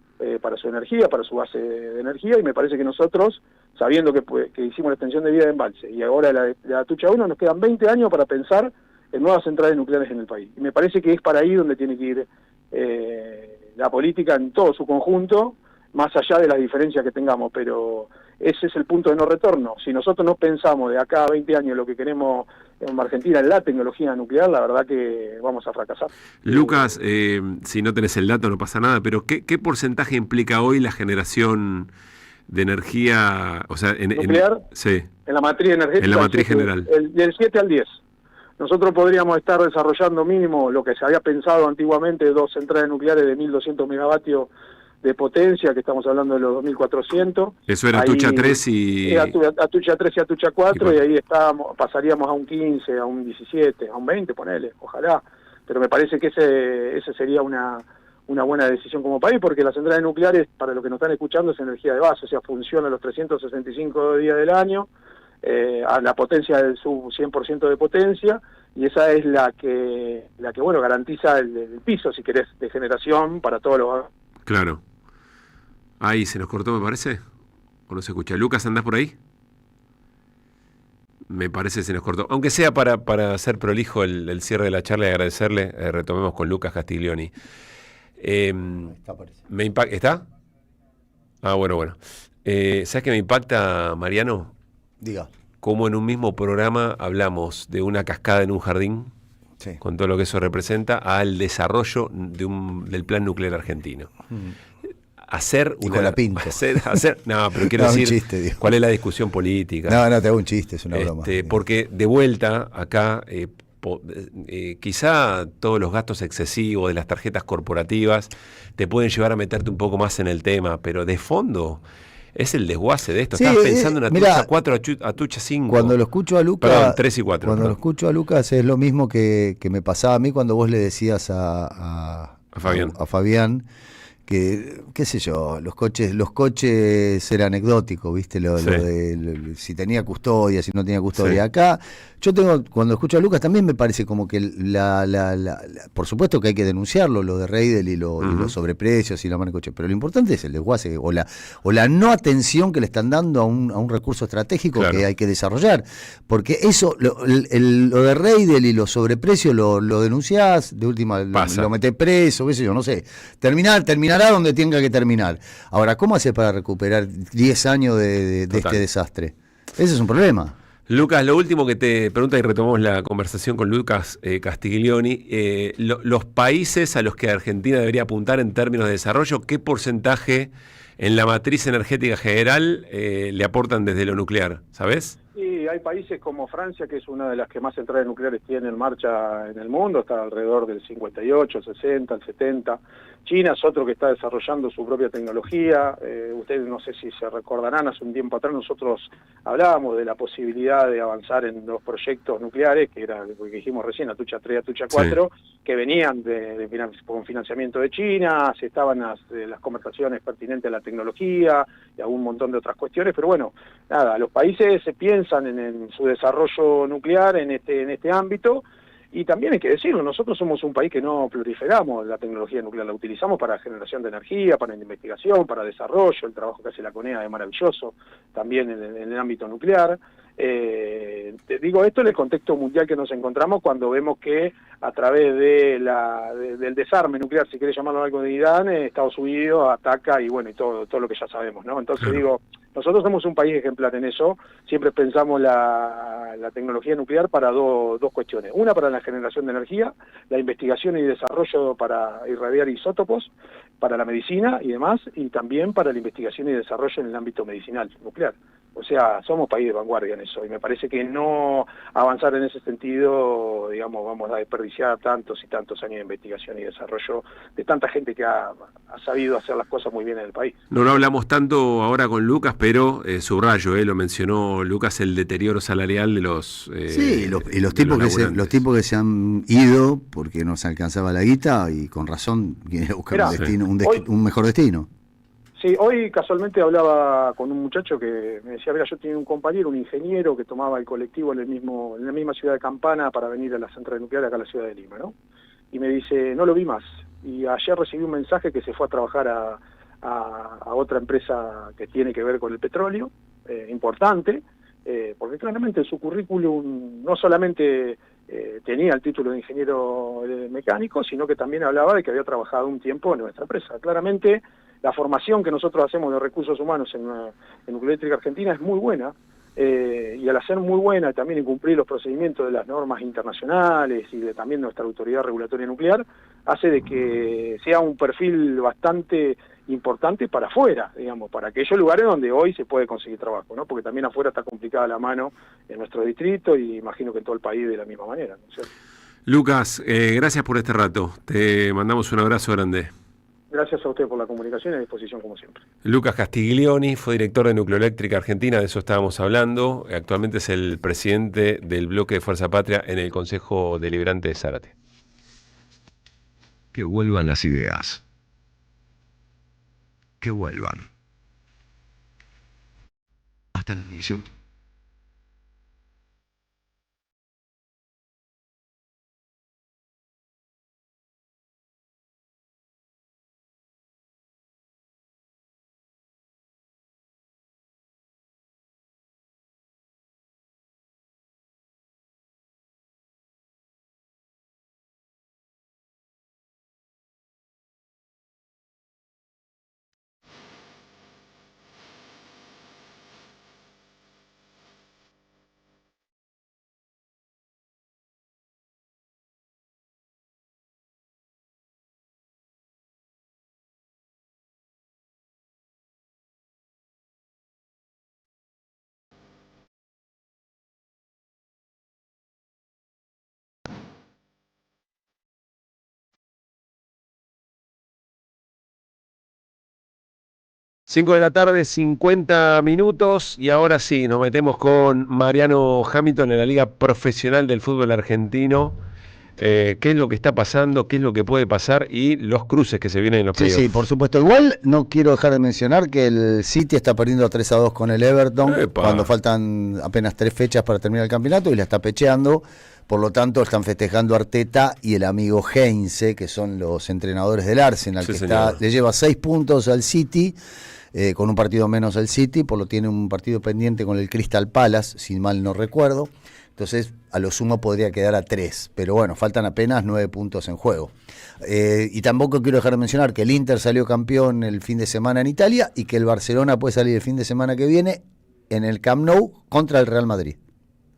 para su energía, para su base de energía, y me parece que nosotros, sabiendo que hicimos la extensión de vida de Embalse, y ahora la de Atucha 1, nos quedan 20 años para pensar en nuevas centrales nucleares en el país. Y me parece que es para ahí donde tiene que ir la política en todo su conjunto, más allá de las diferencias que tengamos, pero ese es el punto de no retorno. Si nosotros no pensamos de acá a 20 años lo que queremos en Argentina en la tecnología nuclear, la verdad que vamos a fracasar. Lucas, si no tenés el dato no pasa nada, pero ¿qué porcentaje implica hoy la generación de energía, o sea, nuclear? Sí. En la matriz energética. En la matriz general. Del 7 al 10. Nosotros podríamos estar desarrollando mínimo lo que se había pensado antiguamente, 2 centrales nucleares de 1.200 megavatios de potencia, que estamos hablando de los 2.400. Eso era Atucha 3 y... Atucha 3 y Atucha 4, y ahí pasaríamos a un 15, a un 17, a un 20, ponele, ojalá. Pero me parece que ese sería una buena decisión como país, porque las centrales nucleares, para los que nos están escuchando, es energía de base, o sea, funciona los 365 días del año, a la potencia del sub 100% de potencia, y esa es la que bueno, garantiza el piso, si querés, de generación para todos los... Claro. Ahí se nos cortó, me parece, o no se escucha. Lucas, ¿andás por ahí? Me parece que se nos cortó. Aunque sea para hacer prolijo el cierre de la charla y agradecerle, retomemos con Lucas Castiglioni. ¿Está? Ah, bueno. ¿Sabes qué me impacta, Mariano? Diga. Como en un mismo programa hablamos de una cascada en un jardín, sí, con todo lo que eso representa, al desarrollo del plan nuclear argentino. Hacer una... Con la pinta. No, pero quiero decir, chiste, ¿cuál es la discusión política? No, te hago un chiste, es una broma. Porque de vuelta, acá, quizá todos los gastos excesivos de las tarjetas corporativas te pueden llevar a meterte un poco más en el tema, pero de fondo... Es el desguace de esto. Sí, estás pensando en Atucha 4, Atucha 5. Cuando lo escucho a Lucas... Perdón, 3 y 4. Cuando lo escucho a Lucas es lo mismo que me pasaba a mí cuando vos le decías a Fabián que, qué sé yo, los coches eran anecdóticos, ¿viste? Lo de si tenía custodia, si no tenía custodia. Sí. Acá, cuando escucho a Lucas también me parece como que por supuesto que hay que denunciarlo, lo de Reidel y los sobreprecios y la marca de coche, pero lo importante es el desguace o la no atención que le están dando a un recurso estratégico, claro, que hay que desarrollar, porque eso, lo de Reidel y los sobreprecios lo denunciás, de última lo metés preso, qué sé yo, no sé, terminará terminará donde tenga que terminar. Ahora, ¿cómo hace para recuperar 10 años de este desastre? Ese es un problema. Lucas, lo último que te pregunta, y retomamos la conversación con Lucas Castiglioni, los países a los que Argentina debería apuntar en términos de desarrollo, ¿qué porcentaje en la matriz energética general le aportan desde lo nuclear? ¿Sabés? Sí, hay países como Francia, que es una de las que más centrales nucleares tiene en marcha en el mundo, está alrededor del 58, 60, el 70. China es otro que está desarrollando su propia tecnología. Ustedes no sé si se recordarán, hace un tiempo atrás nosotros hablábamos de la posibilidad de avanzar en los proyectos nucleares, que era lo que dijimos recién, Atucha 3, Atucha 4, sí, que venían con financiamiento de China, se estaban las conversaciones pertinentes a la tecnología y a un montón de otras cuestiones, pero bueno, nada, los países se piensan en su desarrollo nuclear en este ámbito. Y también hay que decirlo, nosotros somos un país que no proliferamos la tecnología nuclear, la utilizamos para generación de energía, para investigación, para desarrollo, el trabajo que hace la CONEA es maravilloso, también en el ámbito nuclear. Te digo esto en el contexto mundial que nos encontramos cuando vemos que a través del desarme nuclear, si querés llamarlo algo de Irán, Estados Unidos ataca y bueno, y todo lo que ya sabemos, ¿no? Entonces digo, nosotros somos un país ejemplar en eso, siempre pensamos la tecnología nuclear para dos cuestiones. Una, para la generación de energía, la investigación y desarrollo para irradiar isótopos, para la medicina y demás, y también para la investigación y desarrollo en el ámbito medicinal nuclear. O sea, somos país de vanguardia en eso, y me parece que no avanzar en ese sentido, digamos, vamos a desperdiciar tantos y tantos años de investigación y desarrollo de tanta gente que ha sabido hacer las cosas muy bien en el país. No hablamos tanto ahora con Lucas, pero subrayo, lo mencionó Lucas, el deterioro salarial de los sí, los tipos que se han ido porque no se alcanzaba la guita y con razón quieren buscar un mejor destino. Sí, hoy casualmente hablaba con un muchacho que me decía, mira, yo tenía un compañero, un ingeniero que tomaba el colectivo en la misma ciudad de Campana para venir a la central nuclear acá a la ciudad de Lima, ¿no? Y me dice, no lo vi más. Y ayer recibí un mensaje que se fue a trabajar a otra empresa que tiene que ver con el petróleo, importante, porque claramente en su currículum no solamente tenía el título de ingeniero mecánico, sino que también hablaba de que había trabajado un tiempo en nuestra empresa. Claramente la formación que nosotros hacemos de recursos humanos en Nucleoeléctrica Argentina es muy buena, y al hacer muy buena y también en cumplir los procedimientos de las normas internacionales y de también nuestra autoridad regulatoria nuclear, hace de que sea un perfil bastante importante para afuera, digamos, para aquellos lugares donde hoy se puede conseguir trabajo, ¿no? Porque también afuera está complicada la mano en nuestro distrito y imagino que en todo el país de la misma manera, ¿no es cierto? Lucas, gracias por este rato. Te mandamos un abrazo grande. Gracias a usted por la comunicación y a disposición como siempre. Lucas Castiglioni fue director de Nucleoeléctrica Argentina, de eso estábamos hablando. Actualmente es el presidente del bloque de Fuerza Patria en el Consejo Deliberante de Zárate. Que vuelvan las ideas. Que vuelvan. Hasta el inicio. Cinco de la tarde, 50 minutos, y ahora sí, nos metemos con Mariano Hamilton en la Liga Profesional del Fútbol Argentino. ¿Qué es lo que está pasando? ¿Qué es lo que puede pasar? Y los cruces que se vienen en los playoffs. Sí, por supuesto. Igual no quiero dejar de mencionar que el City está perdiendo 3-2 con el Everton, cuando faltan apenas 3 fechas para terminar el campeonato, y la está pecheando. Por lo tanto, están festejando Arteta y el amigo Heinze, que son los entrenadores del Arsenal, sí, que le lleva 6 puntos al City, con un partido menos al City, por lo tiene un partido pendiente con el Crystal Palace, si mal no recuerdo. Entonces, a lo sumo podría quedar a 3. Pero bueno, faltan apenas 9 puntos en juego. Y tampoco quiero dejar de mencionar que el Inter salió campeón el fin de semana en Italia y que el Barcelona puede salir el fin de semana que viene en el Camp Nou contra el Real Madrid.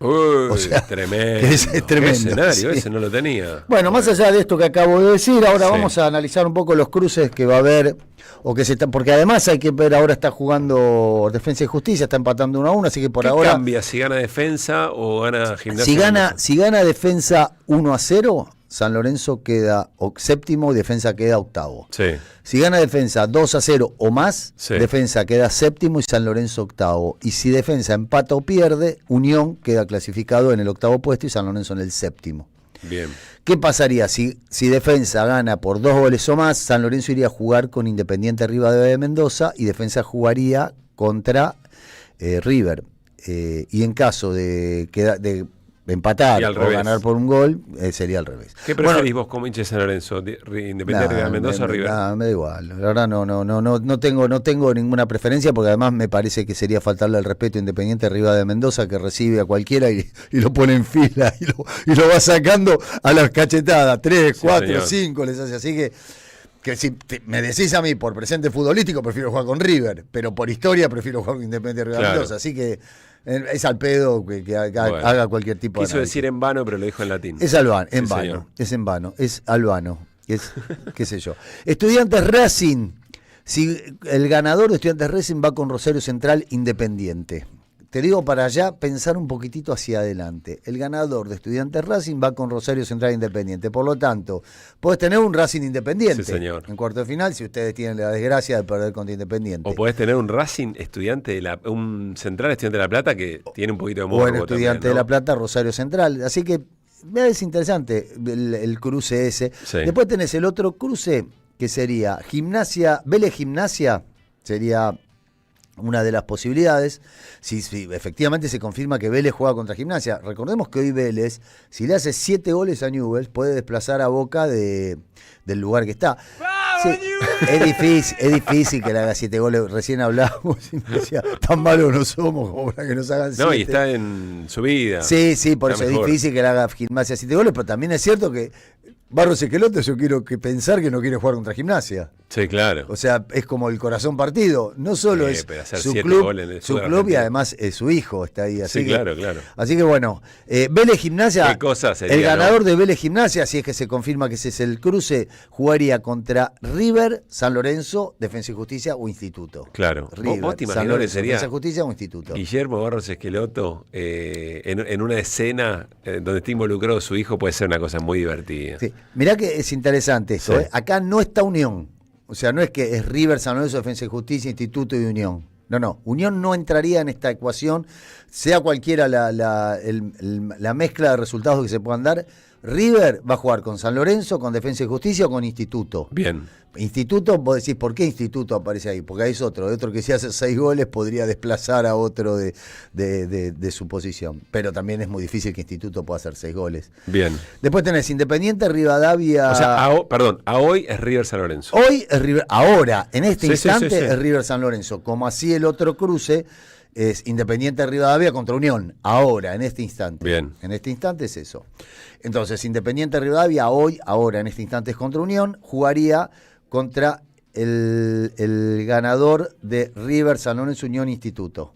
O sea, tremendo. Es tremendo. ¿Qué escenario? Sí. Ese no lo tenía. Bueno, más allá de esto que acabo de decir, ahora Sí. vamos a analizar un poco los cruces que va a haber, o que se están, porque además hay que ver, ahora está jugando Defensa y Justicia, está empatando 1-1, así que por ¿Qué ahora cambia? ¿Si gana Defensa o gana Gimnasia? si gana Defensa 1-0, San Lorenzo queda séptimo y Defensa queda octavo. Sí. Si gana Defensa 2-0 o más, Sí. Defensa queda séptimo y San Lorenzo octavo. Y si Defensa empata o pierde, Unión queda clasificado en el octavo puesto y San Lorenzo en el séptimo. Bien. ¿Qué pasaría si Defensa gana por 2 goles o más? San Lorenzo iría a jugar con Independiente Rivadavia de Mendoza y Defensa jugaría contra River. Y en caso de empatar Y o al revés. ganar por un gol, sería al revés. ¿Qué preferís vos como hincha de San Lorenzo? ¿Independiente de Mendoza o River? Me da igual. La verdad no tengo ninguna preferencia porque además me parece que sería faltarle el respeto a Independiente Rivadavia de Mendoza que recibe a cualquiera y lo pone en fila y lo va sacando a las cachetadas. 3, 4, señor. 5 les hace. Así que si me decís a mí por presente futbolístico prefiero jugar con River, pero por historia prefiero jugar con Independiente Rivadavia de Mendoza. Así que es al pedo que haga cualquier tipo de Quiso análisis. decir en vano, pero lo dijo en latín. Es albano, Sí, señor. es albano, qué sé yo. Estudiantes Racing, si el ganador de Estudiantes Racing va con Rosario Central Independiente. Te digo para allá pensar un poquitito hacia adelante. El ganador de Estudiantes Racing va con Rosario Central Independiente. Por lo tanto, podés tener un Racing Independiente Sí, señor. en cuarto de final si ustedes tienen la desgracia de perder contra Independiente. O podés tener un Racing estudiante un central estudiante de La Plata que tiene un poquito de morbo Bueno, Estudiante también, ¿no? de La Plata, Rosario Central. Así que es interesante el cruce ese. Sí. Después tenés el otro cruce que sería Vélez Gimnasia, sería una de las posibilidades. Si efectivamente se confirma que Vélez juega contra Gimnasia. Recordemos que hoy Vélez, si le hace 7 goles a Newell's, puede desplazar a Boca del lugar que está. Sí, es difícil que le haga 7 goles. Recién hablábamos y me decía, tan malos no somos como para que nos hagan 7. No, y está en subida. Sí, por Está eso mejor. es difícil que le haga Gimnasia 7 goles, pero también es cierto que Barros Esqueloto yo quiero pensar que no quiere jugar contra Gimnasia. Sí, claro. O sea, es como el corazón partido. No solo es pero hacer su 7 club, goles en el su fútbol club y argentino. además su hijo está ahí. Así Sí, que, claro. Así que bueno, Vélez Gimnasia, Qué cosa sería, el ganador ¿no? de Vélez Gimnasia, si es que se confirma que ese es el cruce, jugaría contra River, San Lorenzo, Defensa y Justicia o Instituto. Claro. River, ¿Vos te San imaginás que Lorenzo, sería Defensa y Justicia o Instituto. Guillermo Barros Esqueloto en una escena donde está involucrado su hijo? Puede ser una cosa muy divertida. Sí. Mirá que es interesante esto. Sí. Acá no está Unión. O sea, no es que es River, San Lorenzo, Defensa y Justicia, Instituto y Unión. No. Unión no entraría en esta ecuación, sea cualquiera la mezcla de resultados que se puedan dar. River va a jugar con San Lorenzo, con Defensa y Justicia o con Instituto. Bien. Instituto, vos decís, ¿por qué Instituto aparece ahí? Porque ahí es otro que si hace 6 goles podría desplazar a otro de su posición. Pero también es muy difícil que Instituto pueda hacer 6 goles. Bien. Después tenés Independiente, Rivadavia. O sea, a hoy es River San Lorenzo. Hoy es River, ahora, en este instante, sí. es River San Lorenzo. Como así el otro cruce es Independiente Rivadavia contra Unión. Ahora, en este instante. Bien. En este instante es eso. Entonces, Independiente Rivadavia ahora, en este instante es contra Unión, jugaría contra el ganador de River, San Lorenzo, Unión, Instituto.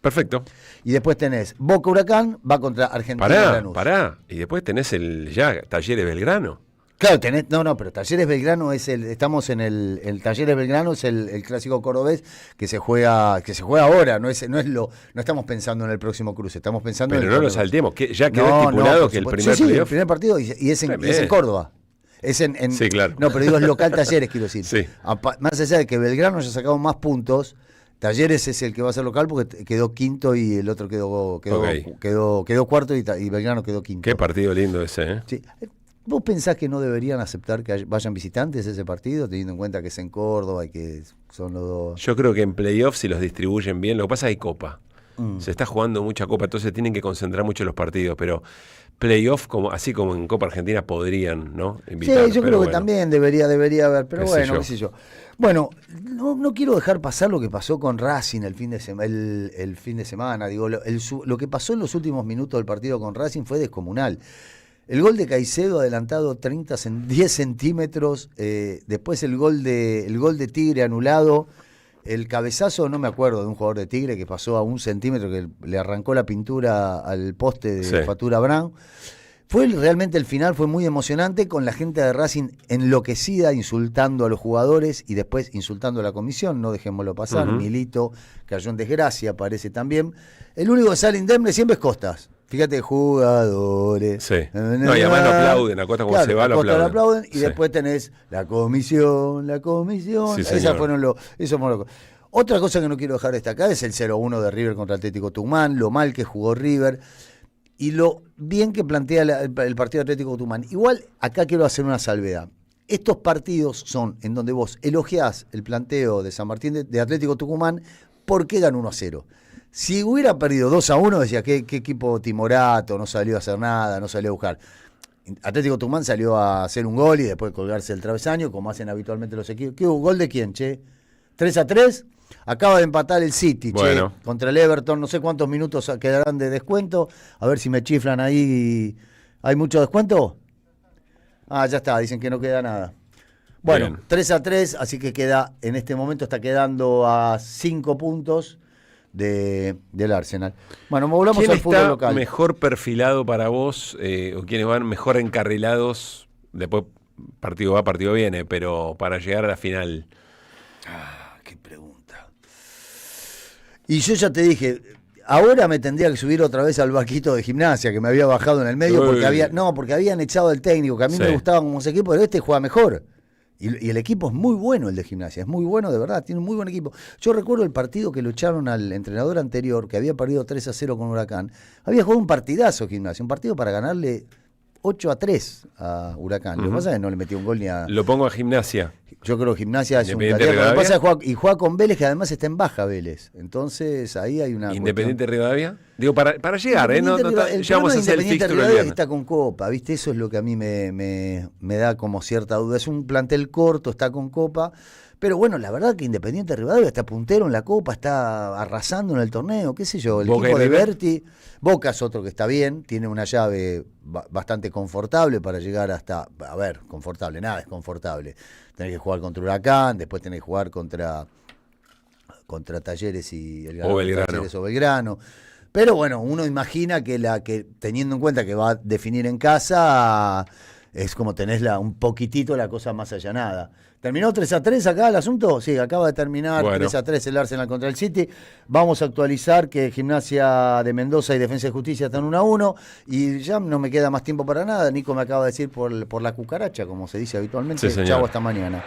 Perfecto. Y después tenés Boca Huracán, va contra Argentina Lanús. Pará. Y después tenés Talleres Belgrano. Claro, pero Talleres Belgrano estamos en el Talleres Belgrano es el clásico cordobés que se juega ahora, no estamos pensando en el próximo cruce, estamos pensando Pero en el no lo cordobés. saltemos, que ya quedó estipulado por que el supuesto. primer Sí, el playoff. primer partido y es en Córdoba. Sí, claro. No, pero digo es local Talleres, quiero decir. Sí. Más allá de que Belgrano haya sacado más puntos, Talleres es el que va a ser local porque quedó quinto y el otro quedó cuarto y Belgrano quedó quinto. Qué partido lindo ese, ¿eh? Sí. ¿Vos pensás que no deberían aceptar que vayan visitantes a ese partido, teniendo en cuenta que es en Córdoba y que son los dos? Yo creo que en playoffs, si los distribuyen bien, lo que pasa es que hay copa. Se está jugando mucha Copa, entonces tienen que concentrar mucho los partidos, pero playoff, así como en Copa Argentina, podrían, ¿no? Invitar, sí, yo creo que también debería haber, pero bueno, qué sé yo. Bueno, no quiero dejar pasar lo que pasó con Racing el fin de semana. Digo, lo que pasó en los últimos minutos del partido con Racing fue descomunal. El gol de Caicedo adelantado 10 centímetros, después el gol de Tigre anulado, el cabezazo, no me acuerdo, de un jugador de Tigre que pasó a 1 centímetro, que le arrancó la pintura al poste de Fatura Brown. Realmente el final fue muy emocionante, con la gente de Racing enloquecida, insultando a los jugadores y después insultando a la comisión, no dejémoslo pasar. Milito cayó en desgracia, parece también. El único que sale indemne siempre es Costas. Fíjate, jugadores. Sí. No, y además lo aplauden, a Costa cuando se va lo aplauden. Y después tenés la comisión. Sí, esas fueron eso fue lo. Otra cosa que no quiero dejar destacar es el 0-1 de River contra Atlético Tucumán, lo mal que jugó River y lo bien que plantea el partido de Atlético Tucumán. Igual, acá quiero hacer una salvedad. Estos partidos son en donde vos elogiás el planteo de San Martín de Atlético Tucumán porque ganó 1-0. Si hubiera perdido 2-1, decía, ¿qué equipo timorato? No salió a hacer nada, no salió a buscar. Atlético Tucumán salió a hacer un gol y después colgarse el travesaño, como hacen habitualmente los equipos. ¿Qué hubo? ¿Gol de quién, che? ¿3-3? Acaba de empatar el City, bueno, contra el Everton. No sé cuántos minutos quedarán de descuento. A ver si me chiflan ahí. ¿Hay mucho descuento? Ya está, dicen que no queda nada. Bueno, 3-3, así que en este momento está quedando a 5 puntos del Arsenal. Bueno, volvamos al fútbol local. ¿Quién está mejor perfilado para vos, o quiénes van mejor encarrilados? Después partido va, partido viene, pero para llegar a la final. Qué pregunta. Y yo ya te dije, ahora me tendría que subir otra vez al barquito de Gimnasia, que me había bajado en el medio, porque habían echado al técnico, que a mí me gustaba como ese equipo, pero este juega mejor. Y el equipo es muy bueno, el de Gimnasia, es muy bueno de verdad, tiene un muy buen equipo. Yo recuerdo el partido que lo echaron al entrenador anterior, que había perdido 3-0 con Huracán. Había jugado un partidazo Gimnasia, un partido para ganarle 8-3 a Huracán. Lo que pasa es que no le metió un gol ni a... Lo pongo a Gimnasia. Yo creo que Gimnasia es un taller. Lo que pasa es que juega con Vélez, que además está en baja Vélez. Entonces ahí hay una... ¿Independiente Rivadavia? Digo, para llegar, ¿no? Ya vamos a hacer el fixture Rivadavia que está con Copa, ¿viste? Eso es lo que a mí me da como cierta duda. Es un plantel corto, está con Copa. Pero bueno, la verdad que Independiente Rivadavia está puntero en la Copa, está arrasando en el torneo, qué sé yo. El equipo de Berti, Boca es otro que está bien, tiene una llave bastante confortable para llegar hasta... A ver, confortable, nada es confortable. Tenés que jugar contra Huracán, después tenés que jugar contra Talleres y Talleres o Belgrano. Pero bueno, uno imagina que teniendo en cuenta que va a definir en casa, es como tenés un poquitito la cosa más allanada. ¿Terminó 3-3 acá el asunto? Sí, acaba de terminar 3-3 el Arsenal contra el City. Vamos a actualizar que Gimnasia de Mendoza y Defensa y Justicia están 1-1 y ya no me queda más tiempo para nada. Nico me acaba de decir por la cucaracha, como se dice habitualmente. Sí, chau, hasta mañana.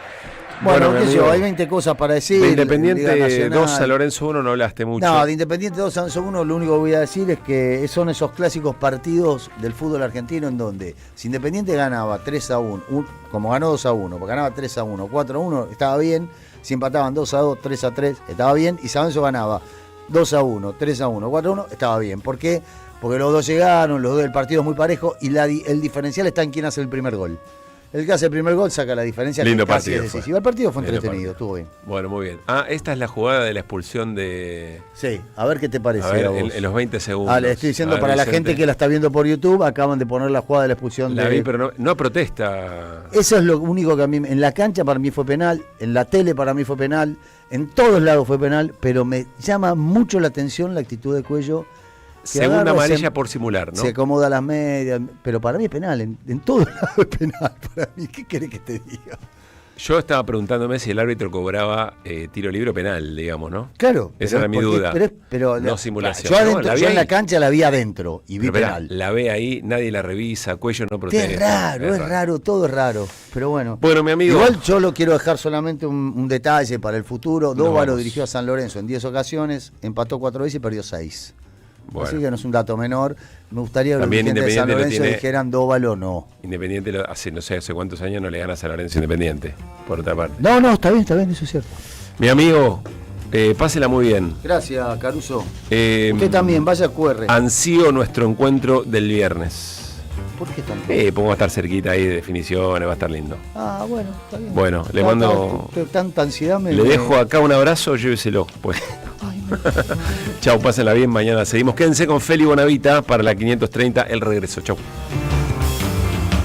Bueno, qué sé yo, hay 20 cosas para decir. De Independiente 2 San Lorenzo 1 no hablaste mucho. No, de Independiente 2 San Lorenzo 1 lo único que voy a decir es que son esos clásicos partidos del fútbol argentino en donde si Independiente ganaba 3-1, como ganó 2-1, porque ganaba 3-1, 4-1, estaba bien. Si empataban 2-2, 3-3, estaba bien. Y San Lorenzo ganaba 2-1, 3-1, 4-1, estaba bien. ¿Por qué? Porque los dos llegaron, los dos del partido es muy parejo y el diferencial está en quién hace el primer gol. El que hace el primer gol saca la diferencia. Lindo partido. El partido fue entretenido, estuvo bien. Bueno, muy bien. Esta es la jugada de la expulsión de... Sí, a ver qué te parece. A ver, en los 20 segundos. Le estoy diciendo para Vicente, la gente que la está viendo por YouTube, acaban de poner la jugada de la expulsión la vi, pero no protesta. Eso es lo único que a mí... En la cancha para mí fue penal, en la tele para mí fue penal, en todos lados fue penal, pero me llama mucho la atención la actitud de Cuello. Segunda amarilla por simular, ¿no? Se acomoda las medias, pero para mí es penal, en todos lados es penal para mí. ¿Qué querés que te diga? Yo estaba preguntándome si el árbitro cobraba tiro libre o penal, digamos, ¿no? Claro. Esa era mi duda. Pero no simulación. Yo en la cancha la vi adentro y vi penal. La ve ahí, nadie la revisa, Cuello no protesta. Es raro, todo es raro. Pero bueno. Bueno, mi amigo. Igual yo lo quiero dejar solamente un detalle para el futuro. Dóvalo dirigió a San Lorenzo en 10 ocasiones, empató 4 veces y perdió 6. Bueno. Así que no es un dato menor. Me gustaría que los dirigentes de San Lorenzo dijeran Dóvalo no. Independiente hace cuántos años no le gana a San Lorenzo Independiente, por otra parte. No, está bien, eso es cierto. Mi amigo, Pásela muy bien. Gracias, Caruso. Usted también, vaya a QR. Ansío nuestro encuentro del viernes. ¿Por qué tanto? Pues va a estar cerquita ahí de definiciones, va a estar lindo. Bueno, está bien. Bueno, le mando... Tanta ansiedad le dejo acá un abrazo, lléveselo. Pues. Chau, pásenla bien, mañana seguimos. Quédense con Feli Bonavita para la 530, el regreso. Chau.